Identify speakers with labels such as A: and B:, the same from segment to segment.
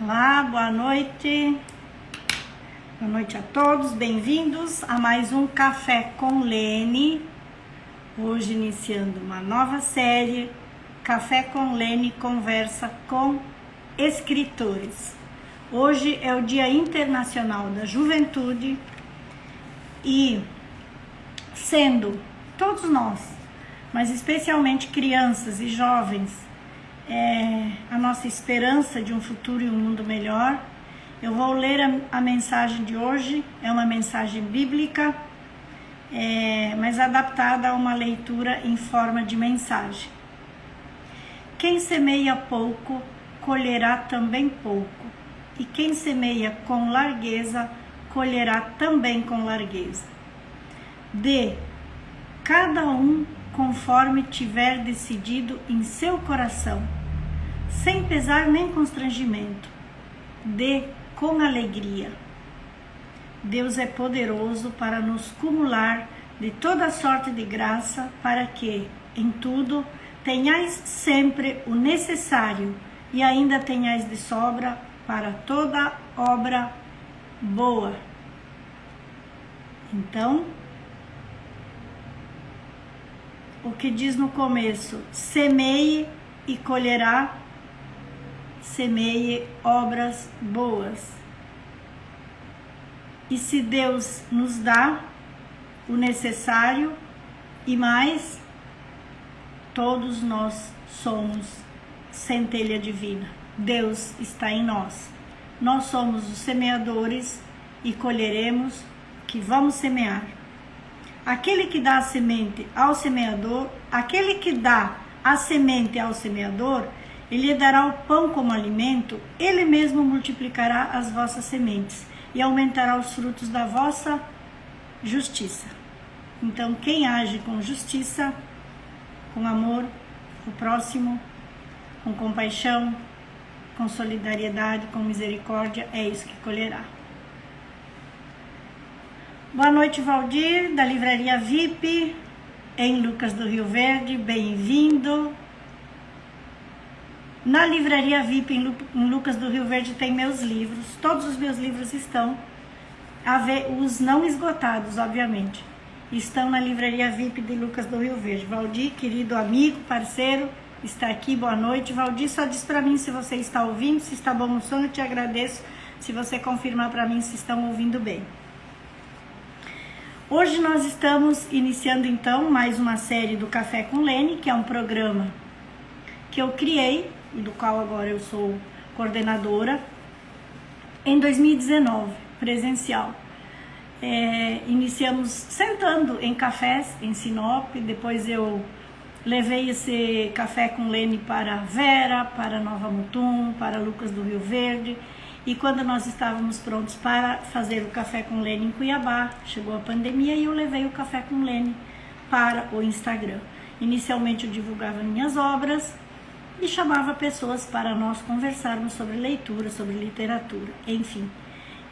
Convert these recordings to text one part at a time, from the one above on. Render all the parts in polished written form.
A: Olá, boa noite. Boa noite a todos, bem-vindos a mais um Café com Lene. Hoje iniciando uma nova série, Café com Lene conversa com escritores. Hoje é o Dia Internacional da Juventude e sendo todos nós, mas especialmente crianças e jovens, a nossa esperança de um futuro e um mundo melhor. Eu vou ler a mensagem de hoje, é uma mensagem bíblica, mas adaptada a uma leitura em forma de mensagem. Quem semeia pouco, colherá também pouco, e quem semeia com largueza, colherá também com largueza. Dê cada um conforme tiver decidido em seu coração, sem pesar nem constrangimento. Dê com alegria. Deus é poderoso para nos cumular de toda sorte de graça, para que, em tudo, tenhais sempre o necessário e ainda tenhais de sobra para toda obra boa. Então, o que diz no começo, semeie e colherá, semeie obras boas. E se Deus nos dá o necessário e mais, todos nós somos centelha divina. Deus está em nós. Nós somos os semeadores e colheremos o que vamos semear. Aquele que dá a semente ao semeador, aquele que dá a semente ao semeador, ele lhe dará o pão como alimento, ele mesmo multiplicará as vossas sementes e aumentará os frutos da vossa justiça. Então, quem age com justiça, com amor, o próximo, com compaixão, com solidariedade, com misericórdia, é isso que colherá. Boa noite, Valdir, da Livraria VIP, em Lucas do Rio Verde, bem-vindo. Na Livraria VIP, em Lucas do Rio Verde, tem meus livros. Todos os meus livros estão, os não esgotados, obviamente, estão na Livraria VIP de Lucas do Rio Verde. Valdir, querido amigo, parceiro, está aqui, boa noite. Valdir, só diz para mim se você está ouvindo, se está bom o som, eu te agradeço se você confirmar para mim se estão ouvindo bem. Hoje nós estamos iniciando então mais uma série do Café com Lene, que é um programa que eu criei e do qual agora eu sou coordenadora, em 2019, presencial. Iniciamos sentando em cafés em Sinop, depois eu levei esse Café com Lene para Vera, para Nova Mutum, para Lucas do Rio Verde. E quando nós estávamos prontos para fazer o Café com Lene em Cuiabá, chegou a pandemia e eu levei o Café com Lene para o Instagram. Inicialmente eu divulgava minhas obras e chamava pessoas para nós conversarmos sobre leitura, sobre literatura, enfim.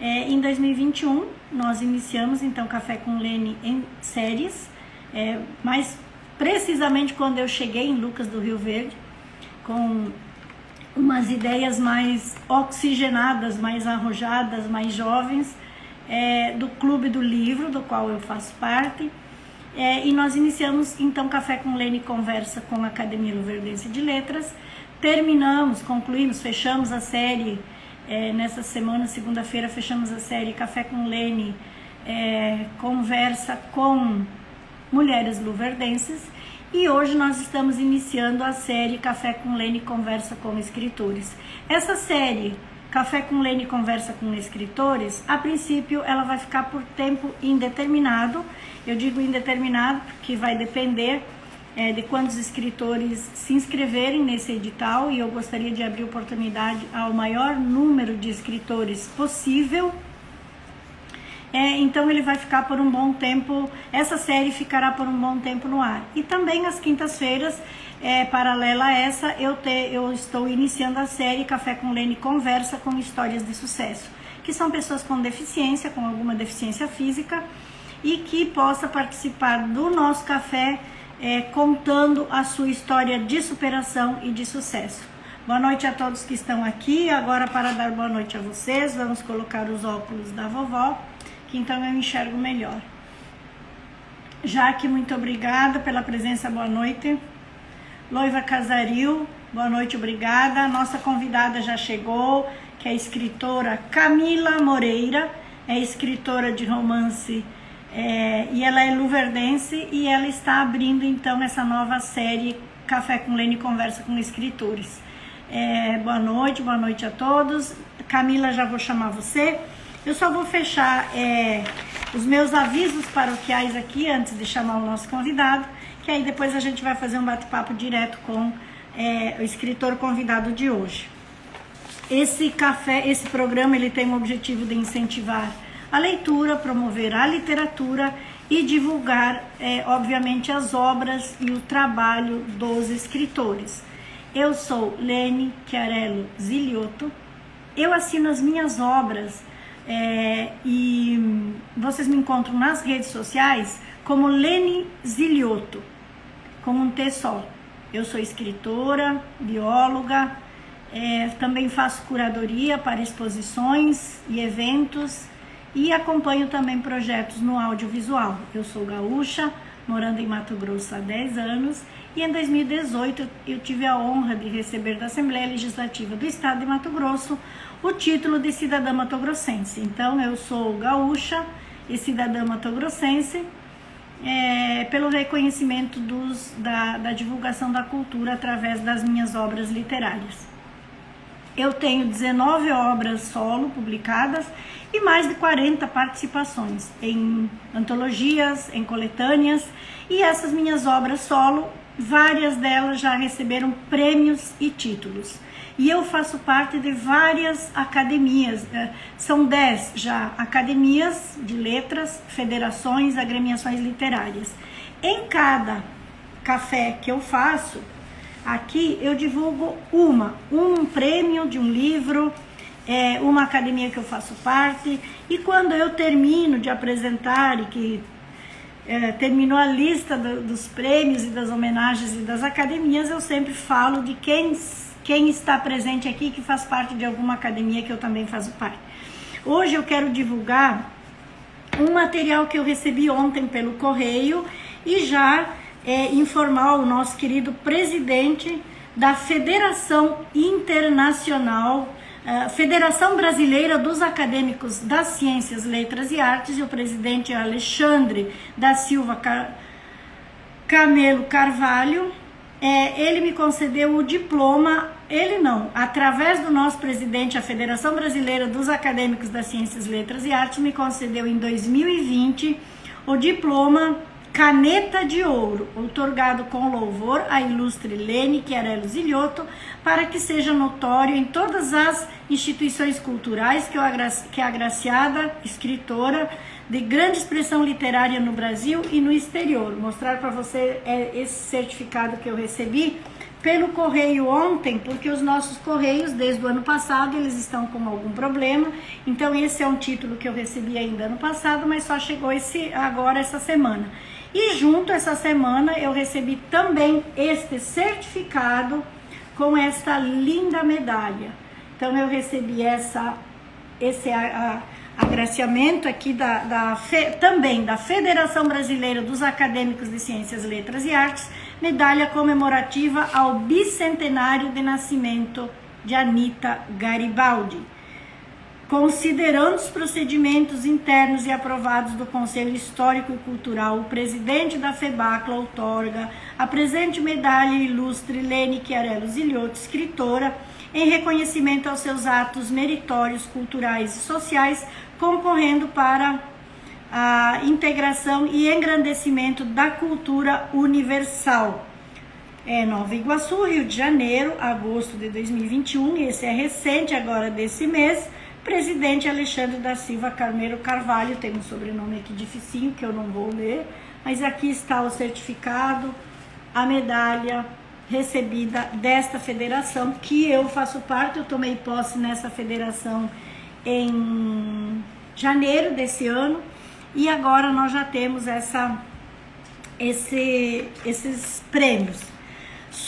A: Em 2021 nós iniciamos então Café com Lene em séries, mais precisamente quando eu cheguei em Lucas do Rio Verde, com umas ideias mais oxigenadas, mais arrojadas, mais jovens, do Clube do Livro, do qual eu faço parte, e nós iniciamos então Café com Lene conversa com a Academia Luverdense de Letras, concluímos, fechamos a série, nessa semana, segunda-feira, fechamos a série Café com Lene conversa com mulheres luverdenses. E hoje nós estamos iniciando a série Café com Lene Conversa com Escritores. Essa série, Café com Lene Conversa com Escritores, a princípio ela vai ficar por tempo indeterminado. Eu digo indeterminado porque vai depender de quantos escritores se inscreverem nesse edital, e eu gostaria de abrir oportunidade ao maior número de escritores possível. Então ele vai ficar por um bom tempo, essa série ficará por um bom tempo no ar. E também às quintas-feiras, paralela a essa, eu estou iniciando a série Café com Lene Conversa com Histórias de Sucesso, que são pessoas com deficiência, com alguma deficiência física, e que possa participar do nosso café contando a sua história de superação e de sucesso. Boa noite a todos que estão aqui. Agora, para dar boa noite a vocês, vamos colocar os óculos da vovó, que então eu enxergo melhor. Jaque, muito obrigada pela presença, boa noite. Loiva Casaril, boa noite, obrigada. Nossa convidada já chegou, que é a escritora Camila Moreira, é escritora de romance e ela é luverdense e ela está abrindo então essa nova série Café com Lene Conversa com Escritores. Boa noite a todos. Camila, já vou chamar você. Eu só vou fechar os meus avisos paroquiais aqui antes de chamar o nosso convidado, que aí depois a gente vai fazer um bate-papo direto com o escritor convidado de hoje. Esse programa ele tem o objetivo de incentivar a leitura, promover a literatura e divulgar, obviamente, as obras e o trabalho dos escritores. Eu sou Lene Chiarello Ziliotto, eu assino as minhas obras e vocês me encontram nas redes sociais como Lene Ziliotto, com um T só. Eu sou escritora, bióloga, também faço curadoria para exposições e eventos e acompanho também projetos no audiovisual. Eu sou gaúcha, morando em Mato Grosso há 10 anos e em 2018 eu tive a honra de receber da Assembleia Legislativa do Estado de Mato Grosso o título de cidadã matogrossense. Então eu sou gaúcha e cidadã matogrossense pelo reconhecimento da divulgação da cultura através das minhas obras literárias. Eu tenho 19 obras solo publicadas e mais de 40 participações em antologias, em coletâneas, e essas minhas obras solo, várias delas já receberam prêmios e títulos. E eu faço parte de várias academias, são 10 já academias de letras, federações, agremiações literárias. Em cada café que eu faço, aqui eu divulgo um prêmio de um livro, uma academia que eu faço parte, e quando eu termino de apresentar e que terminou a lista dos prêmios e das homenagens e das academias, eu sempre falo de quem está presente aqui, que faz parte de alguma academia que eu também faço parte. Hoje eu quero divulgar um material que eu recebi ontem pelo correio e já informar o nosso querido presidente da Federação Internacional, Federação Brasileira dos Acadêmicos das Ciências, Letras e Artes, e o presidente Alexandre da Silva Camelo Carvalho. Ele me concedeu o diploma, através do nosso presidente, a Federação Brasileira dos Acadêmicos das Ciências, Letras e Artes, me concedeu em 2020 o diploma Caneta de Ouro, outorgado com louvor à ilustre Lene Chiarello Ziliotto, para que seja notório em todas as instituições culturais que é agraciada escritora de grande expressão literária no Brasil e no exterior. Mostrar para você esse certificado que eu recebi pelo correio ontem, porque os nossos correios, desde o ano passado, eles estão com algum problema. Então esse é um título que eu recebi ainda ano passado, mas só chegou agora essa semana. E junto essa semana eu recebi também este certificado com esta linda medalha. Então eu recebi esse agraciamento aqui também da Federação Brasileira dos Acadêmicos de Ciências, Letras e Artes, medalha comemorativa ao bicentenário de nascimento de Anita Garibaldi. Considerando os procedimentos internos e aprovados do Conselho Histórico e Cultural, o presidente da FEBACLA outorga a presente medalha ilustre Lene Chiarello Ziliotto, escritora, em reconhecimento aos seus atos meritórios, culturais e sociais, concorrendo para a integração e engrandecimento da cultura universal. Nova Iguaçu, Rio de Janeiro, agosto de 2021, esse é recente agora desse mês. Presidente Alexandre da Silva Camelo Carvalho, tem um sobrenome aqui dificinho que eu não vou ler, mas aqui está o certificado, a medalha recebida desta federação, que eu faço parte. Eu tomei posse nessa federação em janeiro desse ano, e agora nós já temos esses prêmios.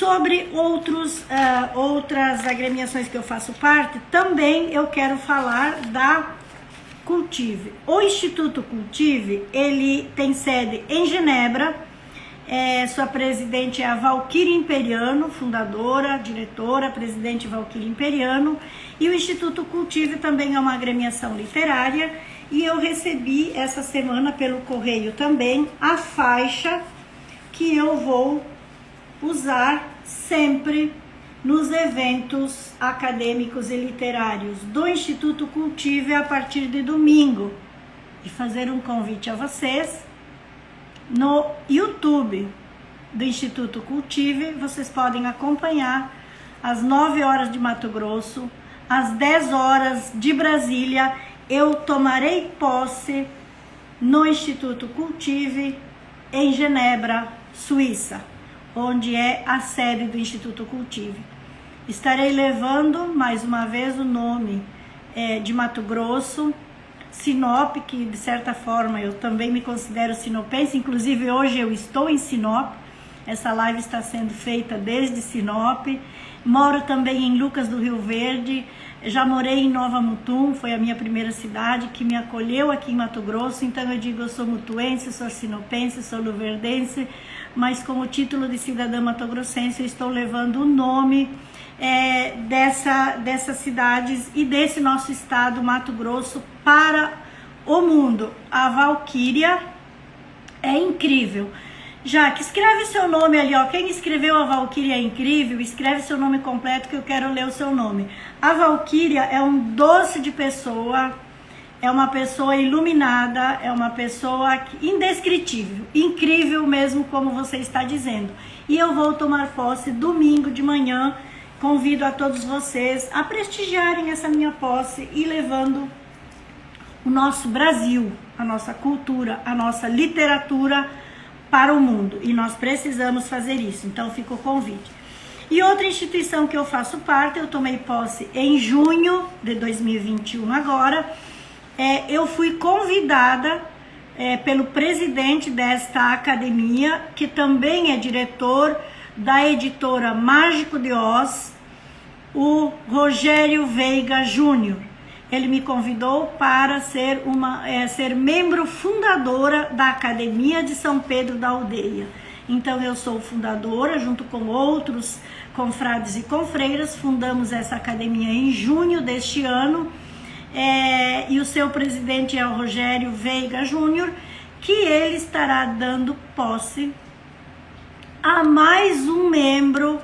A: Sobre outras agremiações que eu faço parte, também eu quero falar da Cultive. O Instituto Cultive, ele tem sede em Genebra. Sua presidente é a Valquíria Imperiano, fundadora, diretora, presidente Valquíria Imperiano. E o Instituto Cultive também é uma agremiação literária. E eu recebi essa semana pelo correio também a faixa que eu vou usar sempre nos eventos acadêmicos e literários do Instituto Cultive a partir de domingo. E fazer um convite a vocês no YouTube do Instituto Cultive. Vocês podem acompanhar às 9 horas de Mato Grosso, às 10 horas de Brasília. Eu tomarei posse no Instituto Cultive em Genebra, Suíça, onde é a sede do Instituto Cultive. Estarei levando mais uma vez o nome de Mato Grosso, Sinop, que de certa forma eu também me considero sinopense. Inclusive hoje eu estou em Sinop, essa live está sendo feita desde Sinop. Moro também em Lucas do Rio Verde, já morei em Nova Mutum, foi a minha primeira cidade que me acolheu aqui em Mato Grosso. Então eu digo, eu sou mutuense, sou sinopense, sou luverdense, mas com o título de cidadã matogrossense eu estou levando o nome dessas cidades e desse nosso estado, Mato Grosso, para o mundo. A Valquíria é incrível. Jaque, escreve seu nome ali, ó. Quem escreveu a Valquíria é incrível, escreve seu nome completo que eu quero ler o seu nome. A Valquíria é um doce de pessoa, é uma pessoa iluminada, é uma pessoa indescritível, incrível mesmo, como você está dizendo. E eu vou tomar posse domingo de manhã. Convido a todos vocês a prestigiarem essa minha posse e levando o nosso Brasil, a nossa cultura, a nossa literatura para o mundo. E nós precisamos fazer isso, então fica o convite. E outra instituição que eu faço parte, eu tomei posse em junho de 2021 agora. Eu fui convidada pelo presidente desta academia, que também é diretor da editora Mágico de Oz, o Rogério Veiga Júnior. Ele me convidou para ser membro fundadora da Academia de São Pedro da Aldeia. Então eu sou fundadora, junto com outros confrades e confreiras, fundamos essa academia em junho deste ano, e o seu presidente é o Rogério Veiga Júnior, que ele estará dando posse a mais um membro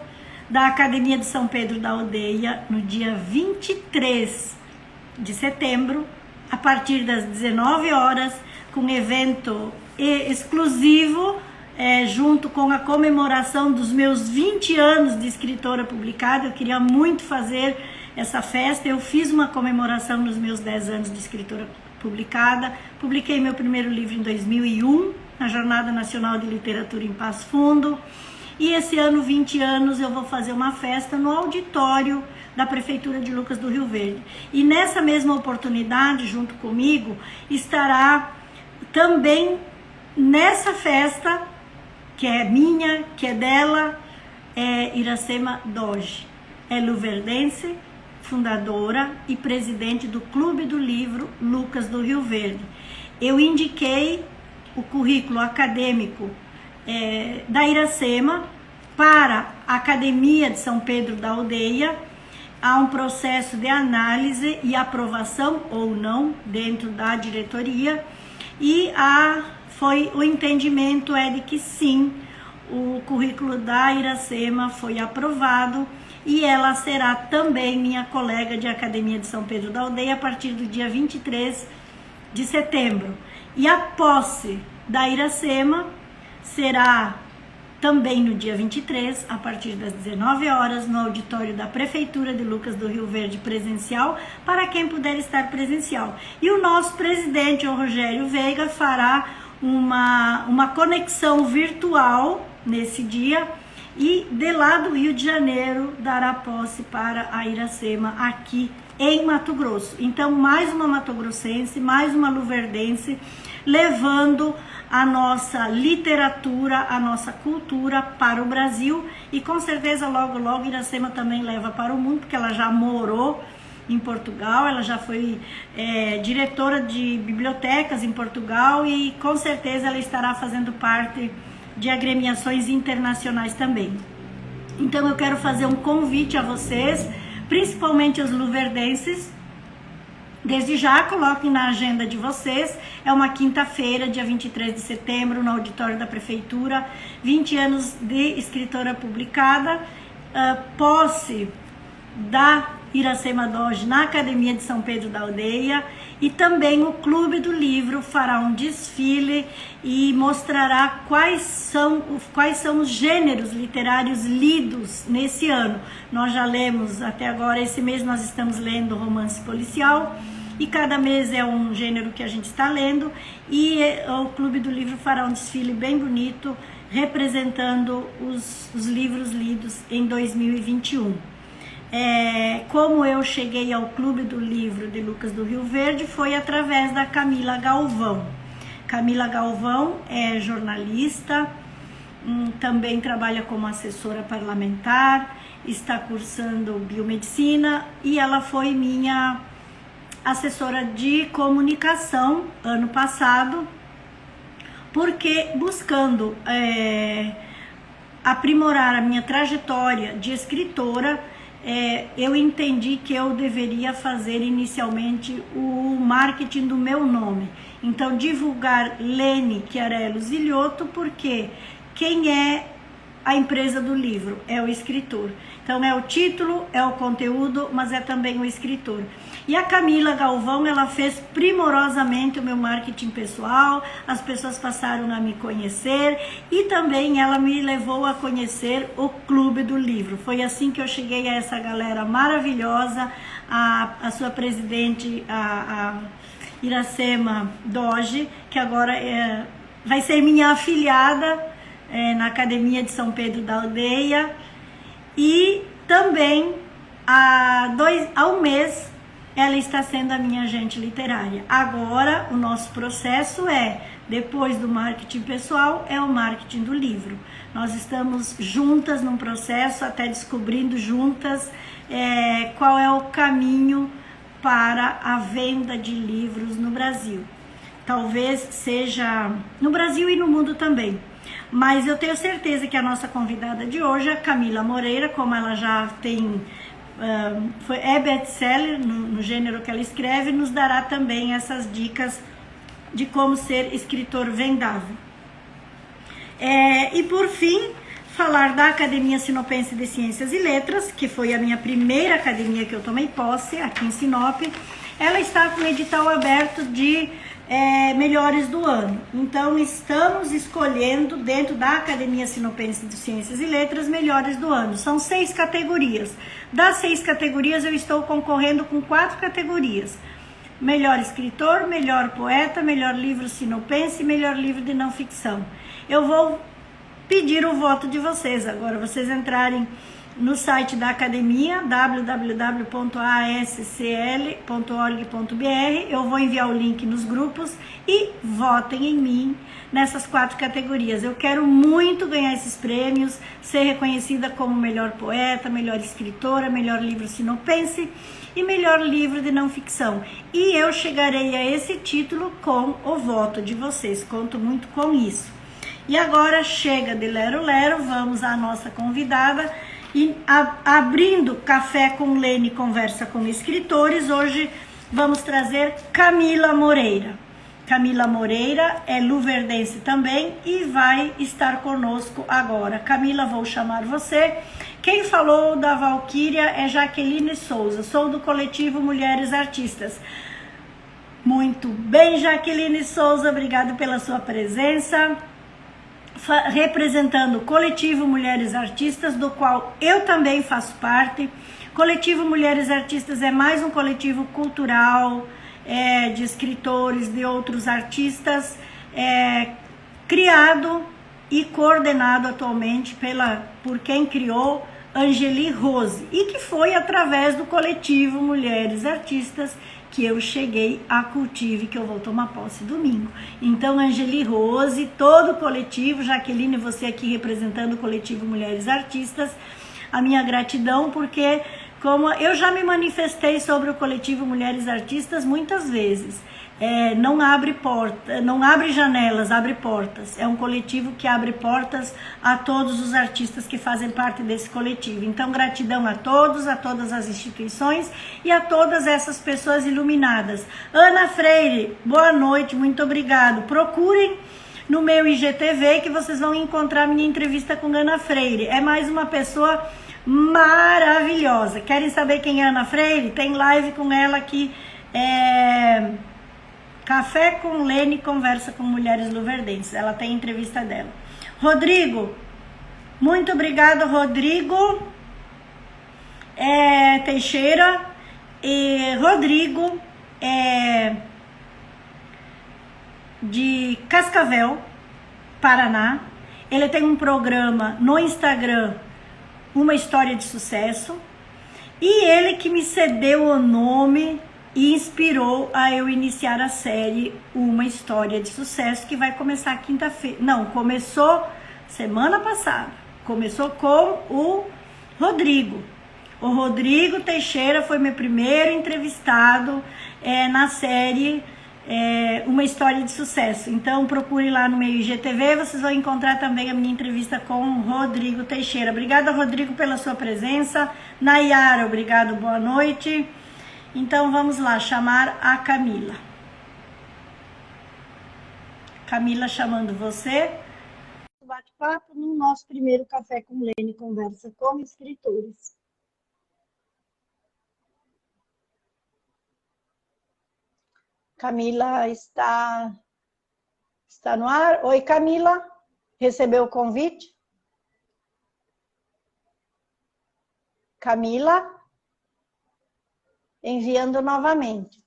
A: da Academia de São Pedro da Aldeia no dia 23 de setembro, a partir das 19 horas, com evento exclusivo, junto com a comemoração dos meus 20 anos de escritora publicada. Eu queria muito fazer essa festa. Eu fiz uma comemoração nos meus 10 anos de escritora publicada. Publiquei meu primeiro livro em 2001, na Jornada Nacional de Literatura em Passo Fundo. E esse ano, 20 anos, eu vou fazer uma festa no auditório da Prefeitura de Lucas do Rio Verde. E nessa mesma oportunidade, junto comigo, estará também nessa festa, que é minha, que é dela, Iracema Doge. É luverdense, fundadora e presidente do Clube do Livro Lucas do Rio Verde. Eu indiquei o currículo acadêmico da Iracema para a Academia de São Pedro da Aldeia. Há um processo de análise e aprovação ou não dentro da diretoria, e o entendimento é de que sim, o currículo da Iracema foi aprovado e ela será também minha colega de Academia de São Pedro da Aldeia a partir do dia 23 de setembro. E a posse da Iracema será também no dia 23, a partir das 19 horas, no auditório da Prefeitura de Lucas do Rio Verde, presencial, para quem puder estar presencial. E o nosso presidente, o Rogério Veiga, fará uma conexão virtual nesse dia, e de lá do Rio de Janeiro dará posse para a Iracema aqui em Mato Grosso. Então, mais uma matogrossense, mais uma luverdense, levando a nossa literatura, a nossa cultura para o Brasil, e com certeza logo logo Iracema também leva para o mundo, porque ela já morou em Portugal, ela já foi diretora de bibliotecas em Portugal, e com certeza ela estará fazendo parte de agremiações internacionais também. Então eu quero fazer um convite a vocês, principalmente os luverdenses. Desde já, coloquem na agenda de vocês, é uma quinta-feira, dia 23 de setembro, no auditório da Prefeitura, 20 anos de escritora publicada, posse da Iracema Doge na Academia de São Pedro da Aldeia, e também o Clube do Livro fará um desfile e mostrará quais são os gêneros literários lidos nesse ano. Nós já lemos até agora, esse mês nós estamos lendo romance policial, e cada mês é um gênero que a gente está lendo, e o Clube do Livro fará um desfile bem bonito, representando os livros lidos em 2021. Como eu cheguei ao Clube do Livro de Lucas do Rio Verde foi através da Camila Galvão. Camila Galvão é jornalista, também trabalha como assessora parlamentar, está cursando biomedicina, e ela foi minha assessora de comunicação ano passado, porque buscando aprimorar a minha trajetória de escritora, eu entendi que eu deveria fazer inicialmente o marketing do meu nome. Então, divulgar Lene Chiarello Ziliotto, porque quem é a empresa do livro? É o escritor. Então, é o título, é o conteúdo, mas é também o escritor. E a Camila Galvão, ela fez primorosamente o meu marketing pessoal, as pessoas passaram a me conhecer, e também ela me levou a conhecer o Clube do Livro. Foi assim que eu cheguei a essa galera maravilhosa, a sua presidente, a Iracema Doge, que agora vai ser minha afiliada na Academia de São Pedro da Aldeia, e também há um mês ela está sendo a minha agente literária. Agora o nosso processo depois do marketing pessoal, é o marketing do livro. Nós estamos juntas num processo, até descobrindo juntas qual é o caminho para a venda de livros no Brasil. Talvez seja no Brasil e no mundo também. Mas eu tenho certeza que a nossa convidada de hoje, a Camila Moreira, como ela já tem... é best-seller no gênero que ela escreve, nos dará também essas dicas de como ser escritor vendável. E por fim, falar da Academia Sinopense de Ciências e Letras, que foi a minha primeira academia que eu tomei posse aqui em Sinop. Ela está com o edital aberto de melhores do ano. Então estamos escolhendo dentro da Academia Sinopense de Ciências e Letras melhores do ano. São 6 categorias. Das 6 categorias eu estou concorrendo com 4 categorias: melhor escritor, melhor poeta, melhor livro sinopense e melhor livro de não ficção. Eu vou pedir o voto de vocês agora, vocês entrarem no site da academia, www.ascl.org.br. Eu vou enviar o link nos grupos e votem em mim nessas 4 categorias. Eu quero muito ganhar esses prêmios, ser reconhecida como melhor poeta, melhor escritora, melhor livro sinopense e melhor livro de não ficção. E eu chegarei a esse título com o voto de vocês, conto muito com isso. E agora chega de lero-lero, vamos à nossa convidada. E abrindo Café com Lene Conversa com Escritores, hoje vamos trazer Camila Moreira. Camila Moreira é luverdense também e vai estar conosco agora. Camila, vou chamar você. Quem falou da Valquíria é Jaqueline Souza, sou do coletivo Mulheres Artistas. Muito bem, Jaqueline Souza, obrigado pela sua presença. Representando o coletivo Mulheres Artistas, do qual eu também faço parte. Coletivo Mulheres Artistas é mais um coletivo cultural, de escritores, de outros artistas, criado e coordenado atualmente por quem criou, Angeli Rose, e que foi através do coletivo Mulheres Artistas que eu cheguei a Cultive, que eu vou tomar posse domingo. Então, Angeli Rose, todo o coletivo, Jaqueline, você aqui representando o coletivo Mulheres Artistas, a minha gratidão, porque como eu já me manifestei sobre o coletivo Mulheres Artistas muitas vezes. Não abre porta, não abre janelas, abre portas. É um coletivo que abre portas a todos os artistas que fazem parte desse coletivo. Então, gratidão a todos, a todas as instituições e a todas essas pessoas iluminadas. Ana Freire, boa noite, muito obrigado. Procurem no meu IGTV que vocês vão encontrar minha entrevista com Ana Freire. É mais uma pessoa maravilhosa. Querem saber quem é Ana Freire? Tem live com ela aqui. Café com Lene conversa com mulheres luverdenses. Ela tem entrevista dela. Rodrigo, muito obrigado, Rodrigo Teixeira. E Rodrigo de Cascavel, Paraná. Ele tem um programa no Instagram, Uma História de Sucesso. E ele que me cedeu o nome e inspirou a eu iniciar a série Uma História de Sucesso, que vai começar quinta-feira. Não, começou semana passada. Começou com o Rodrigo. O Rodrigo Teixeira foi meu primeiro entrevistado na série Uma História de Sucesso. Então procure lá no meu IGTV, vocês vão encontrar também a minha entrevista com o Rodrigo Teixeira. Obrigada, Rodrigo, pela sua presença. Nayara, obrigado, boa noite. Então vamos lá, chamar a Camila. Camila chamando você. Bate-papo no nosso primeiro Café com Lene, conversa com escritores. Camila está no ar. Oi, Camila. Recebeu o convite? Camila? Enviando novamente.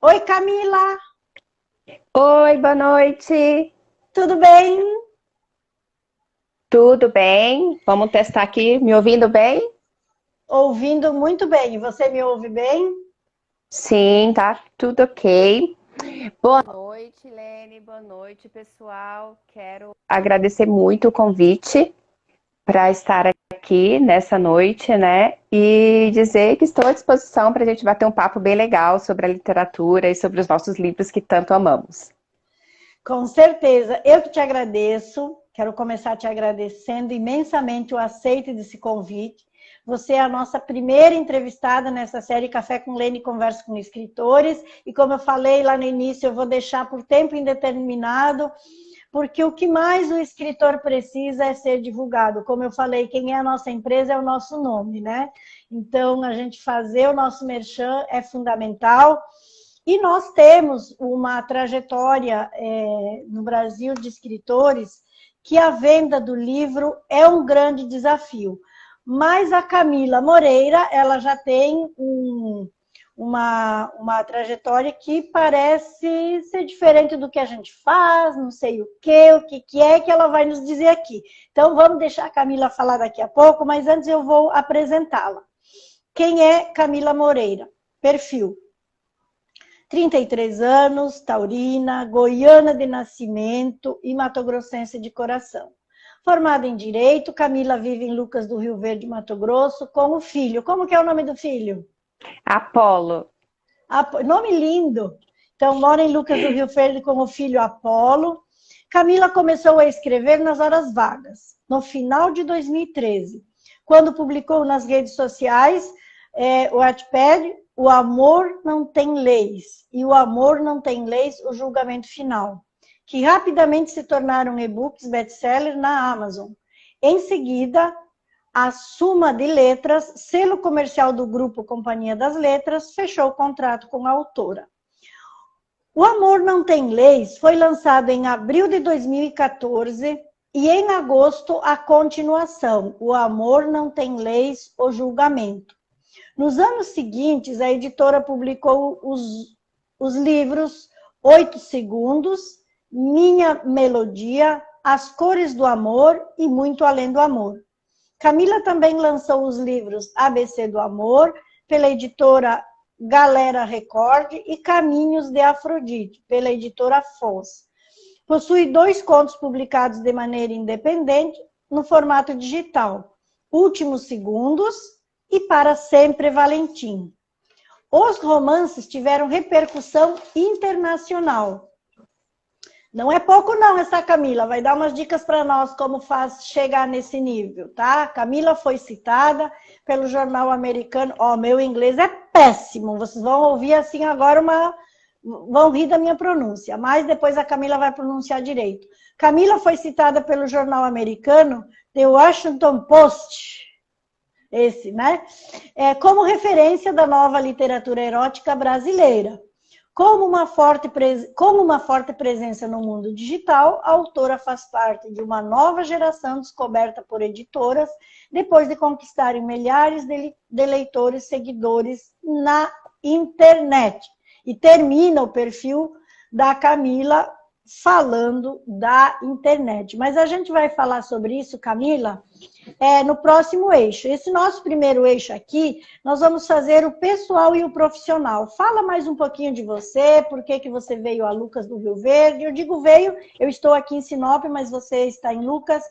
A: Oi, Camila.
B: Oi, boa noite.
A: Tudo bem?
B: Tudo bem? Vamos testar aqui. Me ouvindo bem?
A: Ouvindo muito bem. Você me ouve bem?
B: Sim, tá tudo ok. Boa noite, Lene. Boa noite, pessoal. Quero agradecer muito o convite para estar aqui nessa noite, né? E dizer que estou à disposição para a gente bater um papo bem legal sobre a literatura e sobre os nossos livros que tanto amamos.
A: Com certeza. Eu que te agradeço. Quero começar te agradecendo imensamente o aceite desse convite. Você é a nossa primeira entrevistada nessa série Café com Lene Conversa com Escritores. E como eu falei lá no início, eu vou deixar por tempo indeterminado, porque o que mais o escritor precisa é ser divulgado. Como eu falei, quem é a nossa empresa é o nosso nome, né? Então, a gente fazer o nosso merchan é fundamental. E nós temos uma trajetória no Brasil de escritores que a venda do livro é um grande desafio. Mas a Camila Moreira, ela já tem uma trajetória que parece ser diferente do que a gente faz, não sei o que é que ela vai nos dizer aqui. Então, vamos deixar a Camila falar daqui a pouco, mas antes eu vou apresentá-la. Quem é Camila Moreira? Perfil. 33 anos, taurina, goiana de nascimento e matogrossense de coração. Formada em Direito, Camila vive em Lucas do Rio Verde, Mato Grosso, com o filho. Como que é o nome do filho?
B: Apolo.
A: Nome lindo. Então, mora em Lucas do Rio Verde com o filho Apolo. Camila começou a escrever nas horas vagas, no final de 2013, quando publicou nas redes sociais o Wattpad, O Amor Não Tem Leis, e O Amor Não Tem Leis, O Julgamento Final, que rapidamente se tornaram e-books best-seller na Amazon. Em seguida, a Suma de Letras, selo comercial do grupo Companhia das Letras, fechou o contrato com a autora. O Amor Não Tem Leis foi lançado em abril de 2014 e em agosto a continuação, O Amor Não Tem Leis, O Julgamento. Nos anos seguintes, a editora publicou os livros 8 Segundos, Minha Melodia, As Cores do Amor e Muito Além do Amor. Camila também lançou os livros ABC do Amor, pela editora Galera Record, e Caminhos de Afrodite, pela editora Foz. Possui 2 contos publicados de maneira independente, no formato digital, Últimos Segundos e Para Sempre Valentim. Os romances tiveram repercussão internacional. Não é pouco não essa Camila, vai dar umas dicas para nós como faz chegar nesse nível, tá? Camila foi citada pelo jornal americano, meu inglês é péssimo, vocês vão ouvir assim agora vão rir da minha pronúncia, mas depois a Camila vai pronunciar direito. Camila foi citada pelo jornal americano The Washington Post, esse, né? Como referência da nova literatura erótica brasileira. Como uma forte presença no mundo digital, a autora faz parte de uma nova geração descoberta por editoras, depois de conquistarem milhares de leitores seguidores na internet. E termina o perfil da Camila falando da internet. Mas a gente vai falar sobre isso, Camila, no próximo eixo. Esse nosso primeiro eixo aqui, nós vamos fazer o pessoal e o profissional. Fala mais um pouquinho de você, por que você veio a Lucas do Rio Verde. Eu digo veio, eu estou aqui em Sinop, mas você está em Lucas.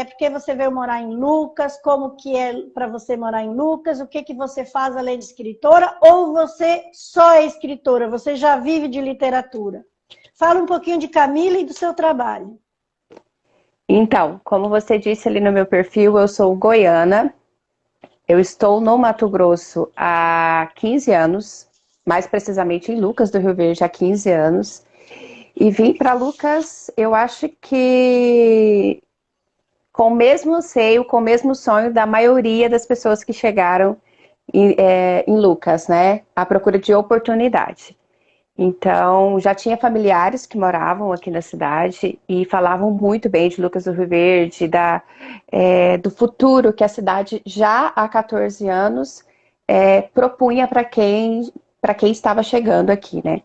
A: Porque você veio morar em Lucas, como que é para você morar em Lucas, o que você faz além de escritora, ou você só é escritora, você já vive de literatura? Fala um pouquinho de Camila e do seu trabalho.
B: Então, como você disse ali no meu perfil, eu sou goiana, eu estou no Mato Grosso há 15 anos, mais precisamente em Lucas do Rio Verde há 15 anos, e vim para Lucas, eu acho que com o mesmo anseio, com o mesmo sonho da maioria das pessoas que chegaram em Lucas, né? À procura de oportunidade. Então, já tinha familiares que moravam aqui na cidade e falavam muito bem de Lucas do Rio Verde, do futuro que a cidade já há 14 anos propunha para quem estava chegando aqui, né?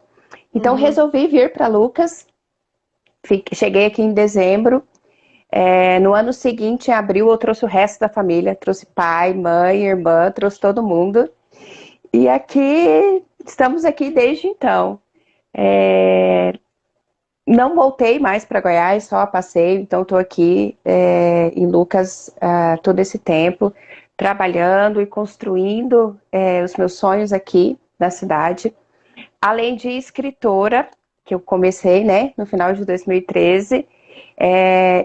B: Então, resolvi vir para Lucas, cheguei aqui em dezembro. No ano seguinte, em abril, eu trouxe o resto da família, trouxe pai, mãe, irmã, trouxe todo mundo. E estamos aqui desde então. Não voltei mais para Goiás, só a passeio, então estou aqui em Lucas todo esse tempo, trabalhando e construindo os meus sonhos aqui na cidade. Além de escritora, que eu comecei, né, no final de 2013,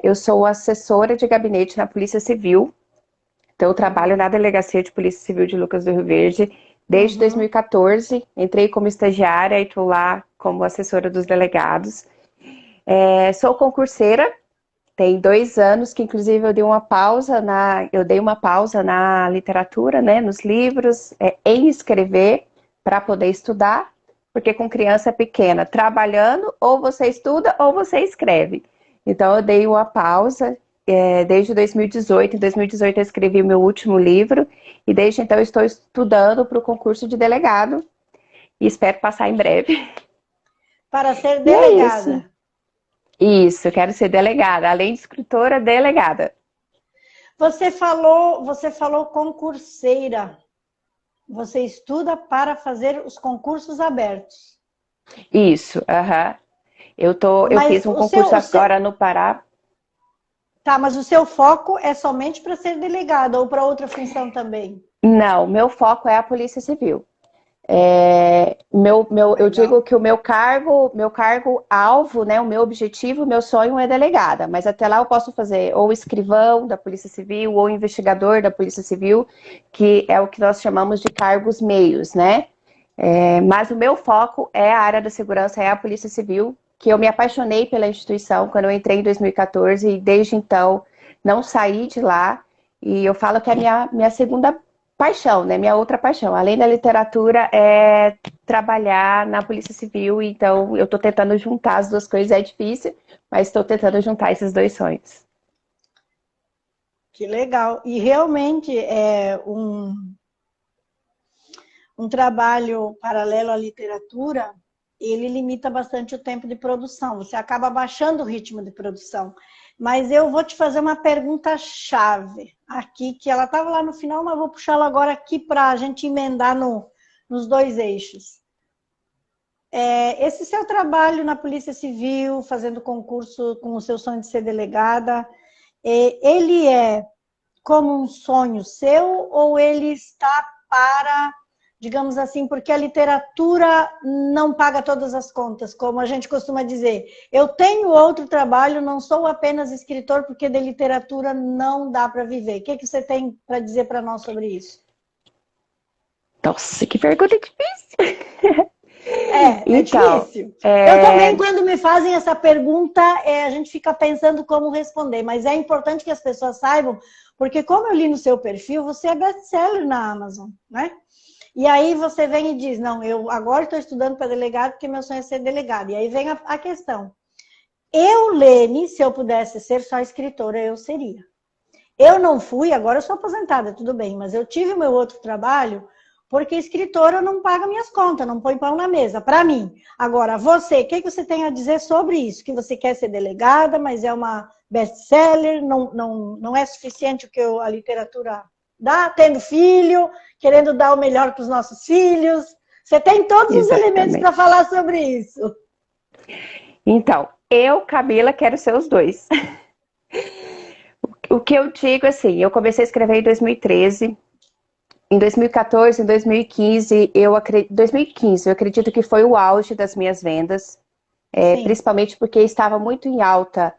B: eu sou assessora de gabinete na Polícia Civil, então eu trabalho na Delegacia de Polícia Civil de Lucas do Rio Verde desde 2014, entrei como estagiária e estou lá como assessora dos delegados. Sou concurseira, tem 2 anos que inclusive eu dei uma pausa na literatura, né, nos livros, em escrever para poder estudar, porque com criança pequena, trabalhando, ou você estuda ou você escreve. Então eu dei uma pausa desde 2018. Em 2018 eu escrevi o meu último livro e desde então eu estou estudando para o concurso de delegado e espero passar em breve.
A: Para ser delegada.
B: Isso, eu quero ser delegada, além de escritora, delegada.
A: Você falou concurseira. Você estuda para fazer os concursos abertos.
B: Isso, eu fiz um concurso agora no Pará.
A: Tá, mas o seu foco é somente para ser delegada ou para outra função também?
B: Não, meu foco é a Polícia Civil. Eu digo que o meu cargo alvo, né, o meu objetivo, o meu sonho é delegada, mas até lá eu posso fazer ou escrivão da Polícia Civil ou investigador da Polícia Civil, que é o que nós chamamos de cargos meios, né? Mas o meu foco é a área da segurança, é a Polícia Civil, que eu me apaixonei pela instituição quando eu entrei em 2014 e desde então não saí de lá. E eu falo que é a minha segunda paixão, né? Minha outra paixão, além da literatura, é trabalhar na Polícia Civil. Então eu estou tentando juntar as duas coisas, é difícil, mas estou tentando juntar esses 2 sonhos.
A: Que legal. E realmente é um trabalho paralelo à literatura, ele limita bastante o tempo de produção. Você acaba baixando o ritmo de produção. Mas eu vou te fazer uma pergunta-chave aqui, que ela estava lá no final, mas vou puxá-la agora aqui para a gente emendar nos dois eixos. Esse seu trabalho na Polícia Civil, fazendo concurso com o seu sonho de ser delegada, ele é como um sonho seu ou ele está para, digamos assim, porque a literatura não paga todas as contas, como a gente costuma dizer. Eu tenho outro trabalho, não sou apenas escritor, porque de literatura não dá para viver. O que você tem para dizer para nós sobre isso?
B: Nossa, que pergunta difícil!
A: Então, difícil. Eu também, quando me fazem essa pergunta, a gente fica pensando como responder, mas é importante que as pessoas saibam, porque como eu li no seu perfil, você é best-seller na Amazon, né? E aí você vem e diz, não, eu agora estou estudando para delegado porque meu sonho é ser delegado. E aí vem a questão. Eu, Lene, se eu pudesse ser só escritora, eu seria. Eu não fui, agora eu sou aposentada, tudo bem, mas eu tive o meu outro trabalho porque escritora não paga minhas contas, não põe pão na mesa, para mim. Agora, você, o que você tem a dizer sobre isso? Que você quer ser delegada, mas é uma best-seller, não é suficiente o que a literatura dá, tendo filho, querendo dar o melhor para os nossos filhos. Você tem todos os elementos para falar sobre isso.
B: Então, eu, Camila, quero ser os dois. O que eu digo, assim, eu comecei a escrever em 2013, em 2014, em 2015, 2015, eu acredito que foi o auge das minhas vendas, principalmente porque estava muito em alta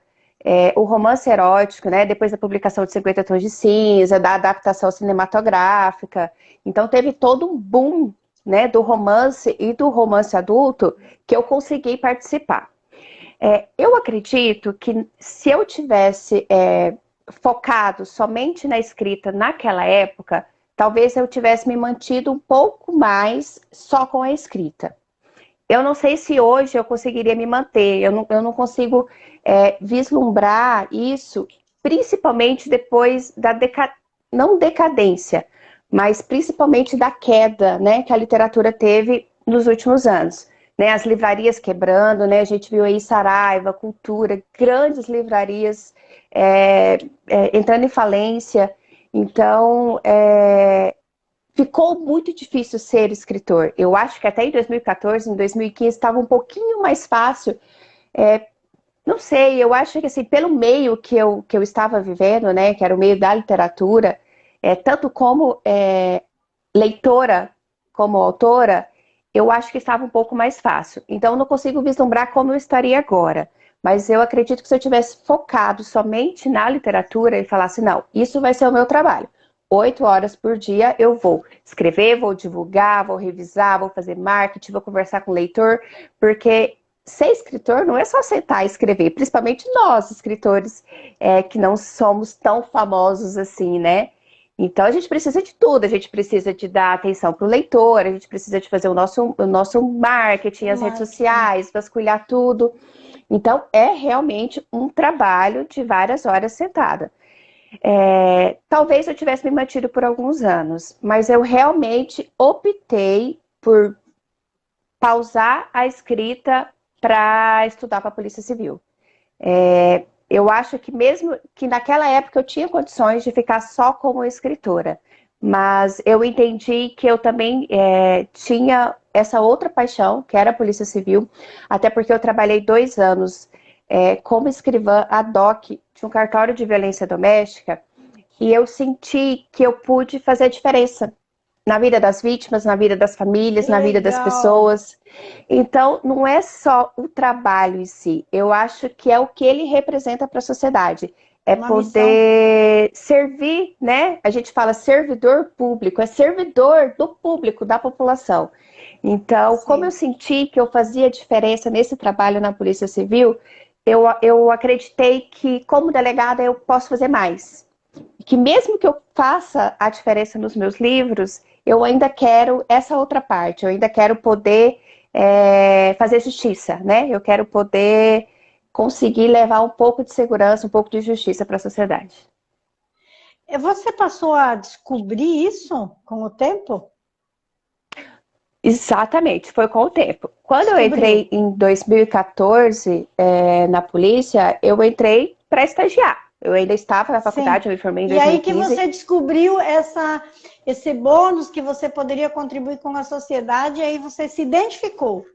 B: o romance erótico, né? Depois da publicação de 50 Tons de Cinza, da adaptação cinematográfica. Então teve todo um boom, né, do romance e do romance adulto que eu consegui participar. Eu acredito que se eu tivesse focado somente na escrita naquela época, talvez eu tivesse me mantido um pouco mais só com a escrita. Eu não sei se hoje eu conseguiria me manter, eu não consigo vislumbrar isso, principalmente depois da não decadência, mas principalmente da queda, né, que a literatura teve nos últimos anos. Né, as livrarias quebrando, né, a gente viu aí Saraiva, Cultura, grandes livrarias entrando em falência. Então, ficou muito difícil ser escritor. Eu acho que até em 2014, em 2015, estava um pouquinho mais fácil. Não sei, eu acho que assim, pelo meio que eu estava vivendo, né, que era o meio da literatura, tanto como leitora, como autora, eu acho que estava um pouco mais fácil. Então, eu não consigo vislumbrar como eu estaria agora. Mas eu acredito que se eu tivesse focado somente na literatura e falasse, não, isso vai ser o meu trabalho. 8 horas por dia eu vou escrever, vou divulgar, vou revisar, vou fazer marketing, vou conversar com o leitor, porque ser escritor não é só sentar e escrever, principalmente nós, escritores, que não somos tão famosos assim, né? Então a gente precisa de tudo, a gente precisa de dar atenção para o leitor, a gente precisa de fazer o nosso marketing, as redes sociais, vasculhar tudo. Então é realmente um trabalho de várias horas sentada. Talvez eu tivesse me mantido por alguns anos, mas eu realmente optei por pausar a escrita para estudar para a Polícia Civil. Eu acho que mesmo que naquela época eu tinha condições de ficar só como escritora, mas eu entendi que eu também tinha essa outra paixão, que era a Polícia Civil, até porque eu trabalhei 2 anos como escrivã ad hoc de um cartório de violência doméstica, e eu senti que eu pude fazer a diferença na vida das vítimas, na vida das famílias, na vida das pessoas. Então, não é só o trabalho em si, eu acho que é o que ele representa para a sociedade. Poder servir, né? A gente fala servidor público, é servidor do público, da população. Então, como eu senti que eu fazia diferença nesse trabalho na Polícia Civil, eu acreditei que, como delegada, eu posso fazer mais. Que mesmo que eu faça a diferença nos meus livros, eu ainda quero essa outra parte, eu ainda quero poder fazer justiça, né? Eu quero poder conseguir levar um pouco de segurança, um pouco de justiça para a sociedade.
A: Você passou a descobrir isso com o tempo?
B: Exatamente, foi com o tempo. Quando eu entrei em 2014 na polícia, eu entrei para estagiar. Eu ainda estava na faculdade, eu me formei em 2015.
A: E aí que você descobriu esse bônus que você poderia contribuir com a sociedade, e aí você se identificou.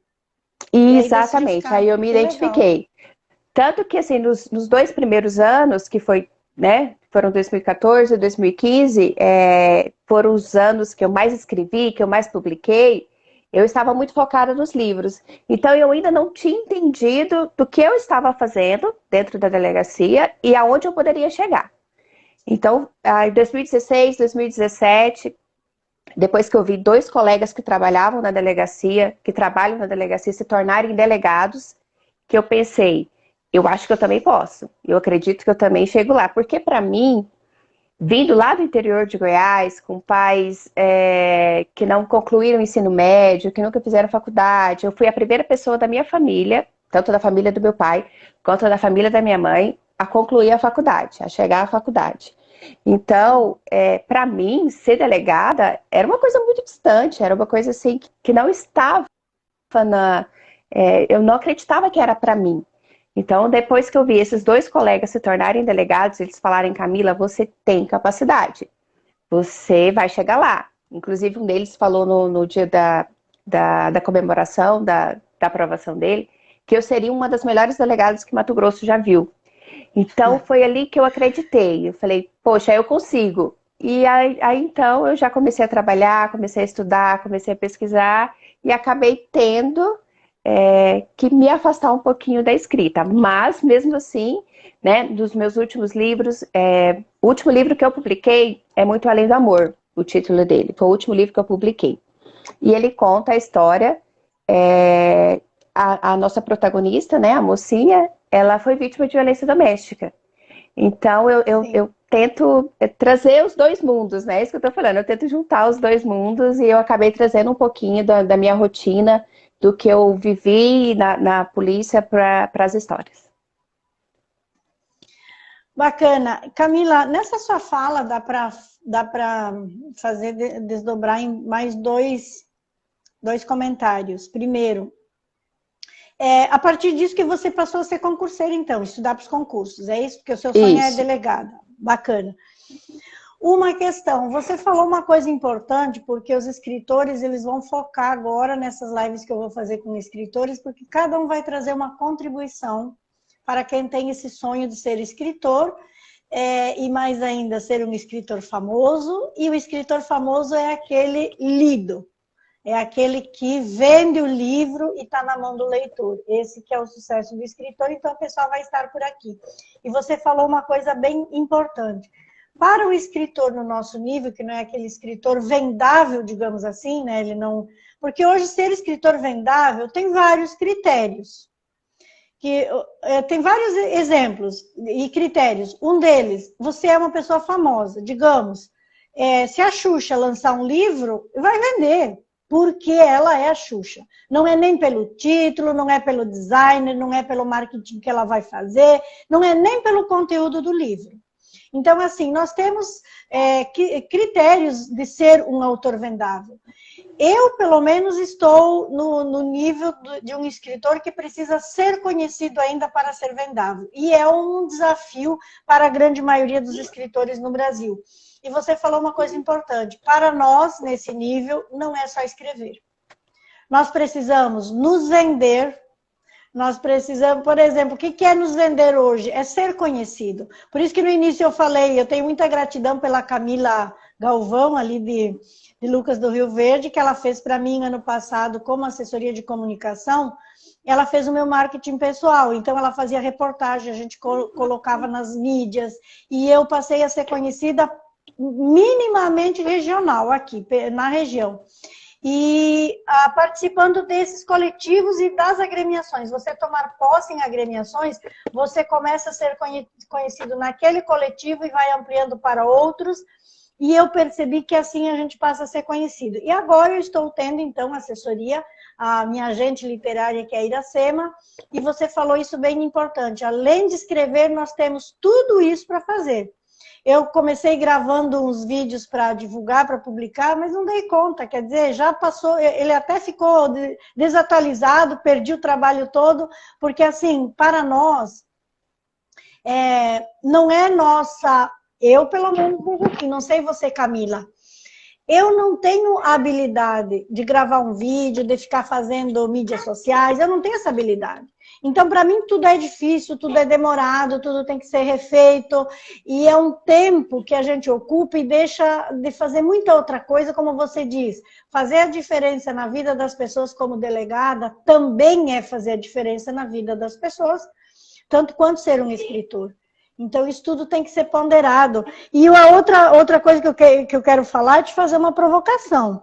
B: Exatamente, aí eu me identifiquei.
A: Legal.
B: Tanto que, assim, nos 2 primeiros anos, que foi, né, foram 2014 e 2015, foram os anos que eu mais escrevi, que eu mais publiquei, eu estava muito focada nos livros. Então, eu ainda não tinha entendido do que eu estava fazendo dentro da delegacia e aonde eu poderia chegar. Então, em 2016, 2017, depois que eu vi 2 colegas que trabalhavam na delegacia, que trabalham na delegacia, se tornarem delegados, que eu pensei, eu acho que eu também posso. Eu acredito que eu também chego lá. Porque para mim, vindo lá do interior de Goiás, com pais que não concluíram o ensino médio, que nunca fizeram faculdade, eu fui a primeira pessoa da minha família, tanto da família do meu pai, quanto da família da minha mãe, a concluir a faculdade, a chegar à faculdade. Então, para mim, ser delegada era uma coisa muito distante, era uma coisa assim que não estava eu não acreditava que era para mim. Então, depois que eu vi esses 2 colegas se tornarem delegados, eles falarem, Camila, você tem capacidade, você vai chegar lá. Inclusive, um deles falou no dia da comemoração, da aprovação dele, que eu seria uma das melhores delegadas que Mato Grosso já viu. Então, foi ali que eu acreditei. Eu falei, poxa, eu consigo. E aí, então, eu já comecei a trabalhar, comecei a estudar, comecei a pesquisar e acabei tendo que me afastar um pouquinho da escrita. Mas, mesmo assim, né, dos meus últimos livros, o último livro que eu publiquei é Muito Além do Amor, o título dele. Foi o último livro que eu publiquei. E ele conta a história, a nossa protagonista, né, a mocinha, ela foi vítima de violência doméstica. Então, eu tento trazer os 2 mundos, né? É isso que eu tô falando. Eu tento juntar os 2 mundos e eu acabei trazendo um pouquinho da minha rotina, do que eu vivi na polícia para as histórias.
A: Bacana. Camila, nessa sua fala dá para fazer desdobrar em mais dois comentários. Primeiro, a partir disso que você passou a ser concurseira, então, estudar para os concursos, é isso? Porque o seu sonho é delegada. Bacana. Uma questão, você falou uma coisa importante, porque os escritores, eles vão focar agora nessas lives que eu vou fazer com escritores, porque cada um vai trazer uma contribuição para quem tem esse sonho de ser escritor, e mais ainda, ser um escritor famoso, e o escritor famoso é aquele lido, é aquele que vende o livro e está na mão do leitor. Esse que é o sucesso do escritor, então o pessoal vai estar por aqui. E você falou uma coisa bem importante. Para o escritor no nosso nível, que não é aquele escritor vendável, digamos assim, né? Ele não... Porque hoje ser escritor vendável tem vários critérios. Tem vários exemplos e critérios. Um deles, você é uma pessoa famosa, digamos. Se a Xuxa lançar um livro, vai vender, porque ela é a Xuxa. Não é nem pelo título, não é pelo design, não é pelo marketing que ela vai fazer, não é nem pelo conteúdo do livro. Então, assim, nós temos critérios de ser um autor vendável. Eu, pelo menos, estou no nível de um escritor que precisa ser conhecido ainda para ser vendável. E é um desafio para a grande maioria dos escritores no Brasil. E você falou uma coisa importante. Para nós, nesse nível, não é só escrever. Nós precisamos nos vender. Nós precisamos, por exemplo, o que é nos vender hoje? É ser conhecido. Por isso que no início eu falei, eu tenho muita gratidão pela Camila Galvão, ali de Lucas do Rio Verde, que ela fez para mim ano passado como assessoria de comunicação. Ela fez o meu marketing pessoal, então ela fazia reportagem, a gente colocava nas mídias, e eu passei a ser conhecida minimamente regional aqui, na região. E participando desses coletivos e das agremiações, você tomar posse em agremiações, você começa a ser conhecido naquele coletivo e vai ampliando para outros, e eu percebi que assim a gente passa a ser conhecido. E agora eu estou tendo, então, assessoria, a minha agente literária, que é a Iracema, e você falou isso bem importante, além de escrever, nós temos tudo isso para fazer. Eu comecei gravando uns vídeos para divulgar, para publicar, mas não dei conta, quer dizer, já passou, ele até ficou desatualizado, perdi o trabalho todo, porque assim, para nós, não é nossa, eu pelo menos vejo assim, não sei você, Camila, eu não tenho a habilidade de gravar um vídeo, de ficar fazendo mídias sociais, eu não tenho essa habilidade. Então, para mim, tudo é difícil, tudo é demorado, tudo tem que ser refeito, e é um tempo que a gente ocupa e deixa de fazer muita outra coisa, como você diz. Fazer a diferença na vida das pessoas como delegada também é fazer a diferença na vida das pessoas, tanto quanto ser um escritor. Então, isso tudo tem que ser ponderado. E a outra coisa que eu quero falar é de fazer uma provocação.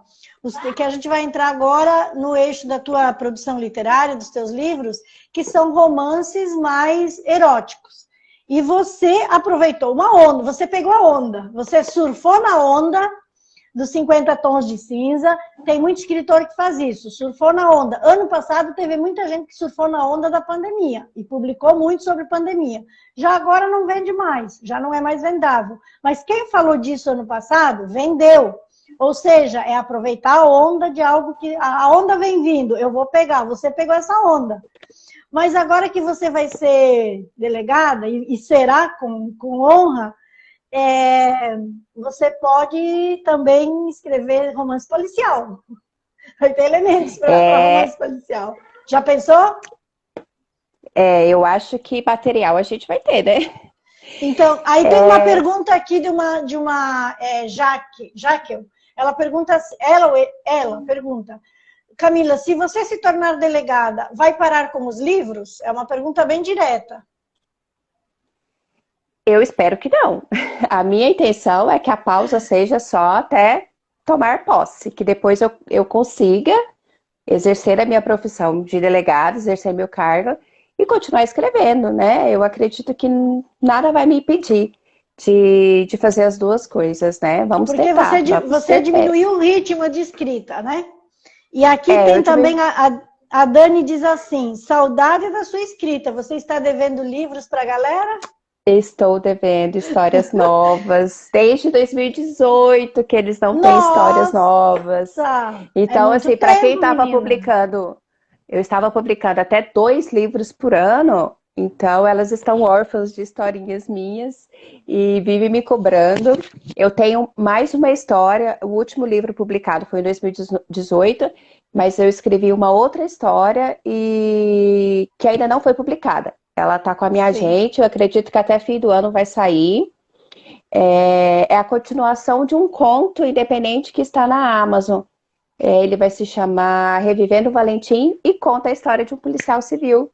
A: Que a gente vai entrar agora no eixo da tua produção literária, dos teus livros, que são romances mais eróticos. E você aproveitou uma onda, você pegou a onda, você surfou na onda dos 50 tons de cinza. Tem muito escritor que faz isso, surfou na onda. Ano passado teve muita gente que surfou na onda da pandemia e publicou muito sobre pandemia. Já agora não vende mais, já não é mais vendável. Mas quem falou disso ano passado, vendeu. Ou seja, é aproveitar a onda de algo que... A onda vem vindo, eu vou pegar, você pegou essa onda. Mas agora que você vai ser delegada, e será com honra, você pode também escrever romance policial. Vai ter elementos para romance policial. Já pensou?
B: Eu acho que material a gente vai ter, né?
A: Então, aí tem uma pergunta aqui de uma Jaquel. Ela pergunta, Camila, se você se tornar delegada, vai parar com os livros? É uma pergunta bem direta.
B: Eu espero que não. A minha intenção é que a pausa seja só até tomar posse, que depois eu consiga exercer a minha profissão de delegada, exercer meu cargo e continuar escrevendo, né? Eu acredito que nada vai me impedir de fazer as duas coisas, né? Vamos tentar.
A: Porque você diminuiu o ritmo de escrita, né? E aqui tem também a Dani diz assim, saudade da sua escrita, você está devendo livros para a galera?
B: Estou devendo histórias novas, desde 2018 que eles não têm histórias novas. Então, assim, para quem estava publicando, eu estava publicando até 2 livros por ano, então elas estão órfãs de historinhas minhas e vivem me cobrando. Eu tenho mais uma história, o último livro publicado foi em 2018, mas eu escrevi uma outra história e que ainda não foi publicada. Ela está com a minha agente, eu acredito que até fim do ano vai sair. É a continuação de um conto independente que está na Amazon. Ele vai se chamar Revivendo Valentim e conta a história de um policial civil.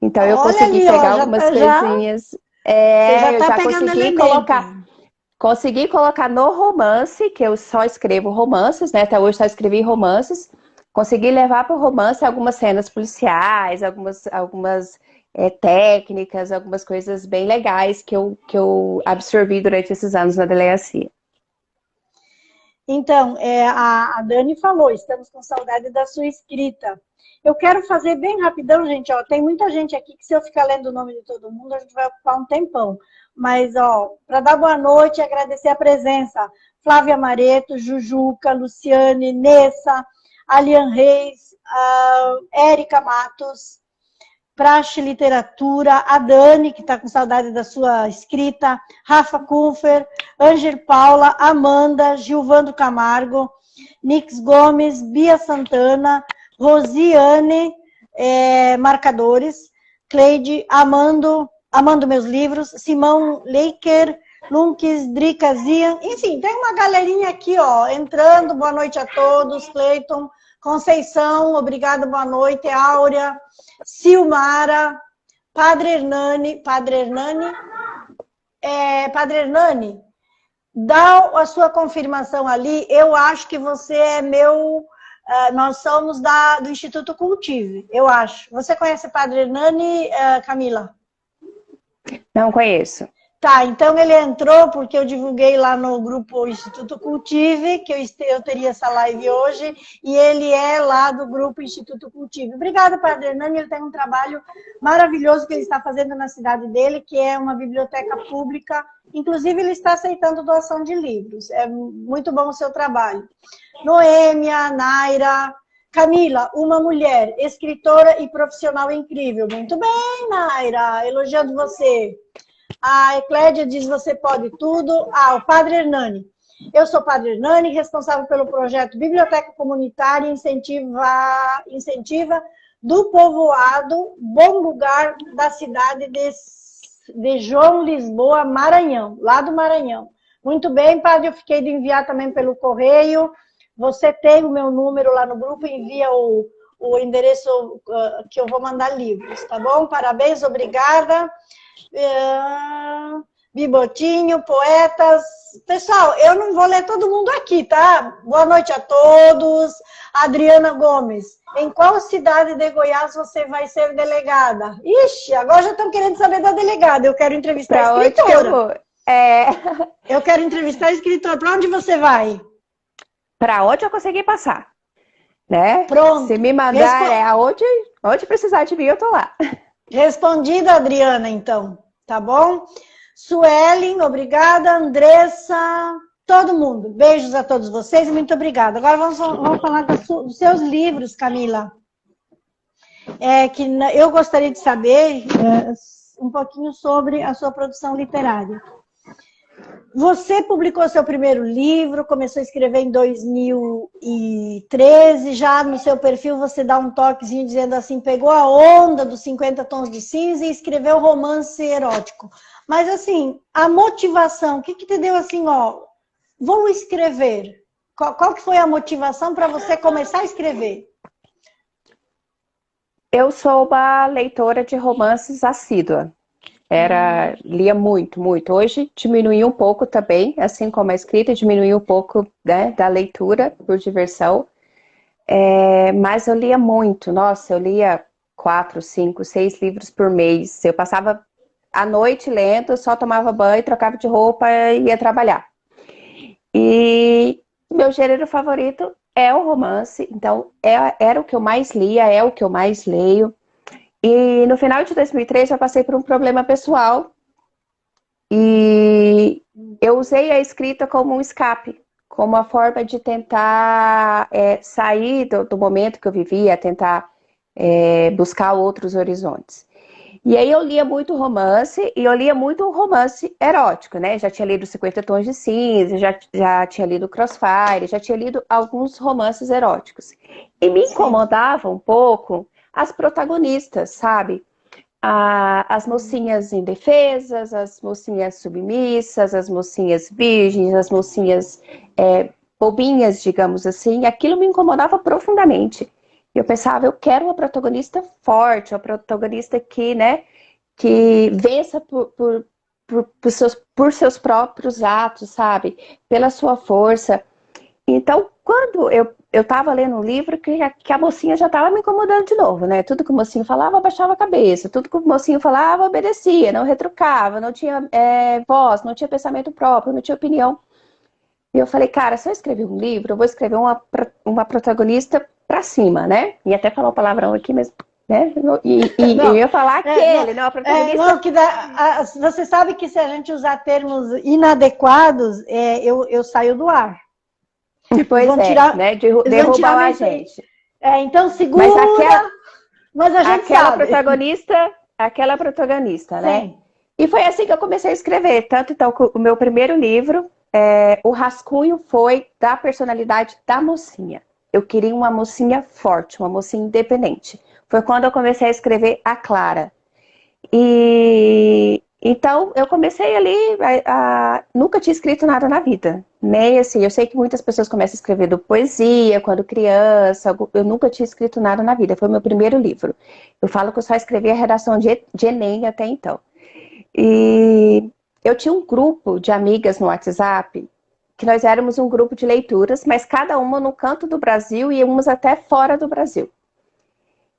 B: Então eu consegui pegar algumas coisinhas. Eu já consegui colocar no romance, que eu só escrevo romances, né? Até hoje só escrevi romances. Consegui levar para o romance algumas cenas policiais, algumas técnicas, algumas coisas bem legais que eu absorvi durante esses anos na delegacia.
A: Então, a Dani falou, estamos com saudade da sua escrita. Eu quero fazer bem rapidão, gente, ó, tem muita gente aqui que se eu ficar lendo o nome de todo mundo, a gente vai ocupar um tempão. Mas, ó, para dar boa noite e agradecer a presença, Flávia Mareto, Jujuca, Luciane, Nessa, Alian Reis, Érica Matos, Praxe Literatura, a Dani, que está com saudade da sua escrita, Rafa Kunfer, Ângel Paula, Amanda, Gilvando Camargo, Nix Gomes, Bia Santana, Rosiane, Marcadores, Cleide, Amando meus livros, Simão Leiker, Lunques, Drica, Zian, enfim, tem uma galerinha aqui, ó, entrando, boa noite a todos, Cleiton, Conceição, obrigada, boa noite, Áurea, Silmara, Padre Hernani, dá a sua confirmação ali, eu acho que você é nós somos do Instituto Cultive, eu acho. Você conhece Padre Hernani, Camila?
B: Não conheço.
A: Tá, então ele entrou porque eu divulguei lá no grupo Instituto Cultive, que eu teria essa live hoje, e ele é lá do grupo Instituto Cultive. Obrigada, Padre Hernani, ele tem um trabalho maravilhoso que ele está fazendo na cidade dele, que é uma biblioteca pública, inclusive ele está aceitando doação de livros, é muito bom o seu trabalho. Noêmia, Naira, Camila, uma mulher, escritora e profissional incrível. Muito bem, Naira, elogiando você. A Eclédia diz, você pode tudo. O Padre Hernani. Eu sou Padre Hernani, responsável pelo projeto Biblioteca Comunitária Incentiva do Povoado Bom Lugar da cidade de João Lisboa, Maranhão, lá do Maranhão. Muito bem, Padre, eu fiquei de enviar também pelo correio. Você tem o meu número lá no grupo, envia o endereço que eu vou mandar livros, tá bom? Parabéns, obrigada. Bibotinho, poetas. Pessoal, eu não vou ler todo mundo aqui, tá? Boa noite a todos. Adriana Gomes, em qual cidade de Goiás você vai ser delegada? Ixi, agora já estão querendo saber da delegada. Eu quero entrevistar a escritora. Eu quero entrevistar a escritora. Para onde você vai?
B: Para onde eu conseguir passar, né?
A: Pronto.
B: Se me mandar onde precisar de mim, eu tô lá.
A: Respondida, Adriana, então. Tá bom? Suelen, obrigada. Andressa, todo mundo. Beijos a todos vocês e muito obrigada. Agora vamos falar dos seus livros, Camila. Que eu gostaria de saber um pouquinho sobre a sua produção literária. Você publicou seu primeiro livro, começou a escrever em 2013, já no seu perfil você dá um toquezinho dizendo assim, pegou a onda dos 50 tons de cinza e escreveu romance erótico. Mas assim, a motivação, o que te deu assim, vou escrever? Qual que foi a motivação para você começar a escrever?
B: Eu sou uma leitora de romances assídua. Lia muito, muito. Hoje diminuiu um pouco também, assim como a escrita diminuiu um pouco, né, da leitura por diversão. Mas eu lia muito. Nossa, eu lia 4, 5, 6 livros por mês. Eu passava a noite lendo, só tomava banho, trocava de roupa e ia trabalhar. E meu gênero favorito é o romance, então era o que eu mais lia, é o que eu mais leio. E no final de 2003 eu passei por um problema pessoal e eu usei a escrita como um escape, como uma forma de tentar sair do momento que eu vivia, tentar buscar outros horizontes. E aí eu lia muito romance, e eu lia muito romance erótico, né? Já tinha lido 50 Tons de Cinza, já tinha lido Crossfire, já tinha lido alguns romances eróticos. E me incomodava um pouco as protagonistas, sabe? As mocinhas indefesas, as mocinhas submissas, as mocinhas virgens, as mocinhas bobinhas, digamos assim. Aquilo me incomodava profundamente. Eu pensava, eu quero uma protagonista forte, uma protagonista que, né, que vença por seus próprios atos, sabe? Pela sua força. Então, quando eu estava lendo um livro que a mocinha já estava me incomodando de novo, né? Tudo que o mocinho falava, eu abaixava a cabeça. Tudo que o mocinho falava, eu obedecia, não retrucava, não tinha voz, não tinha pensamento próprio, não tinha opinião. E eu falei, cara, se eu escrever um livro, eu vou escrever uma protagonista pra cima, né? E até falar um palavrão aqui mesmo, né? Eu ia falar aquele, não, a protagonista...
A: você sabe que se a gente usar termos inadequados, eu saio do ar.
B: Pois né? Derrubar a gente.
A: Então segura, mas a gente sabe.
B: Aquela protagonista, né?
A: Sim.
B: E foi assim que eu comecei a escrever. Tanto então, o meu primeiro livro, o rascunho foi da personalidade da mocinha. Eu queria uma mocinha forte, uma mocinha independente. Foi quando eu comecei a escrever a Clara. E então eu comecei ali, nunca tinha escrito nada na vida. Nem assim, eu sei que muitas pessoas começam escrevendo poesia quando criança. Eu nunca tinha escrito nada na vida, foi meu primeiro livro. Eu falo que eu só escrevi a redação de Enem até então. E eu tinha um grupo de amigas no WhatsApp, que nós éramos um grupo de leituras, mas cada uma no canto do Brasil e umas até fora do Brasil.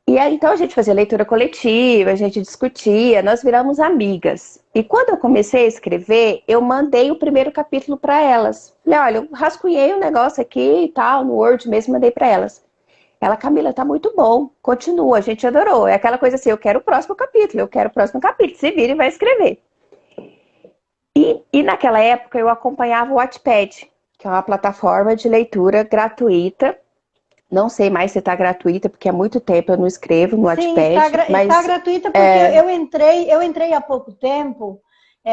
B: E aí, então a gente fazia leitura coletiva, a gente discutia, nós viramos amigas. E quando eu comecei a escrever, eu mandei o primeiro capítulo para elas. Falei, olha, eu rascunhei um negócio aqui e tal, no Word mesmo, mandei para elas. Ela, Camila, tá muito bom, continua, a gente adorou. É aquela coisa assim, eu quero o próximo capítulo, se vira e vai escrever. E naquela época eu acompanhava o Wattpad, que é uma plataforma de leitura gratuita. Não sei mais se está gratuita, porque há muito tempo eu não escrevo no Wattpad.
A: Sim, está gratuita porque eu entrei há pouco tempo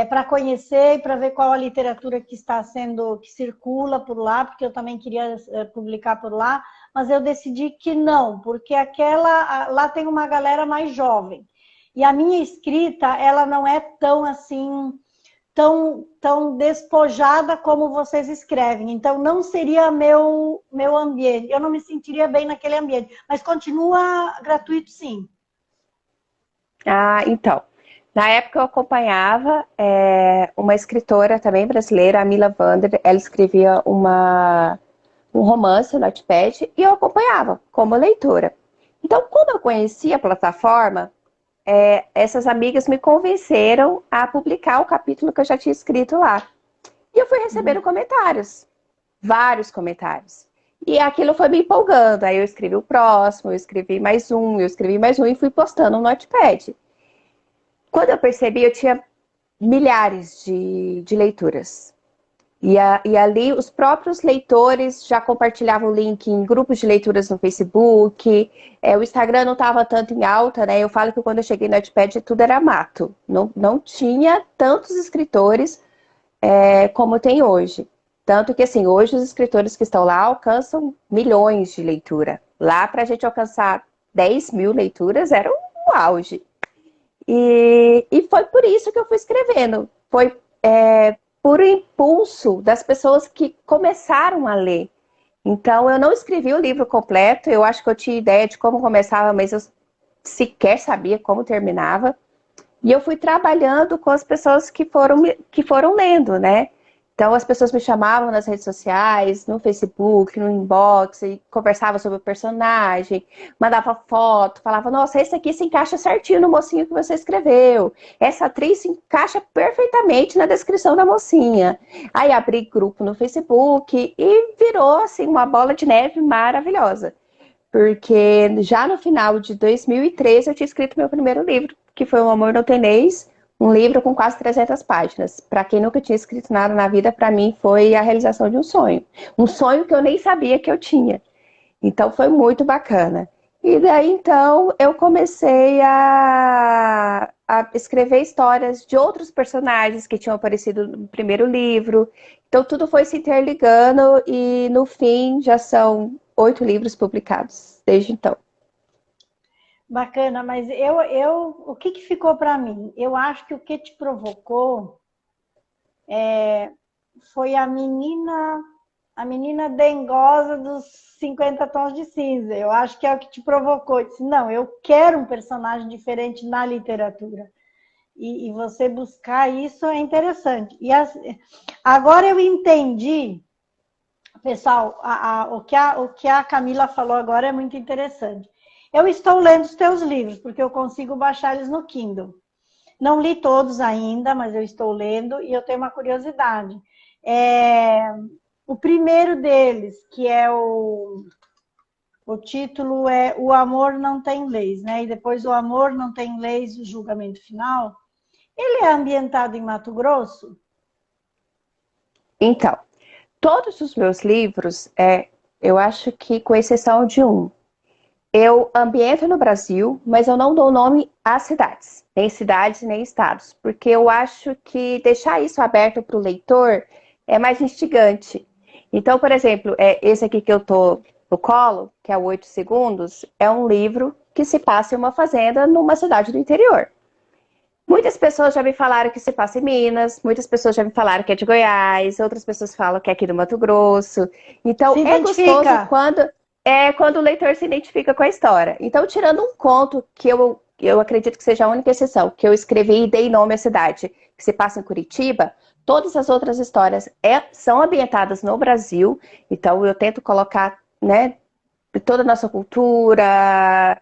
A: para conhecer e para ver qual a literatura que está sendo, que circula por lá, porque eu também queria publicar por lá, mas eu decidi que não, porque lá tem uma galera mais jovem. E a minha escrita, ela não é tão assim, tão despojada como vocês escrevem. Então, não seria meu ambiente. Eu não me sentiria bem naquele ambiente. Mas continua gratuito, sim.
B: Ah, então. Na época eu acompanhava uma escritora também brasileira, a Mila Vander. Ela escrevia um romance no Wattpad e eu acompanhava como leitora. Então, quando eu conheci a plataforma, essas amigas me convenceram a publicar o capítulo que eu já tinha escrito lá. E eu fui recebendo comentários, vários comentários. E aquilo foi me empolgando. Aí eu escrevi o próximo, eu escrevi mais um, e fui postando no Wattpad. Quando eu percebi, eu tinha milhares de leituras. E ali os próprios leitores já compartilhavam o link em grupos de leituras no Facebook. O Instagram não estava tanto em alta, né? Eu falo que quando eu cheguei no Wattpad tudo era mato. Não tinha tantos escritores como tem hoje. Tanto que, assim, hoje os escritores que estão lá alcançam milhões de leitura. Lá, para a gente alcançar 10 mil leituras, era um auge. E foi por isso que eu fui escrevendo. Foi por impulso das pessoas que começaram a ler. Então, eu não escrevi o livro completo. Eu acho que eu tinha ideia de como começava, mas eu sequer sabia como terminava. E eu fui trabalhando com as pessoas que foram lendo, né? Então, as pessoas me chamavam nas redes sociais, no Facebook, no inbox, e conversavam sobre o personagem, mandava foto, falava, nossa, esse aqui se encaixa certinho no mocinho que você escreveu. Essa atriz se encaixa perfeitamente na descrição da mocinha. Aí abri grupo no Facebook e virou, assim, uma bola de neve maravilhosa. Porque já no final de 2013 eu tinha escrito meu primeiro livro, que foi O Amor Não Tem Leis, um livro com quase 300 páginas. Para quem nunca tinha escrito nada na vida, para mim foi a realização de um sonho. Um sonho que eu nem sabia que eu tinha. Então foi muito bacana. E daí então eu comecei a escrever histórias de outros personagens que tinham aparecido no primeiro livro. Então tudo foi se interligando e no fim já são 8 livros publicados desde então.
A: Bacana, mas o que ficou para mim? Eu acho que o que te provocou foi a menina dengosa dos 50 tons de cinza. Eu acho que é o que te provocou. Eu disse, não, eu quero um personagem diferente na literatura. E você buscar isso é interessante. Agora eu entendi, pessoal, o que a Camila falou agora é muito interessante. Eu estou lendo os teus livros, porque eu consigo baixar eles no Kindle. Não li todos ainda, mas eu estou lendo e eu tenho uma curiosidade. O primeiro deles, que é o título é O Amor Não Tem Leis, né? E depois O Amor Não Tem Leis, o julgamento final. Ele é ambientado em Mato Grosso?
B: Então, todos os meus livros, eu acho que com exceção de um, eu ambiento no Brasil, mas eu não dou nome às cidades nem estados, porque eu acho que deixar isso aberto para o leitor é mais instigante. Então, por exemplo, esse aqui que eu tô no colo, que é o 8 Segundos, é um livro que se passa em uma fazenda numa cidade do interior. Muitas pessoas já me falaram que se passa em Minas, muitas pessoas já me falaram que é de Goiás, outras pessoas falam que é aqui do Mato Grosso. Então, é gostoso quando o leitor se identifica com a história. Então, tirando um conto que eu acredito que seja a única exceção, que eu escrevi e dei nome à cidade, que se passa em Curitiba, todas as outras histórias são ambientadas no Brasil. Então, eu tento colocar, né, toda a nossa cultura,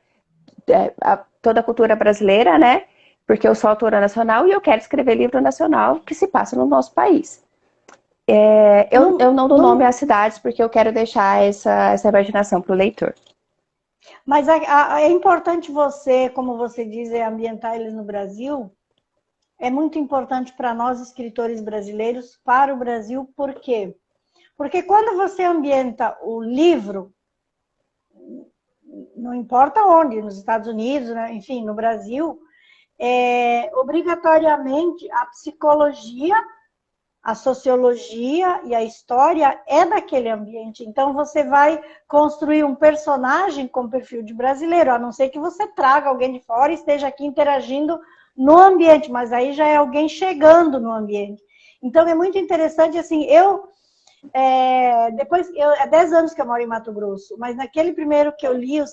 B: toda a cultura brasileira, né? Porque eu sou autora nacional e eu quero escrever livro nacional que se passa no nosso país. Eu não dou nome às cidades porque eu quero deixar essa imaginação para o leitor.
A: Mas é importante você, como você diz, ambientar eles no Brasil. É muito importante para nós, escritores brasileiros, para o Brasil. Por quê? Porque quando você ambienta o livro, não importa onde, nos Estados Unidos, né? Enfim, no Brasil, obrigatoriamente a psicologia, a sociologia e a história é daquele ambiente. Então, você vai construir um personagem com perfil de brasileiro, a não ser que você traga alguém de fora e esteja aqui interagindo no ambiente, mas aí já é alguém chegando no ambiente. Então, é muito interessante, assim, há 10 anos que eu moro em Mato Grosso, mas naquele primeiro que eu li, o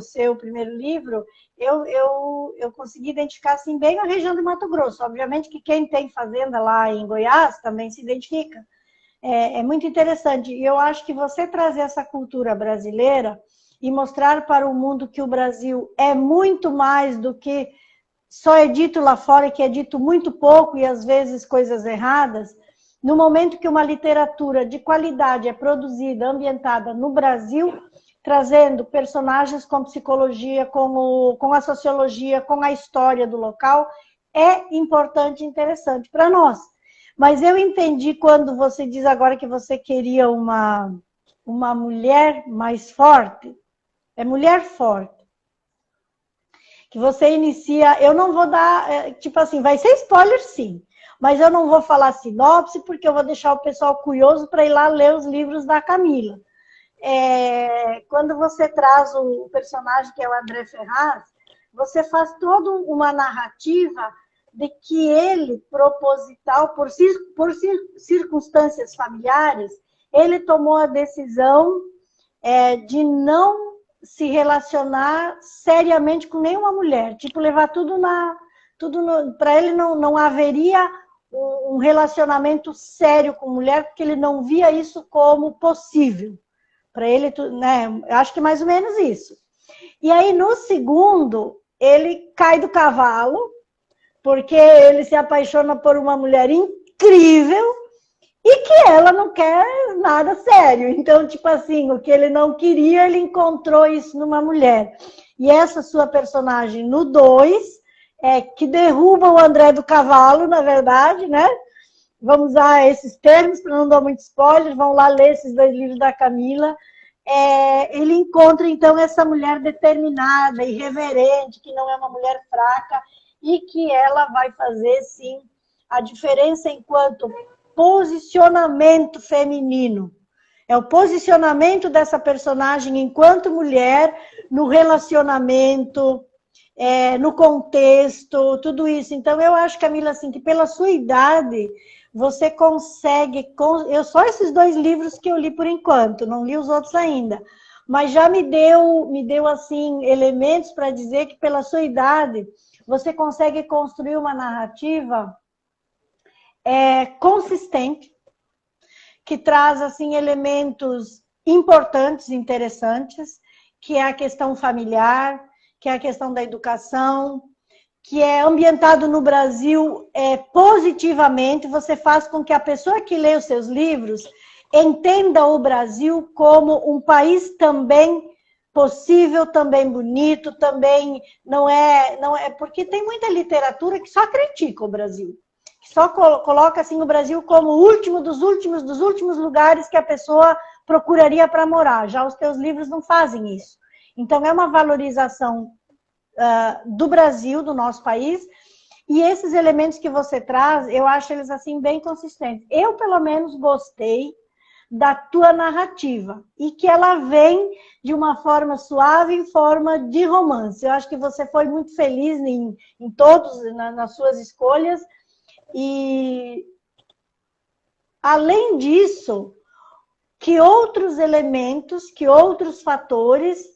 A: seu primeiro livro, eu consegui identificar, assim, bem a região de Mato Grosso. Obviamente que quem tem fazenda lá em Goiás também se identifica. É muito interessante. E eu acho que você trazer essa cultura brasileira e mostrar para o mundo que o Brasil é muito mais do que só é dito lá fora, que é dito muito pouco e às vezes coisas erradas. No momento que uma literatura de qualidade é produzida, ambientada no Brasil, trazendo personagens com psicologia, com a sociologia, com a história do local, é importante e interessante para nós. Mas eu entendi quando você diz agora que você queria uma mulher mais forte, é mulher forte, que você inicia, eu não vou dar, tipo assim, vai ser spoiler sim, mas eu não vou falar sinopse, porque eu vou deixar o pessoal curioso para ir lá ler os livros da Camila. Quando você traz o personagem que é o André Ferraz, você faz toda uma narrativa de que ele, proposital, por circunstâncias familiares, ele tomou a decisão de não se relacionar seriamente com nenhuma mulher, tipo, levar tudo para ele não haveria um relacionamento sério com mulher, porque ele não via isso como possível. Para ele, né, eu acho que mais ou menos isso. E aí, no segundo, ele cai do cavalo, porque ele se apaixona por uma mulher incrível e que ela não quer nada sério. Então, tipo assim, o que ele não queria, ele encontrou isso numa mulher. E essa sua personagem no 2 que derruba o André do cavalo, na verdade, né? Vamos usar esses termos para não dar muito spoiler, vão lá ler esses 2 livros da Camila. Ele encontra, então, essa mulher determinada, irreverente, que não é uma mulher fraca, e que ela vai fazer, sim, a diferença enquanto posicionamento feminino. É o posicionamento dessa personagem enquanto mulher no relacionamento, no contexto, tudo isso. Então, eu acho, Camila, assim, que pela sua idade, você consegue... Só esses 2 livros que eu li por enquanto, não li os outros ainda, mas já me deu assim, elementos para dizer que pela sua idade, você consegue construir uma narrativa consistente, que traz assim elementos importantes, interessantes, que é a questão familiar, que é a questão da educação, que é ambientado no Brasil positivamente. Você faz com que a pessoa que lê os seus livros entenda o Brasil como um país também possível, também bonito, também não é, porque tem muita literatura que só critica o Brasil, que só coloca assim o Brasil como o último dos últimos lugares que a pessoa procuraria para morar. Já os teus livros não fazem isso. Então, é uma valorização do Brasil, do nosso país, e esses elementos que você traz, eu acho eles assim bem consistentes. Eu, pelo menos, gostei da tua narrativa, e que ela vem de uma forma suave, em forma de romance. Eu acho que você foi muito feliz em todos, nas suas escolhas, e além disso, que outros elementos, que outros fatores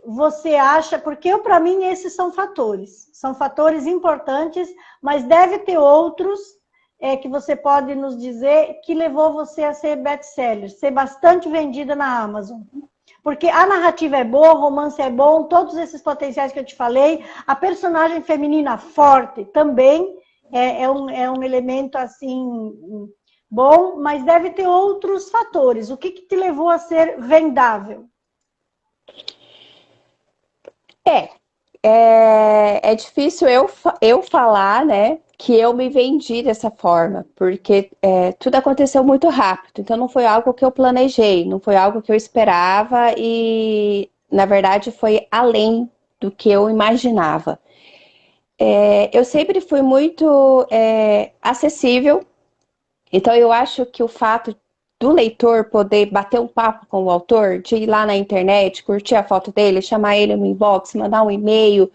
A: você acha, porque para mim esses são fatores importantes, mas deve ter outros que você pode nos dizer que levou você a ser best-seller, ser bastante vendida na Amazon. Porque a narrativa é boa, o romance é bom, todos esses potenciais que eu te falei, a personagem feminina forte também é um elemento assim bom, mas deve ter outros fatores. O que te levou a ser vendável?
B: É difícil eu falar, né, que eu me vendi dessa forma, porque tudo aconteceu muito rápido, então não foi algo que eu planejei, não foi algo que eu esperava e, na verdade, foi além do que eu imaginava. eu sempre fui muito acessível, então eu acho que o fato do leitor poder bater um papo com o autor, de ir lá na internet, curtir a foto dele, chamar ele no inbox, mandar um e-mail,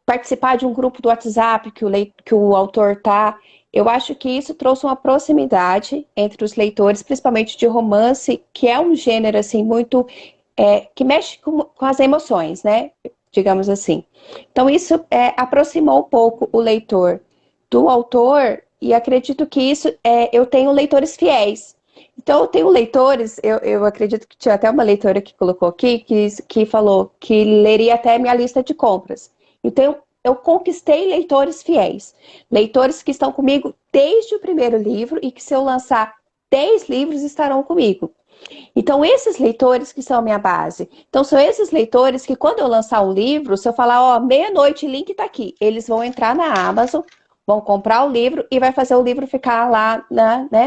B: participar de um grupo do WhatsApp que o autor tá. Eu acho que isso trouxe uma proximidade entre os leitores, principalmente de romance, que é um gênero assim muito que mexe com as emoções, né? Digamos assim. Então isso aproximou um pouco o leitor do autor e acredito que isso eu tenho leitores fiéis. Então eu tenho leitores, eu acredito que tinha até uma leitora que colocou aqui que falou que leria até minha lista de compras. Então, eu conquistei leitores fiéis. Leitores que estão comigo desde o primeiro livro e que, se eu lançar 10 livros, estarão comigo. Então, esses leitores que são a minha base. Então, são esses leitores que, quando eu lançar um livro, se eu falar, ó, meia-noite, link está aqui, eles vão entrar na Amazon, vão comprar o livro e vai fazer o livro ficar lá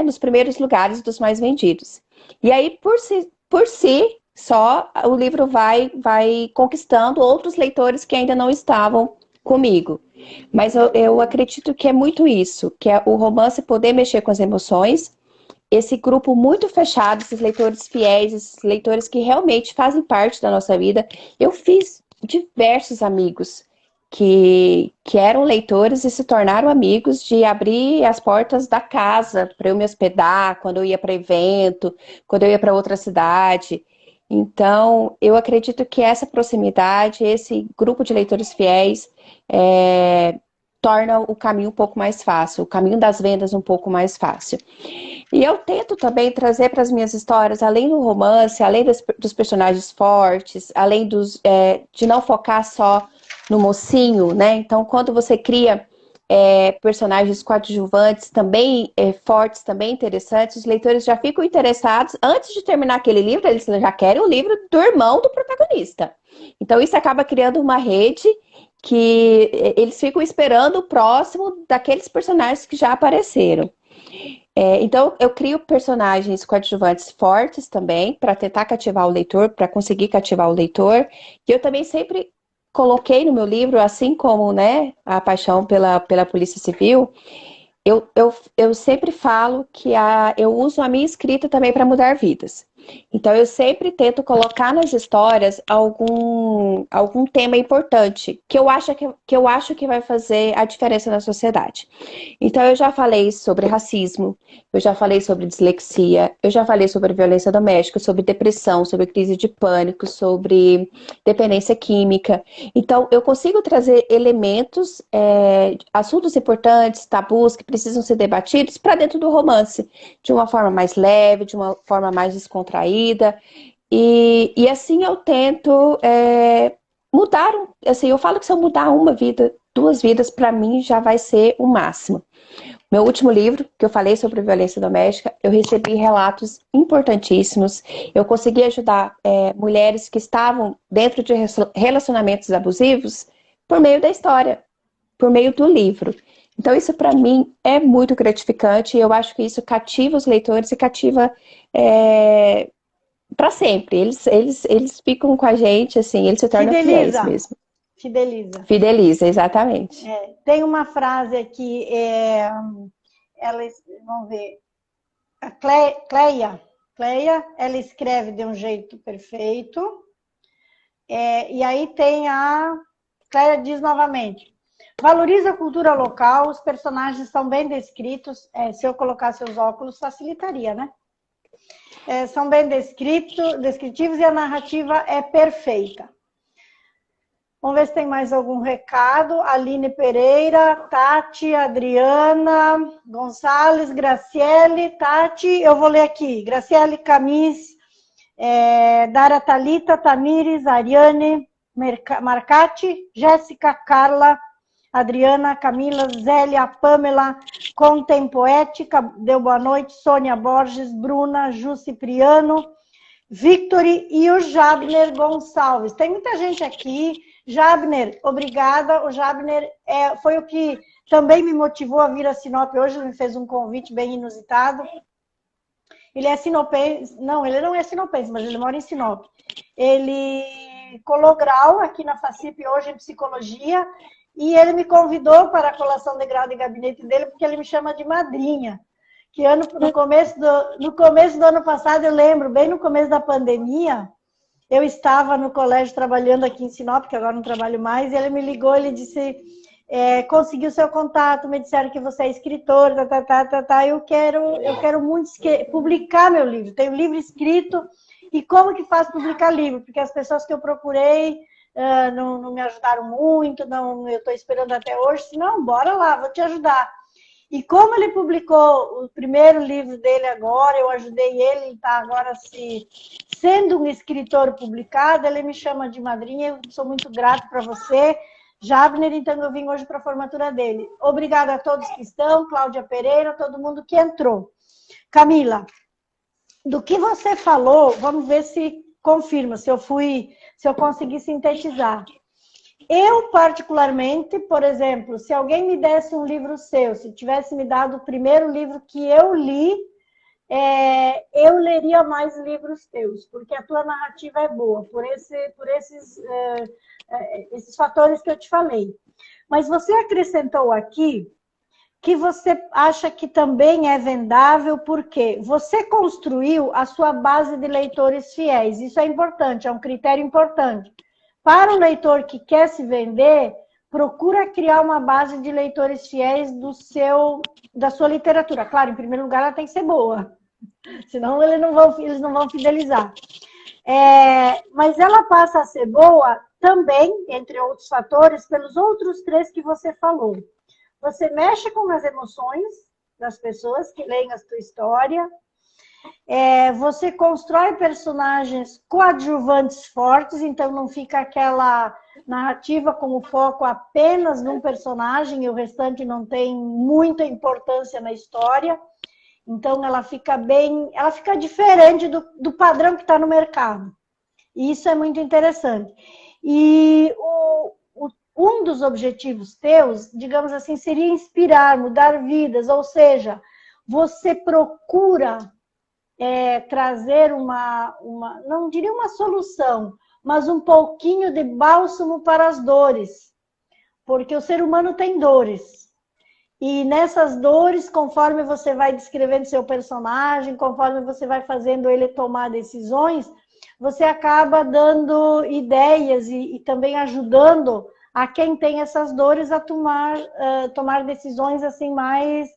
B: nos primeiros lugares dos mais vendidos. E aí, por si só, o livro vai conquistando outros leitores que ainda não estavam comigo. Mas eu acredito que é muito isso, que é o romance poder mexer com as emoções, esse grupo muito fechado, esses leitores fiéis, esses leitores que realmente fazem parte da nossa vida. Eu fiz diversos amigos que eram leitores e se tornaram amigos de abrir as portas da casa para eu me hospedar, quando eu ia para evento, quando eu ia para outra cidade. Então, eu acredito que essa proximidade, esse grupo de leitores fiéis, torna o caminho um pouco mais fácil, o caminho das vendas um pouco mais fácil. E eu tento também trazer para as minhas histórias, além do romance, além dos personagens fortes, além de não focar só no mocinho, né? Então, quando você cria personagens coadjuvantes também fortes, também interessantes, os leitores já ficam interessados. Antes de terminar aquele livro, eles já querem o livro do irmão do protagonista. Então, isso acaba criando uma rede que eles ficam esperando o próximo daqueles personagens que já apareceram. Então, eu crio personagens coadjuvantes fortes também, para tentar cativar o leitor, para conseguir cativar o leitor. E eu também sempre coloquei no meu livro, assim como, né, a paixão pela Polícia Civil, eu sempre falo que eu uso a minha escrita também para mudar vidas. Então, eu sempre tento colocar nas histórias algum tema importante que eu acho que vai fazer a diferença na sociedade. Então, eu já falei sobre racismo, eu já falei sobre dislexia, eu já falei sobre violência doméstica, sobre depressão, sobre crise de pânico, sobre dependência química. Então, eu consigo trazer elementos, assuntos importantes, tabus que precisam ser debatidos para dentro do romance, de uma forma mais leve, de uma forma mais descontraída. E assim eu tento mudar, assim, eu falo que se eu mudar uma vida, 2 vidas, para mim já vai ser o máximo. Meu último livro, que eu falei sobre violência doméstica, eu recebi relatos importantíssimos. Eu consegui ajudar mulheres que estavam dentro de relacionamentos abusivos por meio da história, por meio do livro. Então, isso para mim é muito gratificante e eu acho que isso cativa os leitores e cativa para sempre. Eles ficam com a gente, assim, eles se tornam fiéis mesmo.
C: Fideliza.
B: Fideliza, exatamente.
C: Tem uma frase aqui, vamos ver, a Cleia, ela escreve de um jeito perfeito, e aí tem Cleia diz novamente, valoriza a cultura local, os personagens são bem descritos, se eu colocasse os óculos facilitaria, né? São bem descritivos e a narrativa é perfeita. Vamos ver se tem mais algum recado. Aline Pereira, Tati, Adriana, Gonçalves, Graciele, Tati, eu vou ler aqui. Graciele Camis, Dara Thalita, Tamires, Ariane, Marcati, Jéssica, Carla, Adriana, Camila, Zélia, Pamela, Contempoética, deu boa noite, Sônia Borges, Bruna, Ju Cipriano, Victory e o Jabner Gonçalves. Tem muita gente aqui. Jabner, obrigada. O Jabner foi o que também me motivou a vir a Sinop hoje, ele me fez um convite bem inusitado. Ele é sinopense, não, ele não é sinopense, mas ele mora em Sinop. Ele colou grau aqui na FACIP hoje em psicologia e ele me convidou para a colação de grau de gabinete dele, porque ele me chama de madrinha. Que no começo do ano passado, eu lembro, bem no começo da pandemia, eu estava no colégio trabalhando aqui em Sinop, que agora não trabalho mais, e ele me ligou, ele disse, consegui o seu contato, me disseram que você é escritor, eu quero muito publicar meu livro, tenho um livro escrito, e como que faço publicar livro? Porque as pessoas que eu procurei não me ajudaram muito, eu estou esperando até hoje, se não, bora lá, vou te ajudar. E como ele publicou o primeiro livro dele agora, eu ajudei ele está agora sendo um escritor publicado, ele me chama de madrinha, eu sou muito grato para você, Jabner, então eu vim hoje para a formatura dele. Obrigada a todos que estão, Cláudia Pereira, todo mundo que entrou. Camila, do que você falou, vamos ver se confirma, se eu consegui sintetizar. Eu, particularmente, por exemplo, se alguém me desse um livro seu, se tivesse me dado o primeiro livro que eu li, eu leria mais livros teus, porque a tua narrativa é boa, por esses fatores que eu te falei. Mas você acrescentou aqui que você acha que também é vendável, porque você construiu a sua base de leitores fiéis. Isso é importante, é um critério importante. Para um leitor que quer se vender, procura criar uma base de leitores fiéis da sua literatura. Claro, em primeiro lugar, ela tem que ser boa, senão eles não vão fidelizar. Mas ela passa a ser boa também, entre outros fatores, pelos outros 3 que você falou. Você mexe com as emoções das pessoas que leem a sua história, você constrói personagens coadjuvantes fortes, então não fica aquela narrativa com o foco apenas num personagem e o restante não tem muita importância na história. Então ela fica diferente do padrão que está no mercado. E isso é muito interessante. E um dos objetivos teus, digamos assim, seria inspirar, mudar vidas, ou seja, você procura trazer não diria uma solução, mas um pouquinho de bálsamo para as dores, porque o ser humano tem dores, e nessas dores, conforme você vai descrevendo seu personagem, conforme você vai fazendo ele tomar decisões, você acaba dando ideias e também ajudando a quem tem essas dores a tomar decisões assim mais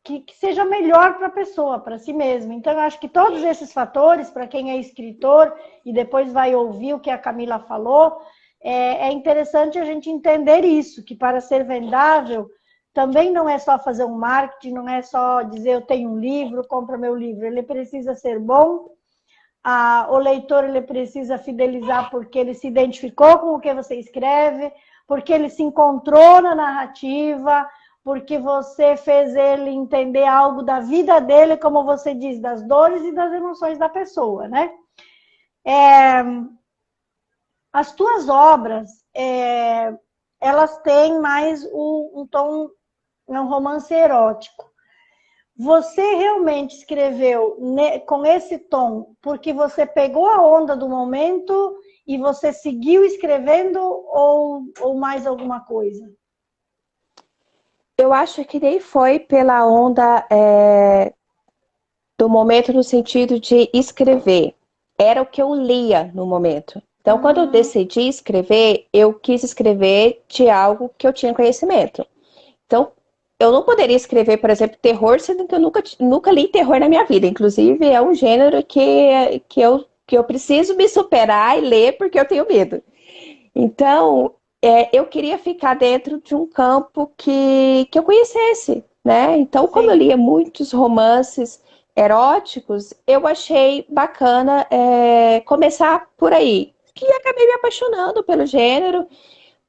C: que seja melhor para a pessoa, para si mesmo. Então, eu acho que todos esses fatores, para quem é escritor e depois vai ouvir o que a Camila falou, é interessante a gente entender isso, que para ser vendável, também não é só fazer um marketing, não é só dizer eu tenho um livro, compra meu livro. Ele precisa ser bom, o leitor ele precisa fidelizar porque ele se identificou com o que você escreve, porque ele se encontrou na narrativa, porque você fez ele entender algo da vida dele, como você diz, das dores e das emoções da pessoa, né? As tuas obras, elas têm mais um tom, um romance erótico. Você realmente escreveu com esse tom porque você pegou a onda do momento e você seguiu escrevendo ou mais alguma coisa?
B: Eu acho que nem foi pela onda do momento no sentido de escrever. Era o que eu lia no momento. Então, quando eu decidi escrever, eu quis escrever de algo que eu tinha conhecimento. Então, eu não poderia escrever, por exemplo, terror, sendo que eu nunca li terror na minha vida. Inclusive, é um gênero que eu preciso me superar e ler porque eu tenho medo. Então, eu queria ficar dentro de um campo que eu conhecesse, né? Então, como eu lia muitos romances eróticos, eu achei bacana começar por aí. E acabei me apaixonando pelo gênero.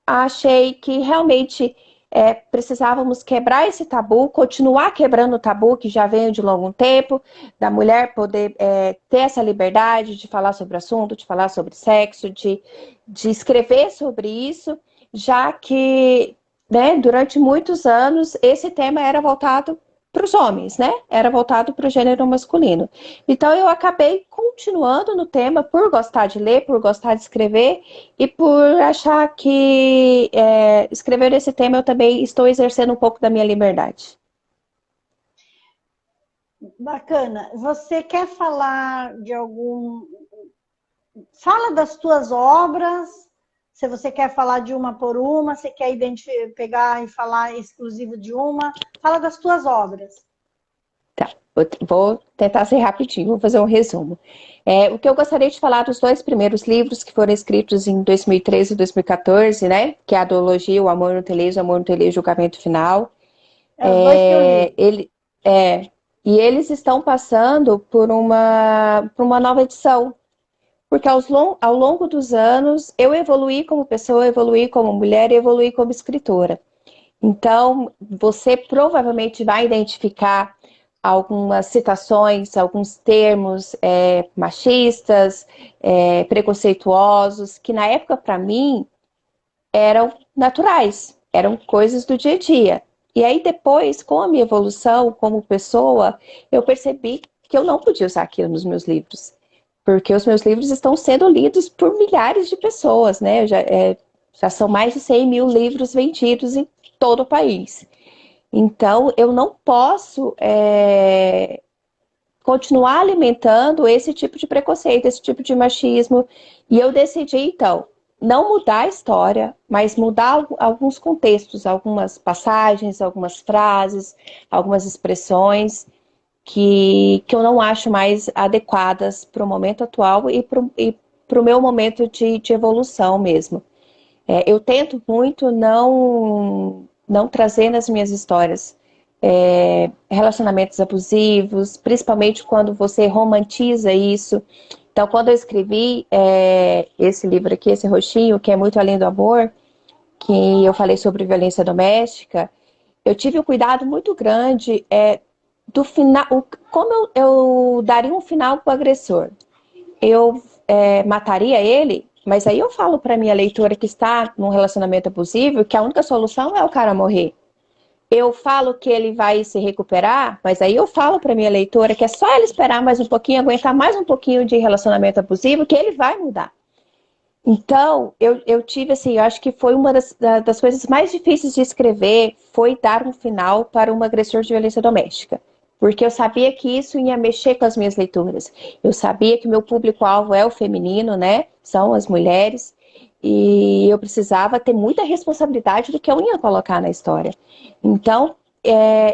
B: Achei que realmente precisávamos quebrar esse tabu, continuar quebrando o tabu que já veio de longo tempo, da mulher poder ter essa liberdade de falar sobre o assunto, de falar sobre sexo, de escrever sobre isso, já que, né, durante muitos anos esse tema era voltado para os homens, né? Era voltado para o gênero masculino. Então eu acabei continuando no tema por gostar de ler, por gostar de escrever e por achar que escrever esse tema eu também estou exercendo um pouco da minha liberdade.
C: Bacana. Você quer falar de algum... Fala das tuas obras, se você quer falar de uma por uma, se quer pegar e falar exclusivo de uma. Fala das tuas obras.
B: Tá, vou tentar ser rapidinho, vou fazer um resumo. O que eu gostaria de falar dos 2 primeiros livros que foram escritos em 2013 e 2014, né? Que é a duologia, O Amor no Telejo, O Amor no Telejo, Julgamento Final.
C: Os dois que eu li.
B: E eles estão passando por uma nova edição. Porque ao longo dos anos, eu evoluí como pessoa, evoluí como mulher e evoluí como escritora. Então, você provavelmente vai identificar algumas citações, alguns termos machistas, preconceituosos, que na época, para mim, eram naturais, eram coisas do dia a dia. E aí depois, com a minha evolução como pessoa, eu percebi que eu não podia usar aquilo nos meus livros. Porque os meus livros estão sendo lidos por milhares de pessoas, né? Já são mais de 100 mil livros vendidos em todo o país. Então, eu não posso continuar alimentando esse tipo de preconceito, esse tipo de machismo. E eu decidi, então, não mudar a história, mas mudar alguns contextos, algumas passagens, algumas frases, algumas expressões que eu não acho mais adequadas para o momento atual e para o meu momento de evolução mesmo. Eu tento muito não trazer nas minhas histórias relacionamentos abusivos, principalmente quando você romantiza isso. Então, quando eu escrevi esse livro aqui, esse roxinho, que é Muito Além do Amor, que eu falei sobre violência doméstica, eu tive um cuidado muito grande do final, como eu daria um final para o agressor. Eu mataria ele, mas aí eu falo para minha leitora que está num relacionamento abusivo que a única solução é o cara morrer. Eu falo que ele vai se recuperar, mas aí eu falo para minha leitora que é só ela esperar mais um pouquinho, aguentar mais um pouquinho de relacionamento abusivo, que ele vai mudar. Então, eu tive assim, eu acho que foi uma das coisas mais difíceis de escrever, foi dar um final para um agressor de violência doméstica. Porque eu sabia que isso ia mexer com as minhas leituras. Eu sabia que meu público-alvo é o feminino, né? São as mulheres. E eu precisava ter muita responsabilidade do que eu ia colocar na história. Então,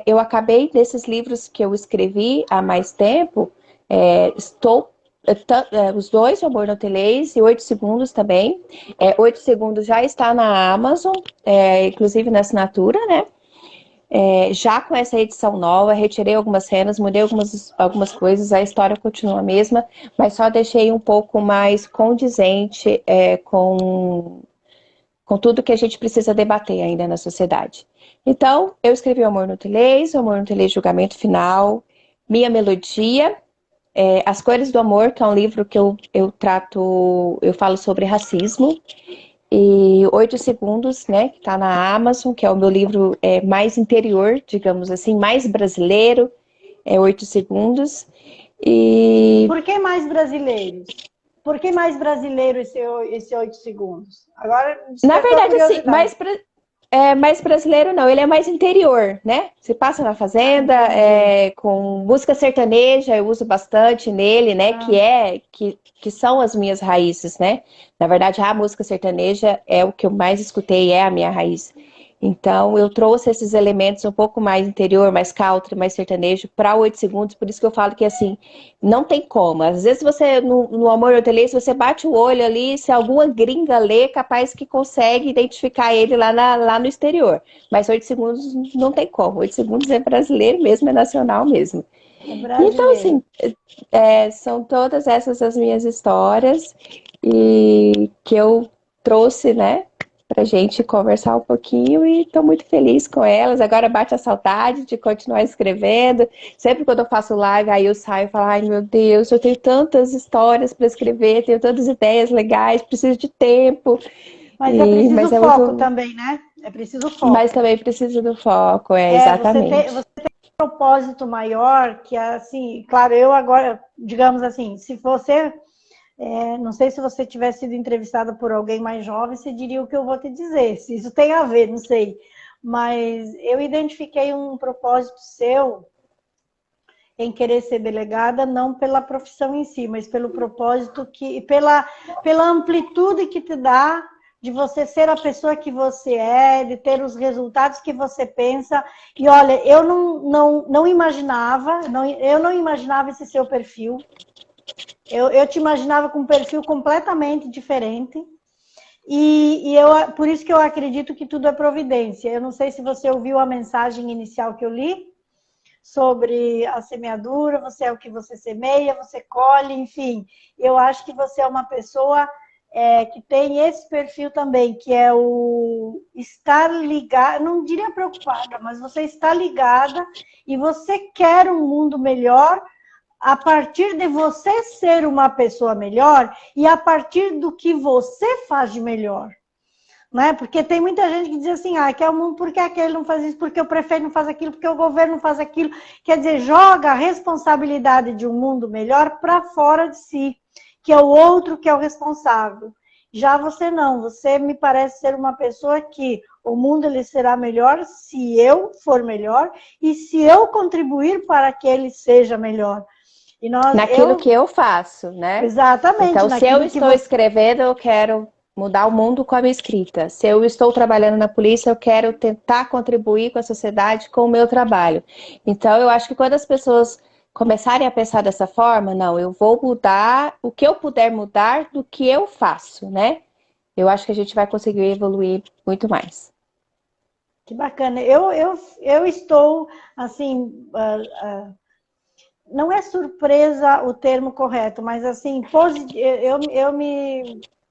B: eu acabei desses livros que eu escrevi há mais tempo, os dois, O Amor no Telês e 8 Segundos também. 8 Segundos já está na Amazon, inclusive na assinatura, né? Já com essa edição nova, retirei algumas cenas, mudei algumas coisas, a história continua a mesma, mas só deixei um pouco mais condizente com tudo que a gente precisa debater ainda na sociedade. Então, eu escrevi O Amor no Telês, Julgamento Final, Minha Melodia, As Cores do Amor, que é um livro que eu falo sobre racismo, e 8 Segundos, né, que está na Amazon, que é o meu livro mais interior, digamos assim, mais brasileiro, 8 Segundos. E...
C: Por que mais brasileiros? Por que mais brasileiro esse 8 Segundos? Agora,
B: na verdade, assim, mais brasileiro não, ele é mais interior, né? Se passa na fazenda, com música sertaneja, eu uso bastante nele, né? Que são as minhas raízes, né? Na verdade, a música sertaneja é o que eu mais escutei, é a minha raiz. Então, eu trouxe esses elementos um pouco mais interior, mais country, mais sertanejo, para 8 Segundos, por isso que eu falo que, assim, não tem como. Às vezes você, no Amor no Telês, você bate o olho ali, se alguma gringa lê, capaz que consegue identificar ele lá no exterior. Mas 8 Segundos não tem como. 8 Segundos é brasileiro mesmo, é nacional mesmo. Então, assim, são todas essas as minhas histórias e que eu trouxe, né? Pra gente conversar um pouquinho e tô muito feliz com elas. Agora bate a saudade de continuar escrevendo. Sempre quando eu faço live, aí eu saio e falo, ai meu Deus, eu tenho tantas histórias para escrever, tenho tantas ideias legais, preciso de tempo.
C: Mas é preciso foco também, né? É preciso foco.
B: Mas também preciso do foco, exatamente.
C: Você propósito maior, que assim, claro, eu agora, digamos assim, se você, não sei se você tivesse sido entrevistada por alguém mais jovem, você diria o que eu vou te dizer, se isso tem a ver, não sei. Mas eu identifiquei um propósito seu em querer ser delegada, não pela profissão em si, mas pelo propósito pela amplitude que te dá de você ser a pessoa que você é, de ter os resultados que você pensa. E olha, eu não imaginava, eu não imaginava esse seu perfil. Eu te imaginava com um perfil completamente diferente. Por isso que eu acredito que tudo é providência. Eu não sei se você ouviu a mensagem inicial que eu li sobre a semeadura, você é o que você semeia, você colhe, enfim. Eu acho que você é uma pessoa que tem esse perfil também, que é o estar ligada, não diria preocupada, mas você está ligada e você quer um mundo melhor a partir de você ser uma pessoa melhor e a partir do que você faz de melhor. Né? Porque tem muita gente que diz assim, quer o mundo porque aquele não faz isso, porque o prefeito não faz aquilo, porque o governo não faz aquilo. Quer dizer, joga a responsabilidade de um mundo melhor para fora de si, que é o outro que é o responsável. Já você não, você me parece ser uma pessoa que o mundo ele será melhor se eu for melhor e se eu contribuir para que ele seja melhor.
B: Naquilo que eu faço, né?
C: Exatamente.
B: Então, se eu estou escrevendo, eu quero mudar o mundo com a minha escrita. Se eu estou trabalhando na polícia, eu quero tentar contribuir com a sociedade com o meu trabalho. Então, eu acho que quando as pessoas começarem a pensar dessa forma, não, eu vou mudar o que eu puder mudar do que eu faço, né? Eu acho que a gente vai conseguir evoluir muito mais.
C: Que bacana. Eu estou, assim, não é surpresa o termo correto, mas assim,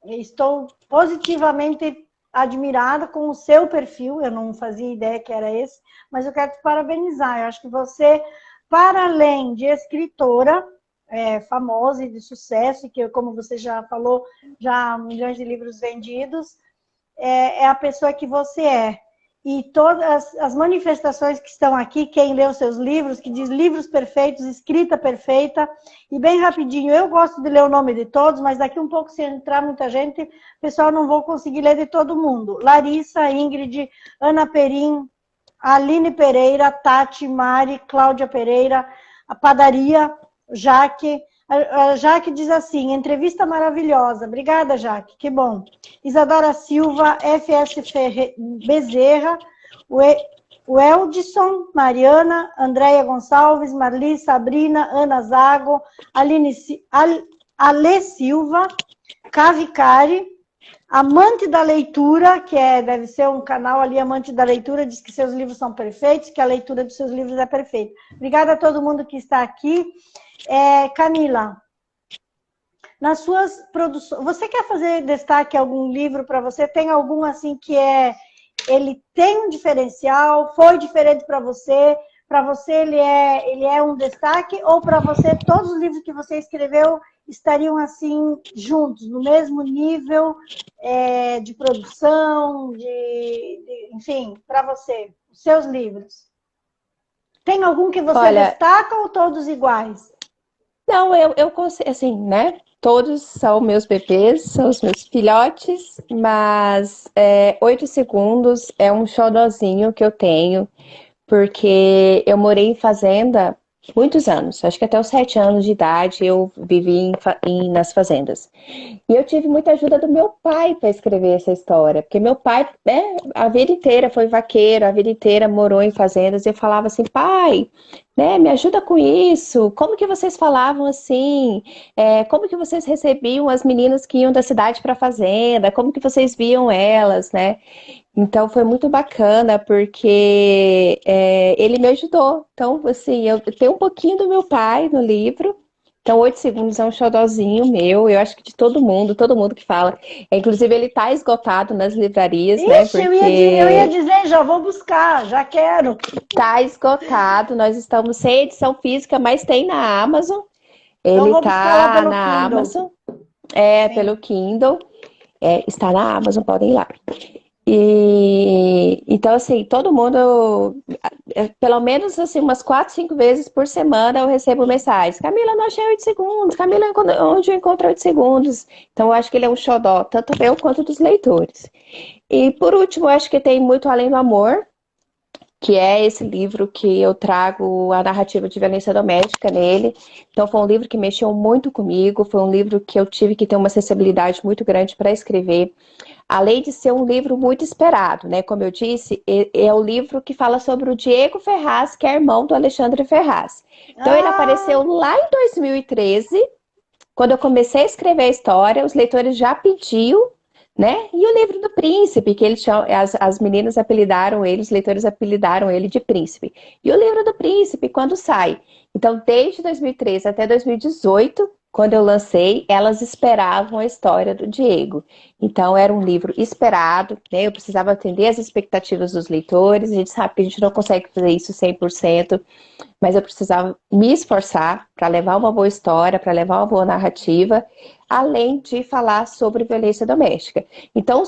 C: estou positivamente admirada com o seu perfil, eu não fazia ideia que era esse, mas eu quero te parabenizar. Eu acho que você, para além de escritora famosa e de sucesso, que como você já falou, já milhões de livros vendidos, é a pessoa que você é. E todas as manifestações que estão aqui, quem lê os seus livros, que diz livros perfeitos, escrita perfeita, e bem rapidinho, eu gosto de ler o nome de todos, mas daqui um pouco, se entrar muita gente, pessoal, não vou conseguir ler de todo mundo. Larissa, Ingrid, Ana Perim, Aline Pereira, Tati, Mari, Cláudia Pereira, a Padaria, Jaque. A Jaque diz assim, entrevista maravilhosa. Obrigada, Jaque, que bom. Isadora Silva, FS Bezerra, o Eldson, Mariana, Andréia Gonçalves, Marli, Sabrina, Ana Zago, Ale Silva, Cavicari, Amante da Leitura, que deve ser um canal ali, Amante da Leitura, diz que seus livros são perfeitos, que a leitura dos seus livros é perfeita. Obrigada a todo mundo que está aqui. Camila, nas suas produções, você quer fazer destaque algum livro para você? Tem algum assim que ele tem um diferencial, foi diferente para você ele é um destaque, ou para você todos os livros que você escreveu estariam assim juntos, no mesmo nível de produção, enfim, para você, os seus livros? Tem algum que você destaca ou todos iguais?
B: Não, eu consigo, assim, né? Todos são meus bebês, são os meus filhotes, mas 8 segundos é um xodozinho que eu tenho, porque eu morei em fazenda muitos anos, acho que até os 7 anos de idade eu vivi nas fazendas. E eu tive muita ajuda do meu pai para escrever essa história, porque meu pai, a vida inteira foi vaqueiro, a vida inteira morou em fazendas, e eu falava assim, pai, né, me ajuda com isso, como que vocês falavam assim, como que vocês recebiam as meninas que iam da cidade para a fazenda, como que vocês viam elas, né? Então foi muito bacana, porque ele me ajudou. Então, assim, eu tenho um pouquinho do meu pai no livro. Então, 8 segundos é um xodozinho meu, eu acho que de todo mundo que fala. Inclusive, ele tá esgotado nas livrarias,
C: Ixi,
B: né? Porque
C: eu ia dizer, já vou buscar, já quero.
B: Tá esgotado, nós estamos sem edição física, mas tem na Amazon.
C: Então,
B: Ele
C: vou buscar lá
B: tá
C: pelo
B: na
C: Kindle.
B: Amazon, pelo Kindle. Está na Amazon, podem ir lá. E então, assim, todo mundo, pelo menos assim, umas 4, 5 vezes por semana eu recebo mensagens. Camila, não achei 8 segundos. Camila, onde eu encontro 8 segundos? Então, eu acho que ele é um xodó, tanto meu quanto dos leitores. E por último, eu acho que tem Muito Além do Amor, que é esse livro que eu trago a narrativa de violência doméstica nele. Então, foi um livro que mexeu muito comigo, foi um livro que eu tive que ter uma sensibilidade muito grande para escrever. Além de ser um livro muito esperado, né? Como eu disse, é o livro que fala sobre o Diego Ferraz, que é irmão do Alexandre Ferraz. Então, ele
C: Ah,
B: apareceu lá em 2013, quando eu comecei a escrever a história, os leitores já pediam, né? E o livro do Príncipe, que eles chamam, as meninas apelidaram ele, os leitores apelidaram ele de Príncipe. E o livro do Príncipe, quando sai? Então, desde 2013 até 2018, quando eu lancei, elas esperavam a história do Diego. Então, era um livro esperado, né? Eu precisava atender as expectativas dos leitores. A gente sabe que a gente não consegue fazer isso 100%, mas eu precisava me esforçar para levar uma boa história, para levar uma boa narrativa, além de falar sobre violência doméstica. Então,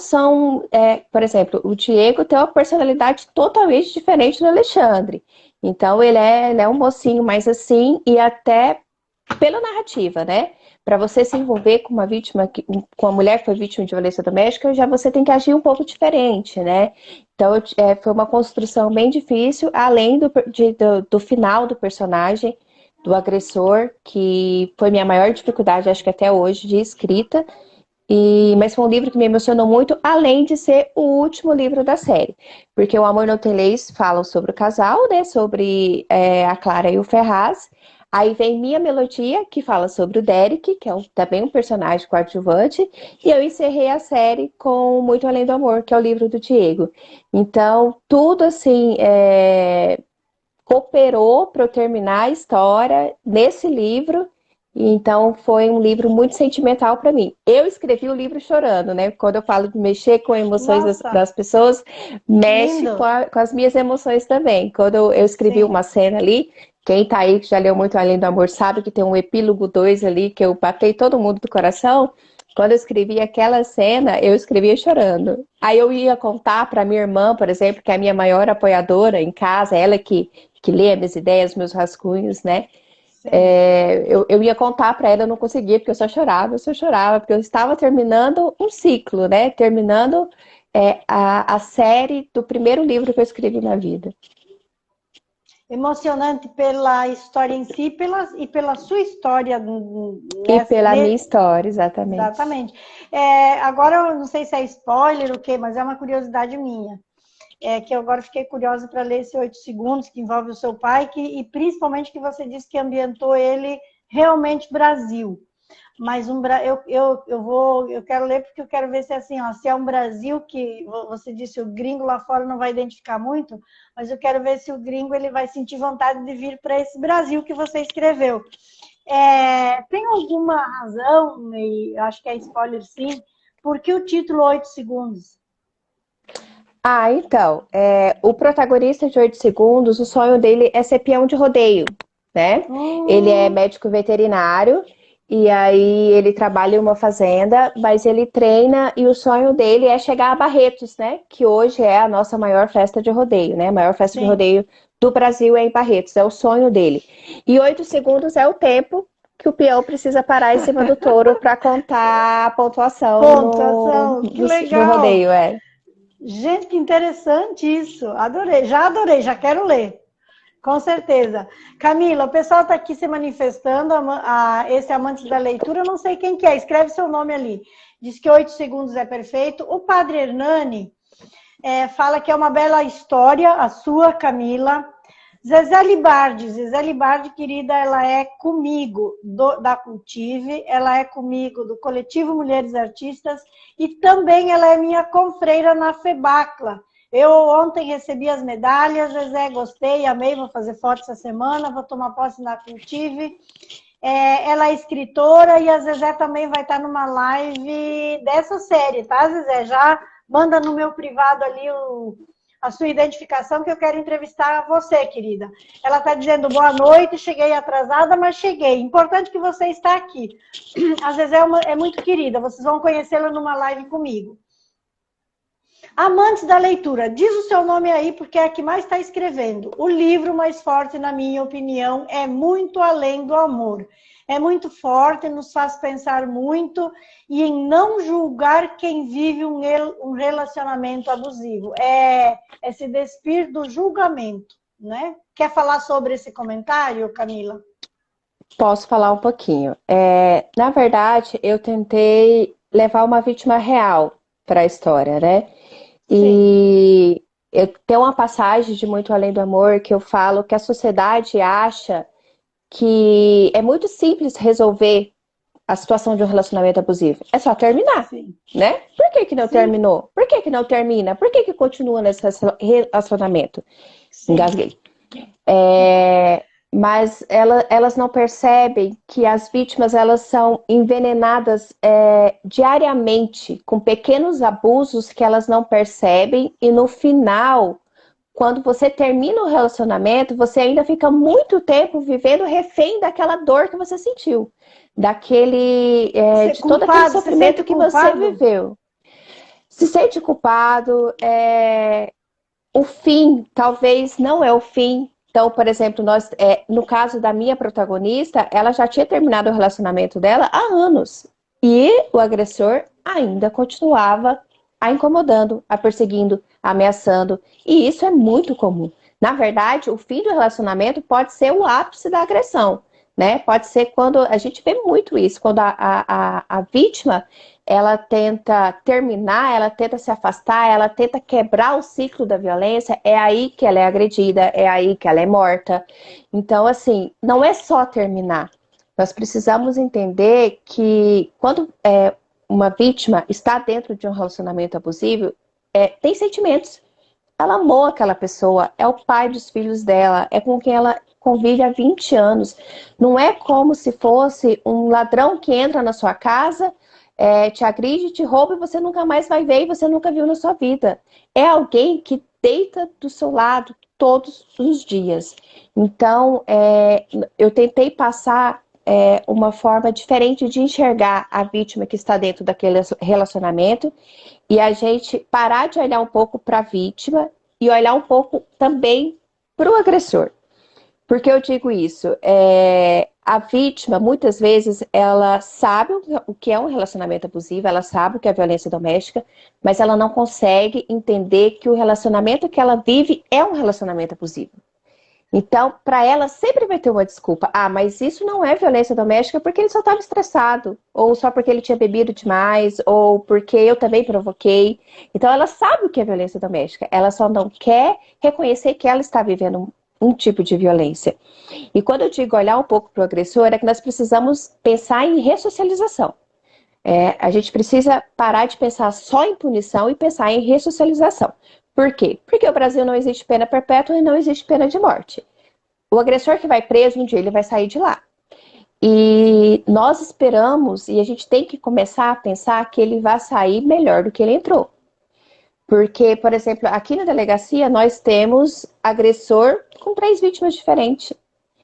B: por exemplo, o Diego tem uma personalidade totalmente diferente do Alexandre. Então, ele é um mocinho mais assim, e até pela narrativa, né? Para você se envolver com uma vítima, com uma mulher que foi vítima de violência doméstica, já você tem que agir um pouco diferente, né? Então, foi uma construção bem difícil, além do final do personagem, do agressor, que foi minha maior dificuldade, acho que até hoje, de escrita. Mas foi um livro que me emocionou muito, além de ser o último livro da série. Porque O Amor Não Tem Leis fala sobre o casal, né? Sobre a Clara e o Ferraz. Aí vem Minha Melodia, que fala sobre o Derek, que é também um personagem coadjuvante. E eu encerrei a série com Muito Além do Amor, que é o livro do Diego. Então, tudo assim cooperou para eu terminar a história nesse livro. Então, foi um livro muito sentimental para mim. Eu escrevi o livro chorando, né? Quando eu falo de mexer com emoções
C: nossa,
B: das pessoas, mexe
C: lindo.
B: com as minhas emoções também. Quando eu escrevi
C: Sim.
B: uma cena ali, quem tá aí que já leu Muito Além do Amor sabe que tem um epílogo 2 ali, que eu batei todo mundo do coração. Quando eu escrevi aquela cena, eu escrevia chorando. Aí eu ia contar para minha irmã, por exemplo, que é a minha maior apoiadora em casa, ela que lê as minhas ideias, meus rascunhos, né?
C: Sim.
B: Eu ia contar para ela, eu não conseguia, porque eu só chorava, porque eu estava terminando um ciclo, né? Terminando a série do primeiro livro que eu escrevi na vida.
C: Emocionante pela história em si e pela sua história
B: E pela minha
C: nesse,
B: história, exatamente.
C: exatamente. Agora, eu não sei se é spoiler ou o quê, mas é uma curiosidade minha. Que eu agora fiquei curiosa para ler esse 8 segundos, que envolve o seu pai, e principalmente que você disse que ambientou ele realmente Brasil. Mas eu quero ler porque eu quero ver se é assim, ó, se é um Brasil que você disse o gringo lá fora não vai identificar muito, mas eu quero ver se o gringo ele vai sentir vontade de vir para esse Brasil que você escreveu. Tem alguma razão, e acho que é spoiler sim, por que o título 8 segundos?
B: Então, o protagonista de 8 segundos, o sonho dele é ser peão de rodeio, né? Ele é
C: Hum,
B: médico veterinário e aí ele trabalha em uma fazenda, mas ele treina e o sonho dele é chegar a Barretos, né? Que hoje é a nossa maior festa de rodeio, né? A maior festa de
C: sim.
B: rodeio do Brasil é em Barretos, é o sonho dele. E 8 segundos é o tempo que o peão precisa parar em cima do touro para contar a pontuação
C: Pontuação, que
B: no
C: legal.
B: rodeio, é.
C: Gente, que interessante isso. Adorei, já quero ler. Com certeza. Camila, o pessoal está aqui se manifestando, esse amante da leitura, eu não sei quem que é, escreve seu nome ali. Diz que 8 segundos é perfeito. O padre Hernani fala que é uma bela história, a sua, Camila. Zezé Libardi, querida, ela é comigo da Cultive, ela é comigo do Coletivo Mulheres Artistas e também ela é minha confreira na FEBACLA. Eu ontem recebi as medalhas, Zezé, gostei, amei, vou fazer foto essa semana, vou tomar posse na Cultive. Ela é escritora e a Zezé também vai estar numa live dessa série, tá, Zezé? Já manda no meu privado ali a sua identificação que eu quero entrevistar você, querida. Ela está dizendo boa noite, cheguei atrasada, mas cheguei. Importante que você está aqui. A Zezé é muito querida, vocês vão conhecê-la numa live comigo. Amantes da leitura, diz o seu nome aí, porque é a que mais está escrevendo. O livro mais forte, na minha opinião, é Muito Além do Amor. É muito forte, nos faz pensar muito e em não julgar quem vive um relacionamento abusivo. É se despir do julgamento, né? Quer falar sobre esse comentário, Camila?
B: Posso falar um pouquinho. Na verdade, eu tentei levar uma vítima real para a história, né?
C: Sim.
B: E eu tenho uma passagem de Muito Além do Amor que eu falo que a sociedade acha que é muito simples resolver a situação de um relacionamento abusivo. É só terminar,
C: Sim.
B: né? Por que não
C: Sim.
B: terminou? Por que não termina? Por que continua nesse relacionamento?
C: Sim.
B: Engasguei. Mas elas não percebem que as vítimas elas são envenenadas diariamente com pequenos abusos que elas não percebem e no final, quando você termina o relacionamento, você ainda fica muito tempo vivendo refém daquela dor que você sentiu, de todo aquele sofrimento que você viveu. Se sente culpado, o fim talvez não é o fim. Então, por exemplo, no caso da minha protagonista, ela já tinha terminado o relacionamento dela há anos. E o agressor ainda continuava a incomodando, a perseguindo, a ameaçando. E isso é muito comum. Na verdade, o fim do relacionamento pode ser o ápice da agressão, né? Pode ser quando a gente vê muito isso, quando a vítima ela tenta terminar, ela tenta se afastar, ela tenta quebrar o ciclo da violência, é aí que ela é agredida, é aí que ela é morta. Então, assim, não é só terminar. Nós precisamos entender que quando uma vítima está dentro de um relacionamento abusivo, tem sentimentos. Ela amou aquela pessoa, é o pai dos filhos dela, é com quem ela convive há 20 anos. Não é como se fosse um ladrão que entra na sua casa, te agride, te rouba e você nunca mais vai ver e você nunca viu na sua vida. É alguém que deita do seu lado todos os dias. Então, eu tentei passar uma forma diferente de enxergar a vítima que está dentro daquele relacionamento e a gente parar de olhar um pouco para a vítima e olhar um pouco também para o agressor. Por que eu digo isso? A vítima, muitas vezes, ela sabe o que é um relacionamento abusivo, ela sabe o que é violência doméstica, mas ela não consegue entender que o relacionamento que ela vive é um relacionamento abusivo. Então, para ela, sempre vai ter uma desculpa. Ah, mas isso não é violência doméstica porque ele só estava estressado, ou só porque ele tinha bebido demais, ou porque eu também provoquei. Então, ela sabe o que é violência doméstica, ela só não quer reconhecer que ela está vivendo um tipo de violência. E quando eu digo olhar um pouco para o agressor, é que nós precisamos pensar em ressocialização. A gente precisa parar de pensar só em punição e pensar em ressocialização. Por quê? Porque o Brasil não existe pena perpétua e não existe pena de morte. O agressor que vai preso, um dia ele vai sair de lá. E nós esperamos, e a gente tem que começar a pensar que ele vai sair melhor do que ele entrou. Porque, por exemplo, aqui na delegacia nós temos agressor com 3 vítimas diferentes.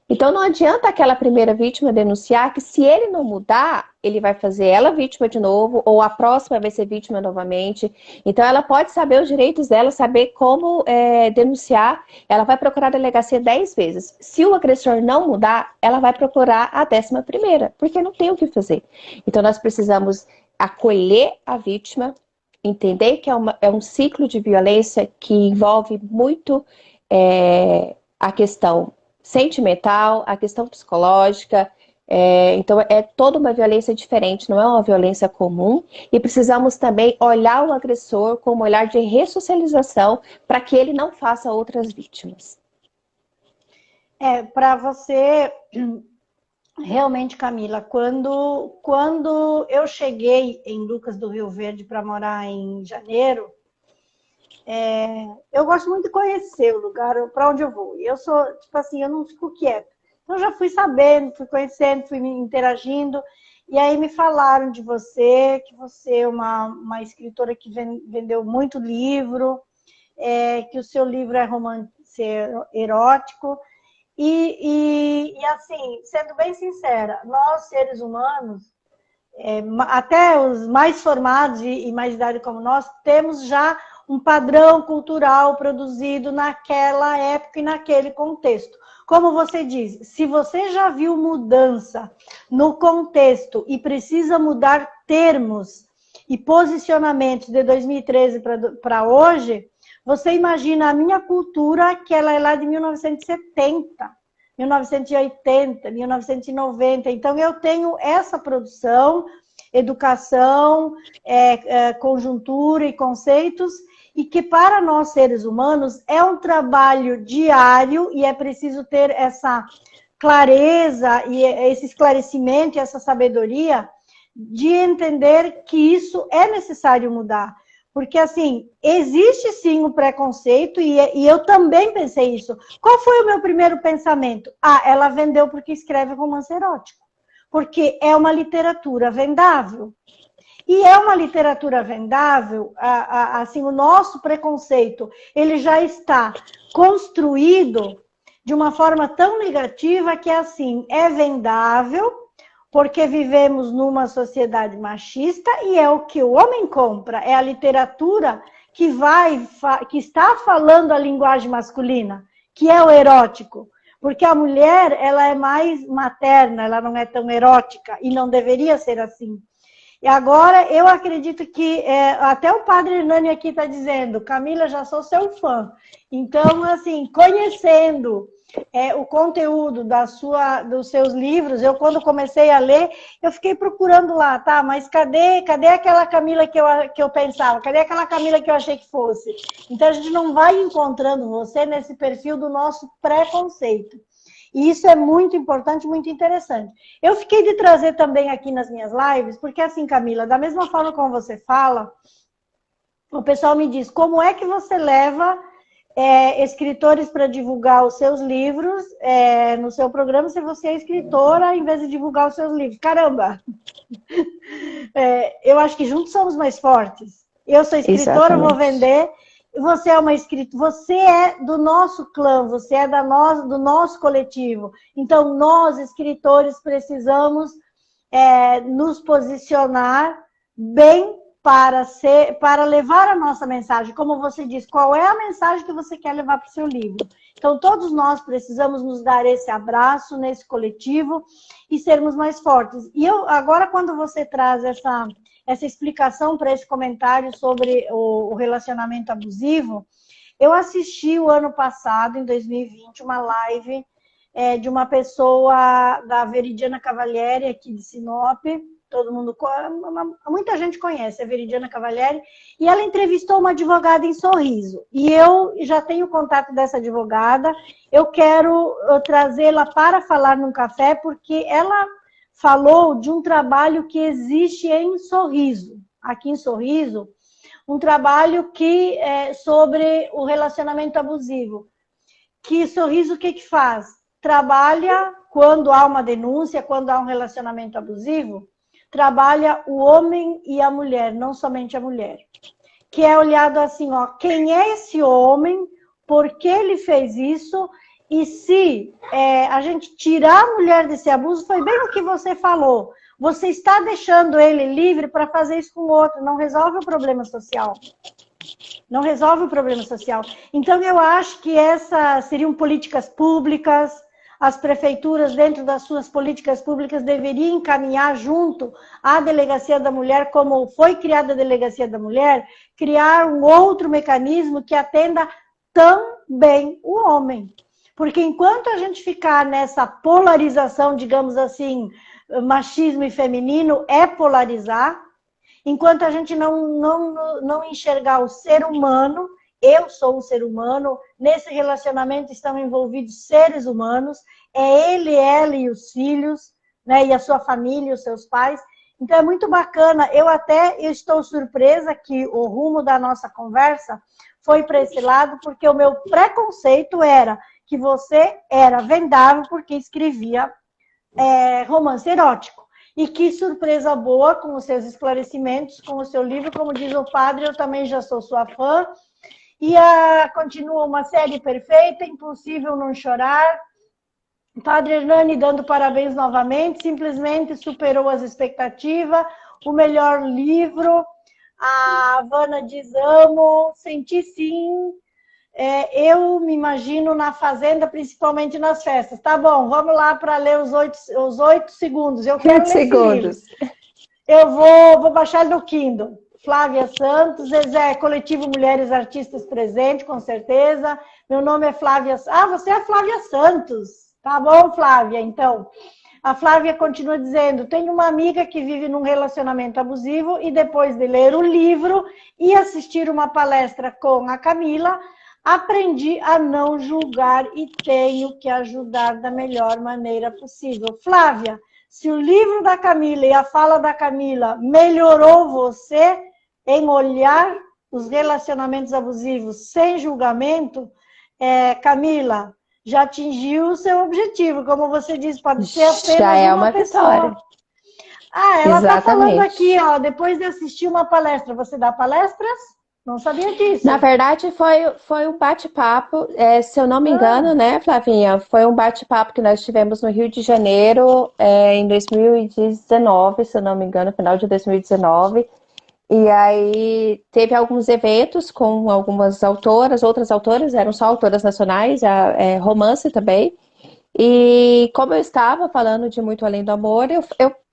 B: Então não adianta aquela primeira vítima denunciar que se ele não mudar, ele vai fazer ela vítima de novo, ou a próxima vai ser vítima novamente. Então ela pode saber os direitos dela, saber como denunciar, ela vai procurar a delegacia 10 vezes. Se o agressor não mudar, ela vai procurar a 11ª, porque não tem o que fazer. Então nós precisamos acolher a vítima, entender que é um ciclo de violência que envolve muito a questão sentimental, a questão psicológica. Então, é toda uma violência diferente, não é uma violência comum. E precisamos também olhar o agressor com um olhar de ressocialização para que ele não faça outras vítimas.
C: Para você, realmente, Camila, quando eu cheguei em Lucas do Rio Verde para morar em Janeiro, eu gosto muito de conhecer o lugar para onde eu vou. Eu sou, tipo assim, eu não fico quieta. Então, já fui sabendo, fui conhecendo, fui me interagindo. E aí me falaram de você, que você é uma escritora que vendeu muito livro, que o seu livro é romance erótico. E assim, sendo bem sincera, nós, seres humanos, até os mais formados e mais idade como nós, temos já um padrão cultural produzido naquela época e naquele contexto. Como você diz, se você já viu mudança no contexto e precisa mudar termos e posicionamentos de 2013 para hoje, você imagina a minha cultura, que ela é lá de 1970, 1980, 1990. Então, eu tenho essa produção, educação, conjuntura e conceitos, e que para nós seres humanos é um trabalho diário e é preciso ter essa clareza e esse esclarecimento e essa sabedoria de entender que isso é necessário mudar. Porque, assim, existe sim o preconceito e eu também pensei isso. Qual foi o meu primeiro pensamento? Ela vendeu porque escreve romance erótico. Porque é uma literatura vendável. E é uma literatura vendável, assim, o nosso preconceito, ele já está construído de uma forma tão negativa que, assim, é vendável, porque vivemos numa sociedade machista e é o que o homem compra, é a literatura que está falando a linguagem masculina, que é o erótico. Porque a mulher, ela é mais materna, ela não é tão erótica e não deveria ser assim. E agora, eu acredito que até o padre Hernani aqui está dizendo, Camila, já sou seu fã. Então, assim, conhecendo o conteúdo dos seus livros, eu quando comecei a ler, eu fiquei procurando lá, tá? Mas cadê aquela Camila que eu pensava? Cadê aquela Camila que eu achei que fosse? Então, a gente não vai encontrando você nesse perfil do nosso preconceito. E isso é muito importante, muito interessante. Eu fiquei de trazer também aqui nas minhas lives, porque assim, Camila, da mesma forma como você fala, o pessoal me diz, como é que você leva escritores para divulgar os seus livros no seu programa se você é escritora em vez de divulgar os seus livros? Caramba! Eu acho que juntos somos mais fortes. Eu sou escritora, vou vender... Você é uma escritora, você é do nosso clã, você é do nosso coletivo. Então, nós, escritores, precisamos nos posicionar bem para levar a nossa mensagem. Como você diz, qual é a mensagem que você quer levar para o seu livro? Então, todos nós precisamos nos dar esse abraço nesse coletivo e sermos mais fortes. E agora, quando você traz essa explicação para esse comentário sobre o relacionamento abusivo, eu assisti o ano passado, em 2020, uma live de uma pessoa da Veridiana Cavalieri, aqui de Sinop, todo mundo, muita gente conhece a Veridiana Cavalieri, e ela entrevistou uma advogada em Sorriso. E eu já tenho contato dessa advogada, eu quero trazê-la para falar num café, porque ela falou de um trabalho que existe em Sorriso, aqui em Sorriso, um trabalho que é sobre o relacionamento abusivo. Que Sorriso o que faz? Trabalha quando há uma denúncia, quando há um relacionamento abusivo, trabalha o homem e a mulher, não somente a mulher. Que é olhado assim, ó, quem é esse homem, por que ele fez isso, e se a gente tirar a mulher desse abuso, foi bem o que você falou. Você está deixando ele livre para fazer isso com o outro, não resolve o problema social. Não resolve o problema social. Então, eu acho que essas seriam políticas públicas, as prefeituras, dentro das suas políticas públicas, deveriam encaminhar junto à Delegacia da Mulher, como foi criada a Delegacia da Mulher, criar um outro mecanismo que atenda também o homem. Porque enquanto a gente ficar nessa polarização, digamos assim, machismo e feminino, é polarizar, enquanto a gente não enxergar o ser humano, eu sou um ser humano, nesse relacionamento estão envolvidos seres humanos, é ele, ela e os filhos, né, e a sua família, os seus pais. Então é muito bacana, eu estou surpresa que o rumo da nossa conversa foi para esse lado, porque o meu preconceito era que você era vendável porque escrevia romance erótico. E que surpresa boa com os seus esclarecimentos, com o seu livro, como diz o padre, eu também já sou sua fã. E continua uma série perfeita, Impossível Não Chorar. Padre Hernani dando parabéns novamente, simplesmente superou as expectativas, o melhor livro. A Havana diz, amo, senti sim. Eu me imagino na fazenda, principalmente nas festas. Tá bom, vamos lá para ler os 8 segundos. Eu quero
B: 20
C: ler esse livro.
B: segundos.
C: Eu vou baixar no Kindle. Flávia Santos, Zezé, Coletivo Mulheres Artistas Presente, com certeza. Meu nome é Flávia... Ah, você é a Flávia Santos. Tá bom, Flávia, então. A Flávia continua dizendo, tenho uma amiga que vive num relacionamento abusivo e depois de ler o livro e assistir uma palestra com a Camila, aprendi a não julgar e tenho que ajudar da melhor maneira possível. Flávia, se o livro da Camila e a fala da Camila melhorou você em olhar os relacionamentos abusivos sem julgamento, Camila, já atingiu o seu objetivo. Como você disse, pode ser apenas
B: Já é
C: uma pessoa.
B: vitória.
C: Ela está falando
B: Exatamente.
C: aqui, ó, depois de assistir uma palestra. Você dá palestras? Não sabia disso.
B: Na verdade, foi um bate-papo, se eu não me engano, né, Flavinha? Foi um bate-papo que nós tivemos no Rio de Janeiro em 2019, se eu não me engano, final de 2019. E aí teve alguns eventos com algumas autoras, outras autoras, eram só autoras nacionais, romance também. E como eu estava falando de Muito Além do Amor,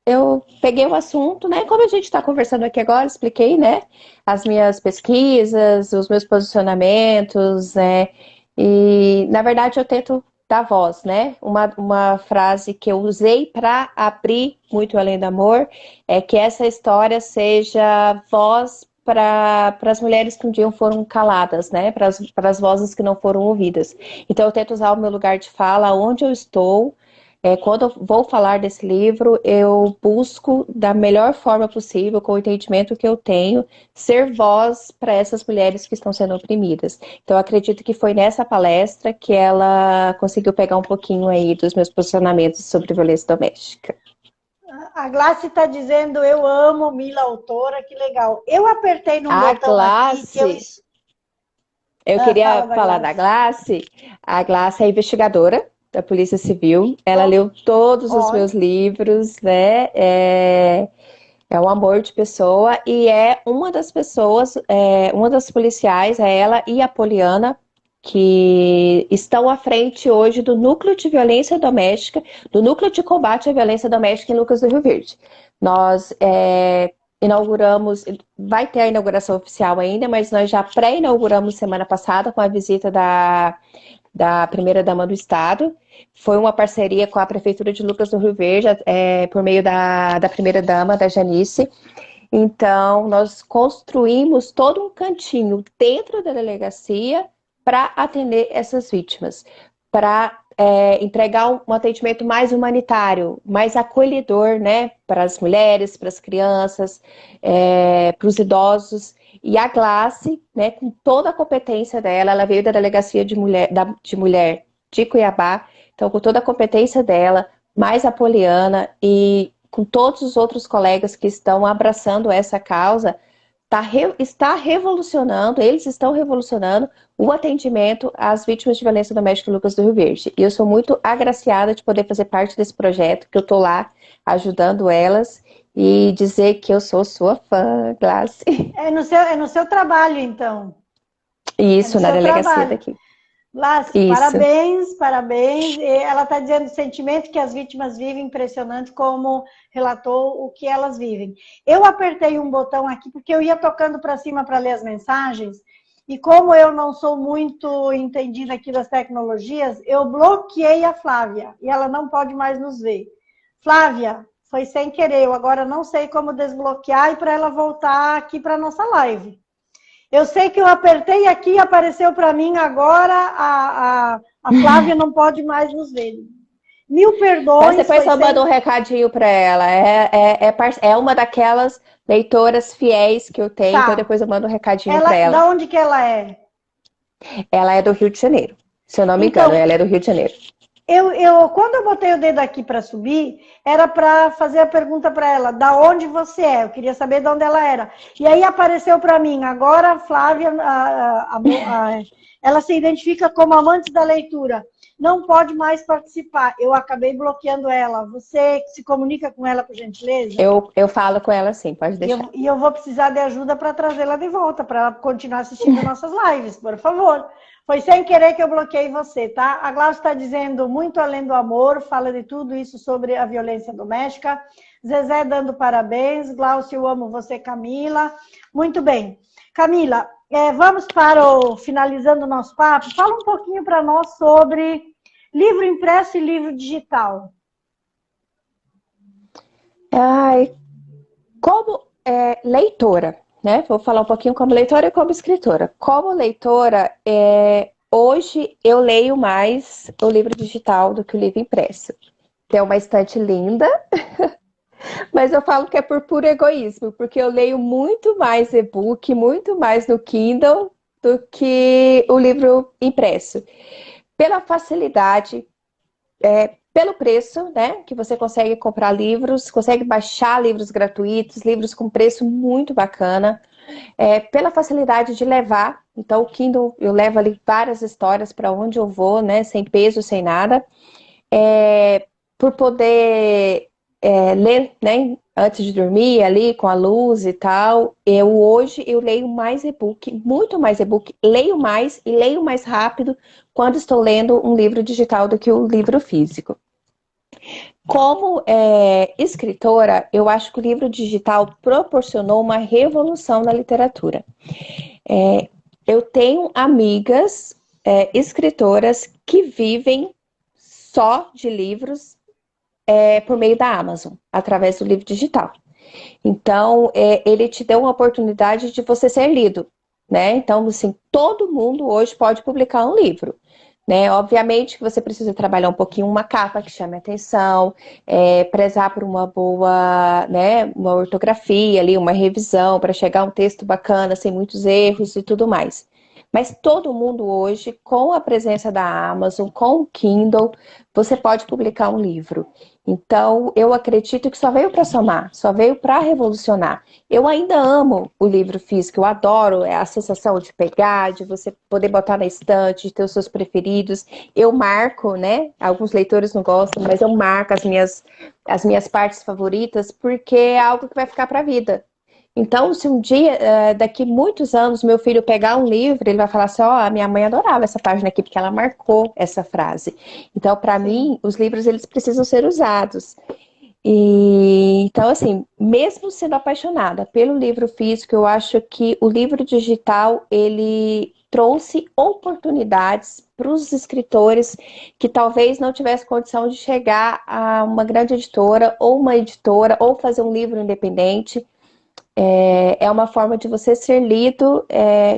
B: eu peguei o assunto, né? Como a gente está conversando aqui agora, expliquei, né? As minhas pesquisas, os meus posicionamentos, né? E, na verdade, eu tento dar voz, né? Uma frase que eu usei para abrir Muito Além do Amor é que essa história seja voz para as mulheres que um dia foram caladas, né? Para as vozes que não foram ouvidas. Então, eu tento usar o meu lugar de fala, onde eu estou. Quando eu vou falar desse livro, eu busco, da melhor forma possível, com o entendimento que eu tenho, ser voz para essas mulheres que estão sendo oprimidas. Então, eu acredito que foi nessa palestra que ela conseguiu pegar um pouquinho aí dos meus posicionamentos sobre violência doméstica.
C: A Glácia está dizendo, eu amo Mila, autora, que legal. Eu apertei no botão aqui que
B: eu queria falar da Glácia. A Glácia é investigadora da Polícia Civil. Ela leu todos os meus livros, né? É um amor de pessoa e é uma das pessoas, uma das policiais, é ela e a Poliana, que estão à frente hoje do Núcleo de Violência Doméstica, do Núcleo de Combate à Violência Doméstica em Lucas do Rio Verde. Nós inauguramos, vai ter a inauguração oficial ainda, mas nós já pré-inauguramos semana passada com a visita da primeira-dama do Estado. Foi uma parceria com a Prefeitura de Lucas do Rio Verde, por meio da primeira-dama, da Janice. Então, nós construímos todo um cantinho dentro da delegacia para atender essas vítimas, para entregar um atendimento mais humanitário, mais acolhedor, né, para as mulheres, para as crianças, para os idosos. E a Glácia, né, com toda a competência dela, ela veio da Delegacia de Mulher de Cuiabá, então com toda a competência dela, mais a Poliana e com todos os outros colegas que estão abraçando essa causa, está revolucionando, eles estão revolucionando o atendimento às vítimas de violência doméstica em Lucas do Rio Verde. E eu sou muito agraciada de poder fazer parte desse projeto, que eu estou lá ajudando elas e dizer que eu sou sua fã, Glácia.
C: É no seu trabalho, então.
B: Isso, na delegacia daqui.
C: Glácia, parabéns. Ela está dizendo o sentimento que as vítimas vivem, impressionante, como relatou o que elas vivem. Eu apertei um botão aqui porque eu ia tocando para cima para ler as mensagens, e como eu não sou muito entendida aqui das tecnologias, eu bloqueei a Flávia, e ela não pode mais nos ver. Flávia, foi sem querer, eu agora não sei como desbloquear e para ela voltar aqui para a nossa live. Eu sei que eu apertei aqui e apareceu para mim agora, a Flávia não pode mais nos ver. Mil perdões.
B: Mas depois eu mando um recadinho para ela. É uma daquelas leitoras fiéis que eu tenho, então depois eu mando um recadinho para ela.
C: Da onde que ela é?
B: Ela é do Rio de Janeiro, se eu não me engano, ela é do Rio de Janeiro.
C: Quando eu botei o dedo aqui para subir, era para fazer a pergunta para ela, da onde você é? Eu queria saber de onde ela era. E aí apareceu para mim, agora a Flávia, ela se identifica como amante da leitura. Não pode mais participar. Eu acabei bloqueando ela. Você se comunica com ela, por gentileza?
B: Eu falo com ela sim, pode deixar.
C: E eu vou precisar de ajuda para trazê-la de volta, para ela continuar assistindo nossas lives, por favor. Foi sem querer que eu bloqueei você, tá? A Glaucia está dizendo muito além do amor, fala de tudo isso sobre a violência doméstica. Zezé dando parabéns. Glaucia, eu amo você, Camila. Muito bem. Camila, vamos para o finalizando o nosso papo. Fala um pouquinho para nós sobre livro impresso e livro digital.
B: Ai, como leitora, né? Vou falar um pouquinho como leitora e como escritora. Como leitora, hoje eu leio mais o livro digital do que o livro impresso. Tem uma estante linda, mas eu falo que é por puro egoísmo, porque eu leio muito mais e-book, muito mais no Kindle do que o livro impresso. Pela facilidade, pelo preço, né? Que você consegue comprar livros, consegue baixar livros gratuitos, livros com preço muito bacana. Pela facilidade de levar, então o Kindle eu levo ali várias histórias para onde eu vou, né? Sem peso, sem nada. Por poder ler, né? Antes de dormir ali com a luz e tal. Hoje eu leio mais e-book, muito mais e-book, leio mais e leio mais rápido quando estou lendo um livro digital do que o livro físico. Como escritora, eu acho que o livro digital proporcionou uma revolução na literatura. Eu tenho amigas escritoras que vivem só de livros por meio da Amazon, através do livro digital. Então, ele te deu uma oportunidade de você ser lido, né? Então, assim, todo mundo hoje pode publicar um livro. Né? Obviamente que você precisa trabalhar um pouquinho uma capa que chame a atenção, prezar por uma boa, né, uma ortografia ali, uma revisão para chegar a um texto bacana, sem muitos erros e tudo mais. Mas todo mundo hoje, com a presença da Amazon, com o Kindle, você pode publicar um livro. Então, eu acredito que só veio para somar, só veio para revolucionar. Eu ainda amo o livro físico, eu adoro a sensação de pegar, de você poder botar na estante, de ter os seus preferidos. Eu marco, né? Alguns leitores não gostam, mas eu marco as minhas partes favoritas, porque é algo que vai ficar para a vida. Então, se um dia, daqui muitos anos, meu filho pegar um livro, ele vai falar assim, a minha mãe adorava essa página aqui, porque ela marcou essa frase. Então, para mim, os livros, eles precisam ser usados. Então, assim, mesmo sendo apaixonada pelo livro físico, eu acho que o livro digital, ele trouxe oportunidades para os escritores que talvez não tivessem condição de chegar a uma grande editora, ou fazer um livro independente. É uma forma de você ser lido,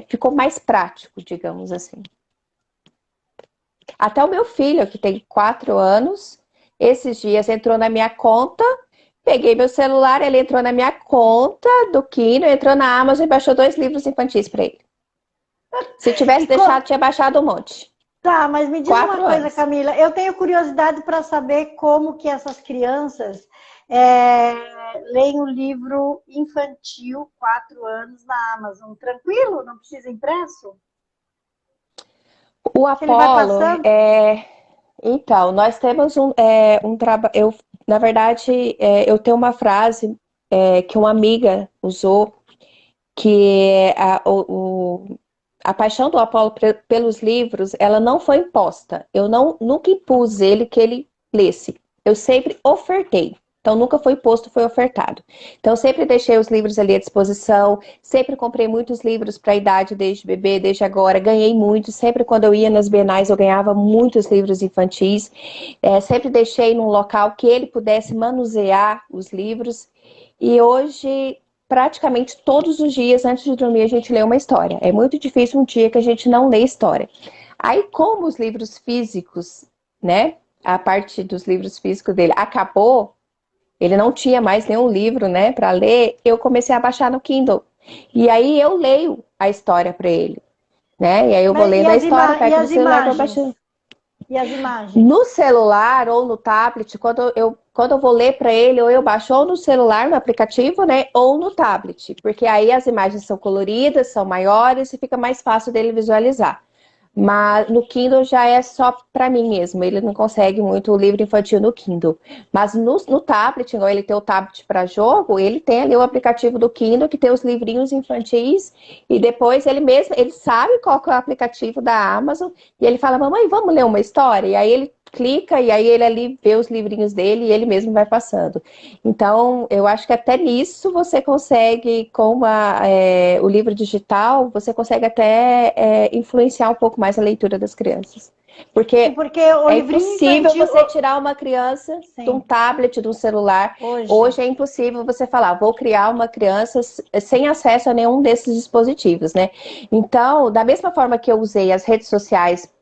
B: ficou mais prático, digamos assim. Até o meu filho, que tem 4 anos, esses dias entrou na minha conta, peguei meu celular, ele entrou na minha conta do Kindle, entrou na Amazon e baixou 2 livros infantis para ele. Se tivesse deixado, tinha baixado um monte.
C: Tá, mas me diz
B: 4
C: uma coisa,
B: anos.
C: Camila. Eu tenho curiosidade para saber como que essas crianças leem um livro infantil, 4 anos, na Amazon. Tranquilo? Não precisa impresso?
B: O
C: Ele vai
B: Apollo,
C: passando?
B: então, nós temos um trabalho. Na verdade, eu tenho uma frase que uma amiga usou, que a paixão do Apollo pelos livros, ela não foi imposta. Eu nunca impus que ele lesse. Eu sempre ofertei. Então, nunca foi imposto, foi ofertado. Então, eu sempre deixei os livros ali à disposição. Sempre comprei muitos livros para a idade, desde bebê, desde agora. Ganhei muitos. Sempre quando eu ia nas bienais, eu ganhava muitos livros infantis. Sempre deixei num local que ele pudesse manusear os livros. E hoje, praticamente todos os dias, antes de dormir, a gente lê uma história. É muito difícil um dia que a gente não lê história. Aí, como os livros físicos, né? A parte dos livros físicos dele acabou, ele não tinha mais nenhum livro, né, para ler, eu comecei a baixar no Kindle. E aí eu leio a história para ele, né? E aí eu vou lendo a história, pego no celular e vou baixando.
C: E as imagens?
B: No celular ou no tablet, quando eu vou ler para ele, ou eu baixo ou no celular, no aplicativo, né, ou no tablet, porque aí as imagens são coloridas, são maiores e fica mais fácil dele visualizar. Mas no Kindle já é só para mim mesmo. Ele não consegue muito o livro infantil no Kindle. Mas no tablet, igual ele tem o tablet para jogo, ele tem ali o aplicativo do Kindle que tem os livrinhos infantis. E depois ele mesmo, ele sabe qual que é o aplicativo da Amazon. E ele fala, mamãe, vamos ler uma história? E aí ele clica e aí ele ali vê os livrinhos dele e ele mesmo vai passando. Então, eu acho que até nisso você consegue, com o livro digital, você consegue até influenciar um pouco mais a leitura das crianças. Porque
C: Porque o
B: é
C: livrinho
B: impossível
C: infantil...
B: você tirar uma criança de um tablet, de um celular. Hoje é impossível você falar, vou criar uma criança sem acesso a nenhum desses dispositivos, né? Então, da mesma forma que eu usei as redes sociais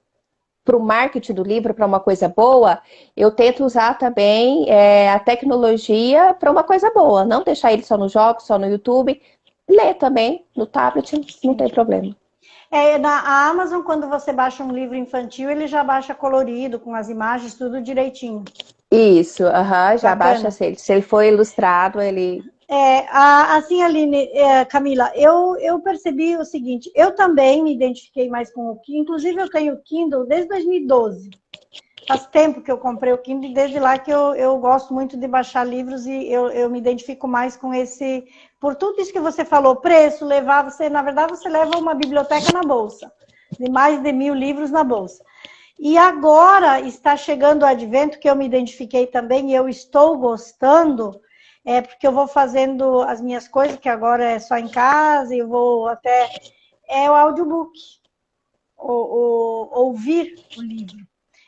B: para o marketing do livro, para uma coisa boa, eu tento usar também a tecnologia para uma coisa boa. Não deixar ele só nos jogos, só no YouTube. Ler também no tablet, não tem problema.
C: Na Amazon, quando você baixa um livro infantil, ele já baixa colorido, com as imagens, tudo direitinho.
B: Isso, já
C: Bacana.
B: baixa se ele for ilustrado, ele...
C: Assim, Aline, Camila, eu percebi o seguinte, eu também me identifiquei mais com o Kindle, inclusive eu tenho o Kindle desde 2012. Faz tempo que eu comprei o Kindle e desde lá que eu gosto muito de baixar livros e eu me identifico mais com esse... Por tudo isso que você falou, preço, na verdade você leva uma biblioteca na bolsa, de mais de 1000 livros na bolsa. E agora está chegando o advento, que eu me identifiquei também e eu estou gostando, porque eu vou fazendo as minhas coisas, que agora é só em casa, e eu vou até... É o audiobook, ouvir o livro.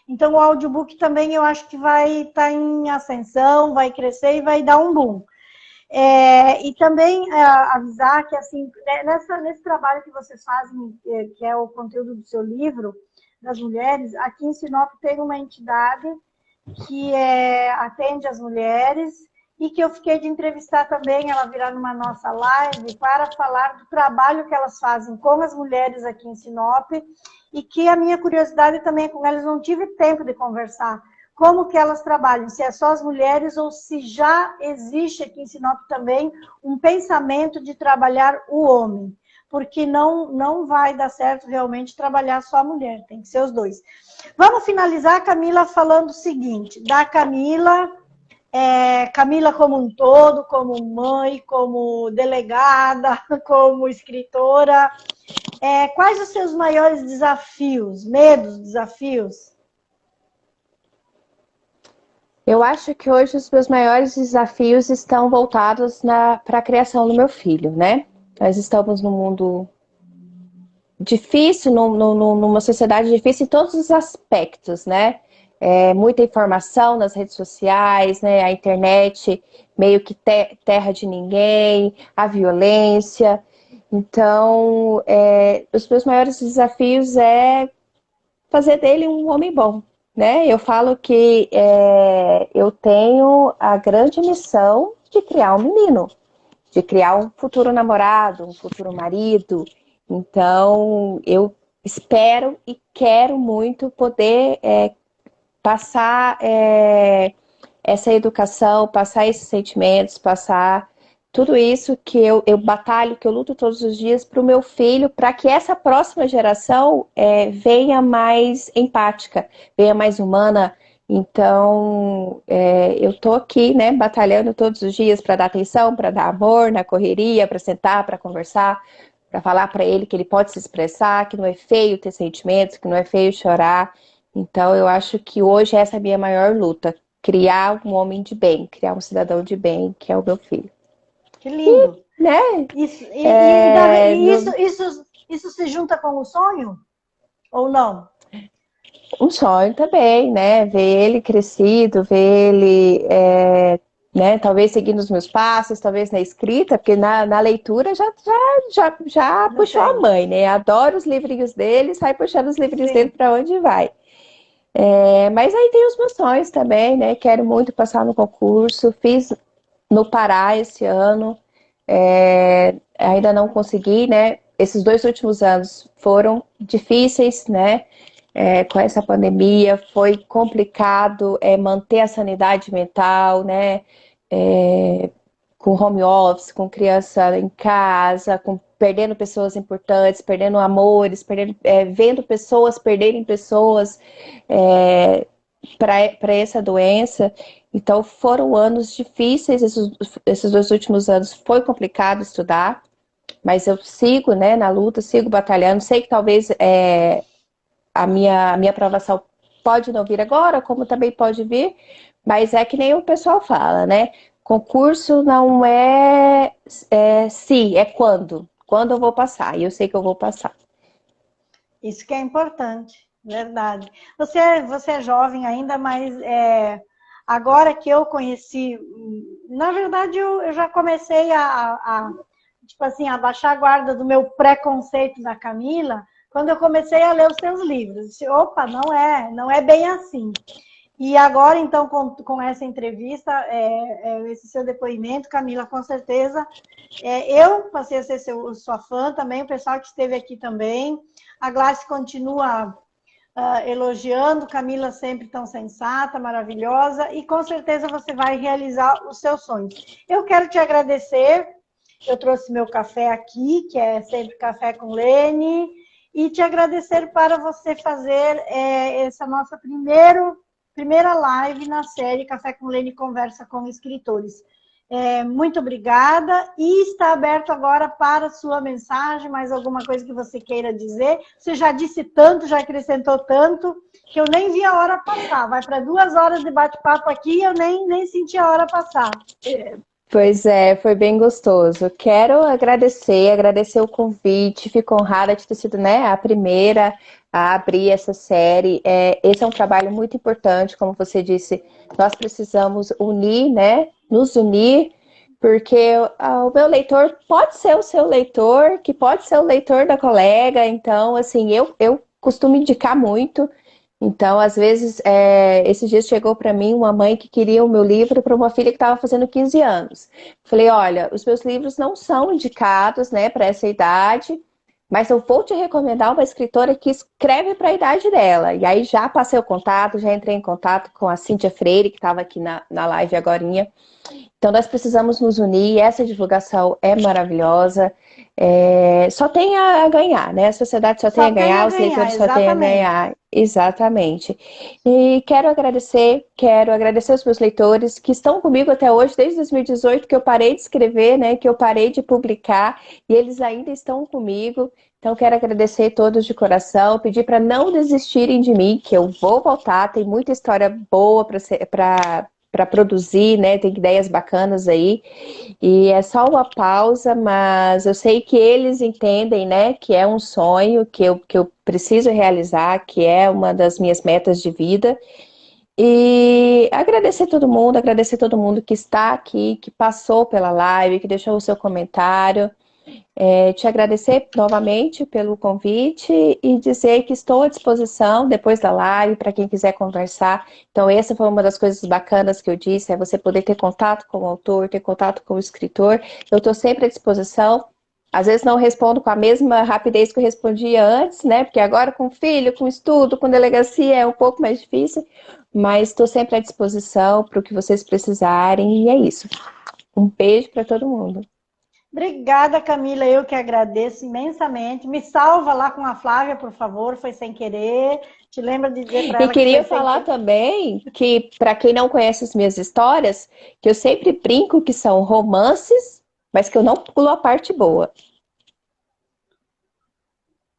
C: Então, o audiobook também eu acho que vai estar em ascensão, vai crescer e vai dar um boom. E também avisar que, assim, nesse trabalho que vocês fazem, que é o conteúdo do seu livro, das mulheres, aqui em Sinop tem uma entidade que atende as mulheres e que eu fiquei de entrevistar também, ela virá numa nossa live, para falar do trabalho que elas fazem com as mulheres aqui em Sinop, e que a minha curiosidade também com elas, não tive tempo de conversar, como que elas trabalham, se é só as mulheres ou se já existe aqui em Sinop também um pensamento de trabalhar o homem, porque não vai dar certo realmente trabalhar só a mulher, tem que ser os dois. Vamos finalizar, Camila, falando o seguinte, da Camila... Camila como um todo, como mãe, como delegada, como escritora. Quais os seus maiores desafios, medos, desafios?
B: Eu acho que hoje os meus maiores desafios estão voltados para a criação do meu filho, né? Nós estamos num mundo difícil, numa sociedade difícil em todos os aspectos, né? Muita informação nas redes sociais, né? A internet meio que terra de ninguém, a violência. Então, os meus maiores desafios é fazer dele um homem bom, né? Eu falo que eu tenho a grande missão de criar um menino, de criar um futuro namorado, um futuro marido. Então, eu espero e quero muito poder passar essa educação, passar esses sentimentos, passar tudo isso que eu batalho, que eu luto todos os dias para o meu filho, para que essa próxima geração venha mais empática, venha mais humana. Então, eu estou aqui, né, batalhando todos os dias para dar atenção, para dar amor na correria, para sentar, para conversar, para falar para ele que ele pode se expressar, que não é feio ter sentimentos, que não é feio chorar. Então, eu acho que hoje essa é a minha maior luta, criar um homem de bem, criar um cidadão de bem, que é o meu filho.
C: Que lindo!
B: E, né?
C: Isso se junta com o sonho? Ou não?
B: Um sonho também, né? Ver ele crescido, ver ele, né? Talvez seguindo os meus passos, talvez na escrita, porque na leitura já puxou a mãe, né? Adoro os livrinhos dele, sai puxando os livrinhos dele para onde vai. Mas aí tem os meus sonhos também, né? Quero muito passar no concurso, fiz no Pará esse ano, ainda não consegui, né? Esses 2 últimos anos foram difíceis, né? Com essa pandemia, foi complicado manter a sanidade mental, né? Com home office, com criança em casa, com perdendo pessoas importantes, perdendo amores, vendo pessoas perderem pessoas para essa doença. Então foram anos difíceis, esses 2 últimos anos foi complicado estudar, mas eu sigo, né, na luta, sigo batalhando. Sei que talvez a minha aprovação pode não vir agora, como também pode vir, mas é que nem o pessoal fala, né? Concurso não é se, é quando. Quando eu vou passar, e eu sei que eu vou passar.
C: Isso que é importante, verdade. Você é jovem ainda, mas agora que eu conheci, na verdade eu já comecei tipo assim, a baixar a guarda do meu preconceito da Camila, quando eu comecei a ler os seus livros. Eu disse, opa, não é bem assim. E agora, então, com essa entrevista, esse seu depoimento, Camila, com certeza, eu passei a ser sua fã também, o pessoal que esteve aqui também. A Glácia continua elogiando, Camila sempre tão sensata, maravilhosa, e com certeza você vai realizar os seus sonhos. Eu quero te agradecer, eu trouxe meu café aqui, que é sempre café com Lene, e te agradecer para você fazer essa nossa primeira live na série Café com Lene Conversa com Escritores. Muito obrigada, e está aberto agora para a sua mensagem, mais alguma coisa que você queira dizer. Você já disse tanto, já acrescentou tanto, que eu nem vi a hora passar. Vai para 2 horas de bate-papo aqui e eu nem senti a hora passar.
B: Pois é, foi bem gostoso. Quero agradecer o convite, fico honrada de ter sido, né, a primeira a abrir essa série. Esse é um trabalho muito importante, como você disse, nós precisamos unir, né, nos unir, porque o meu leitor pode ser o seu leitor, que pode ser o leitor da colega, então, assim, eu costumo indicar muito. Então, às vezes, esses dias chegou para mim uma mãe que queria o meu livro para uma filha que estava fazendo 15 anos. Falei, olha, os meus livros não são indicados, né, para essa idade, mas eu vou te recomendar uma escritora que escreve para a idade dela. E aí já passei o contato, já entrei em contato com a Cíntia Freire, que estava aqui na live agorinha. Então, nós precisamos nos unir, essa divulgação é maravilhosa. Só tem a ganhar, né? A sociedade só tem a ganhar, os leitores só têm a ganhar. Exatamente. E quero agradecer os meus leitores que estão comigo até hoje, desde 2018, que eu parei de escrever, né? Que eu parei de publicar, e eles ainda estão comigo. Então, quero agradecer todos de coração, pedir para não desistirem de mim, que eu vou voltar, tem muita história boa para produzir, né? Tem ideias bacanas aí. E é só uma pausa, mas eu sei que eles entendem, né? Que é um sonho que eu preciso realizar, que é uma das minhas metas de vida. E agradecer todo mundo que está aqui, que passou pela live, que deixou o seu comentário. Te agradecer novamente pelo convite e dizer que estou à disposição depois da live para quem quiser conversar. Então, essa foi uma das coisas bacanas que eu disse, é você poder ter contato com o autor, ter contato com o escritor. Eu estou sempre à disposição. Às vezes não respondo com a mesma rapidez que eu respondia antes, né? Porque agora com filho, com estudo, com delegacia é um pouco mais difícil, mas estou sempre à disposição para o que vocês precisarem e é isso. Um beijo para todo mundo.
C: Obrigada, Camila, eu que agradeço imensamente. Me salva lá com a Flávia, por favor, foi sem querer. Te lembra de dizer para ela
B: que queria falar também que, para quem não conhece as minhas histórias, que eu sempre brinco que são romances, mas que eu não pulo a parte boa.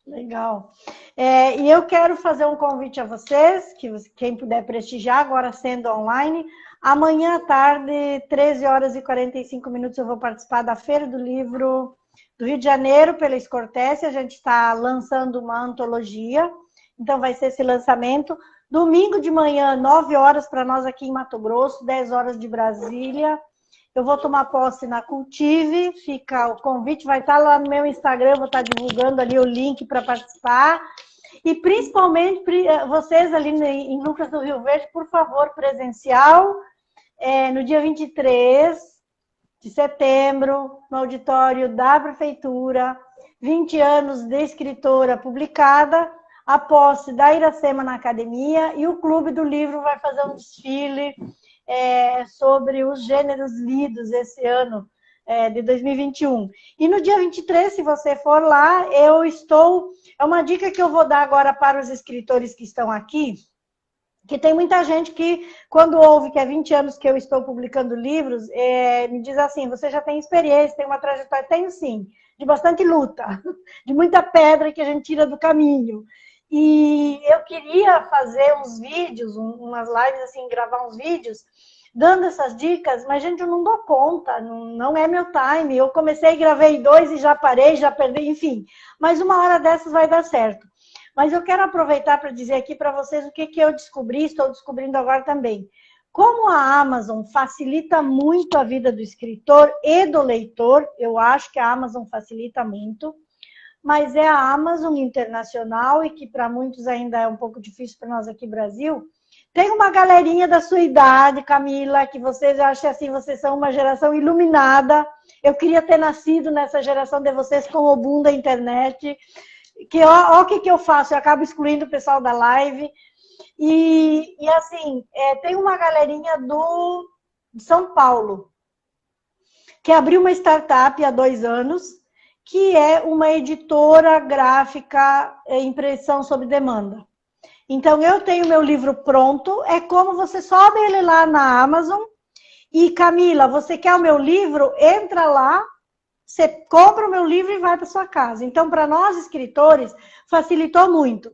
C: Legal. E eu quero fazer um convite a vocês, que quem puder prestigiar, agora sendo online, amanhã à tarde, 13 horas e 45 minutos, eu vou participar da Feira do Livro do Rio de Janeiro, pela Escortece. A gente está lançando uma antologia, então vai ser esse lançamento. Domingo de manhã, 9 horas para nós aqui em Mato Grosso, 10 horas de Brasília. Eu vou tomar posse na Cultive, fica o convite, vai estar lá no meu Instagram, eu vou estar divulgando ali o link para participar. E principalmente vocês ali em Lucas do Rio Verde, por favor, presencial, no dia 23 de setembro, no auditório da Prefeitura, 20 anos de escritora publicada, a posse da Iracema na academia, e o Clube do Livro vai fazer um desfile sobre os gêneros lidos esse ano, de 2021. E no dia 23, se você for lá, eu estou... É uma dica que eu vou dar agora para os escritores que estão aqui, que tem muita gente que, quando ouve que há 20 anos que eu estou publicando livros, me diz assim, você já tem experiência, tem uma trajetória? Tenho sim, de bastante luta, de muita pedra que a gente tira do caminho. E eu queria fazer uns vídeos, umas lives assim, gravar uns vídeos, dando essas dicas, mas, gente, eu não dou conta, não é meu time. Eu comecei, gravei 2 e já parei, já perdi, enfim. Mas uma hora dessas vai dar certo. Mas eu quero aproveitar para dizer aqui para vocês o que eu descobri, estou descobrindo agora também. Como a Amazon facilita muito a vida do escritor e do leitor, eu acho que a Amazon facilita muito, mas é a Amazon internacional e que para muitos ainda é um pouco difícil para nós aqui no Brasil. Tem uma galerinha da sua idade, Camila, que vocês acham assim, vocês são uma geração iluminada. Eu queria ter nascido nessa geração de vocês com o boom da internet. Que ó, o que eu faço? Eu acabo excluindo o pessoal da live. E assim, tem uma galerinha de São Paulo que abriu uma startup há 2 anos, que é uma editora gráfica, impressão sob demanda. Então, eu tenho meu livro pronto, é como você sobe ele lá na Amazon e, Camila, você quer o meu livro? Entra lá, você compra o meu livro e vai para sua casa. Então, para nós, escritores, facilitou muito.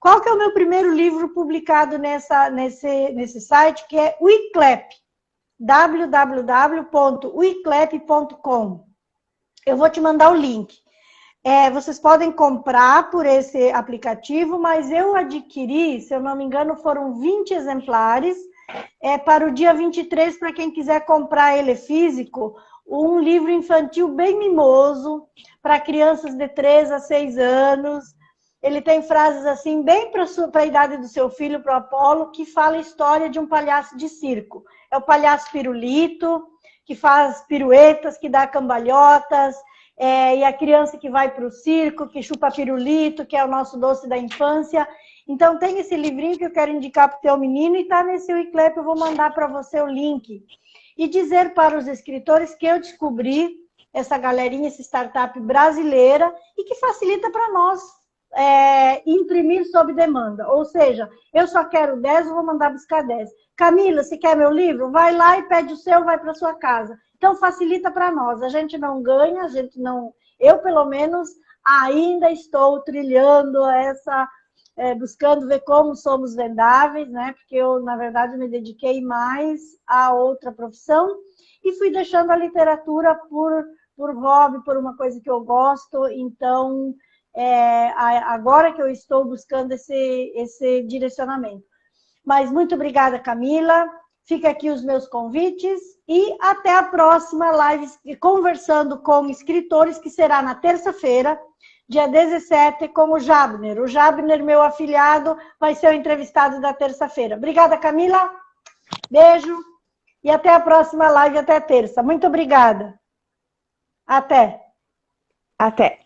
C: Qual que é o meu primeiro livro publicado nesse site, que é o Iclep, www.uiclep.com. Eu vou te mandar o link. Vocês podem comprar por esse aplicativo, mas eu adquiri, se eu não me engano, foram 20 exemplares, para o dia 23, para quem quiser comprar ele físico, um livro infantil bem mimoso, para crianças de 3 a 6 anos. Ele tem frases assim, bem para a idade do seu filho, para o Apolo, que fala a história de um palhaço de circo. É o palhaço pirulito, que faz piruetas, que dá cambalhotas, e a criança que vai para o circo, que chupa pirulito, que é o nosso doce da infância. Então, tem esse livrinho que eu quero indicar para o teu menino e está nesse Wiclep, eu vou mandar para você o link. E dizer para os escritores que eu descobri essa galerinha, essa startup brasileira, e que facilita para nós imprimir sob demanda. Ou seja, eu só quero 10, eu vou mandar buscar 10. Camila, se quer meu livro? Vai lá e pede o seu, vai para sua casa. Então, facilita para nós. A gente não ganha, a gente não... Eu, pelo menos, ainda estou trilhando buscando ver como somos vendáveis, né? Porque eu, na verdade, me dediquei mais a outra profissão e fui deixando a literatura por hobby, por uma coisa que eu gosto. Então, agora que eu estou buscando esse direcionamento. Mas muito obrigada, Camila. Fica aqui os meus convites e até a próxima live conversando com escritores, que será na terça-feira, dia 17, com o Jabner. O Jabner, meu afilhado, vai ser o entrevistado da terça-feira. Obrigada, Camila. Beijo e até a próxima live, até terça. Muito obrigada. Até.
B: Até.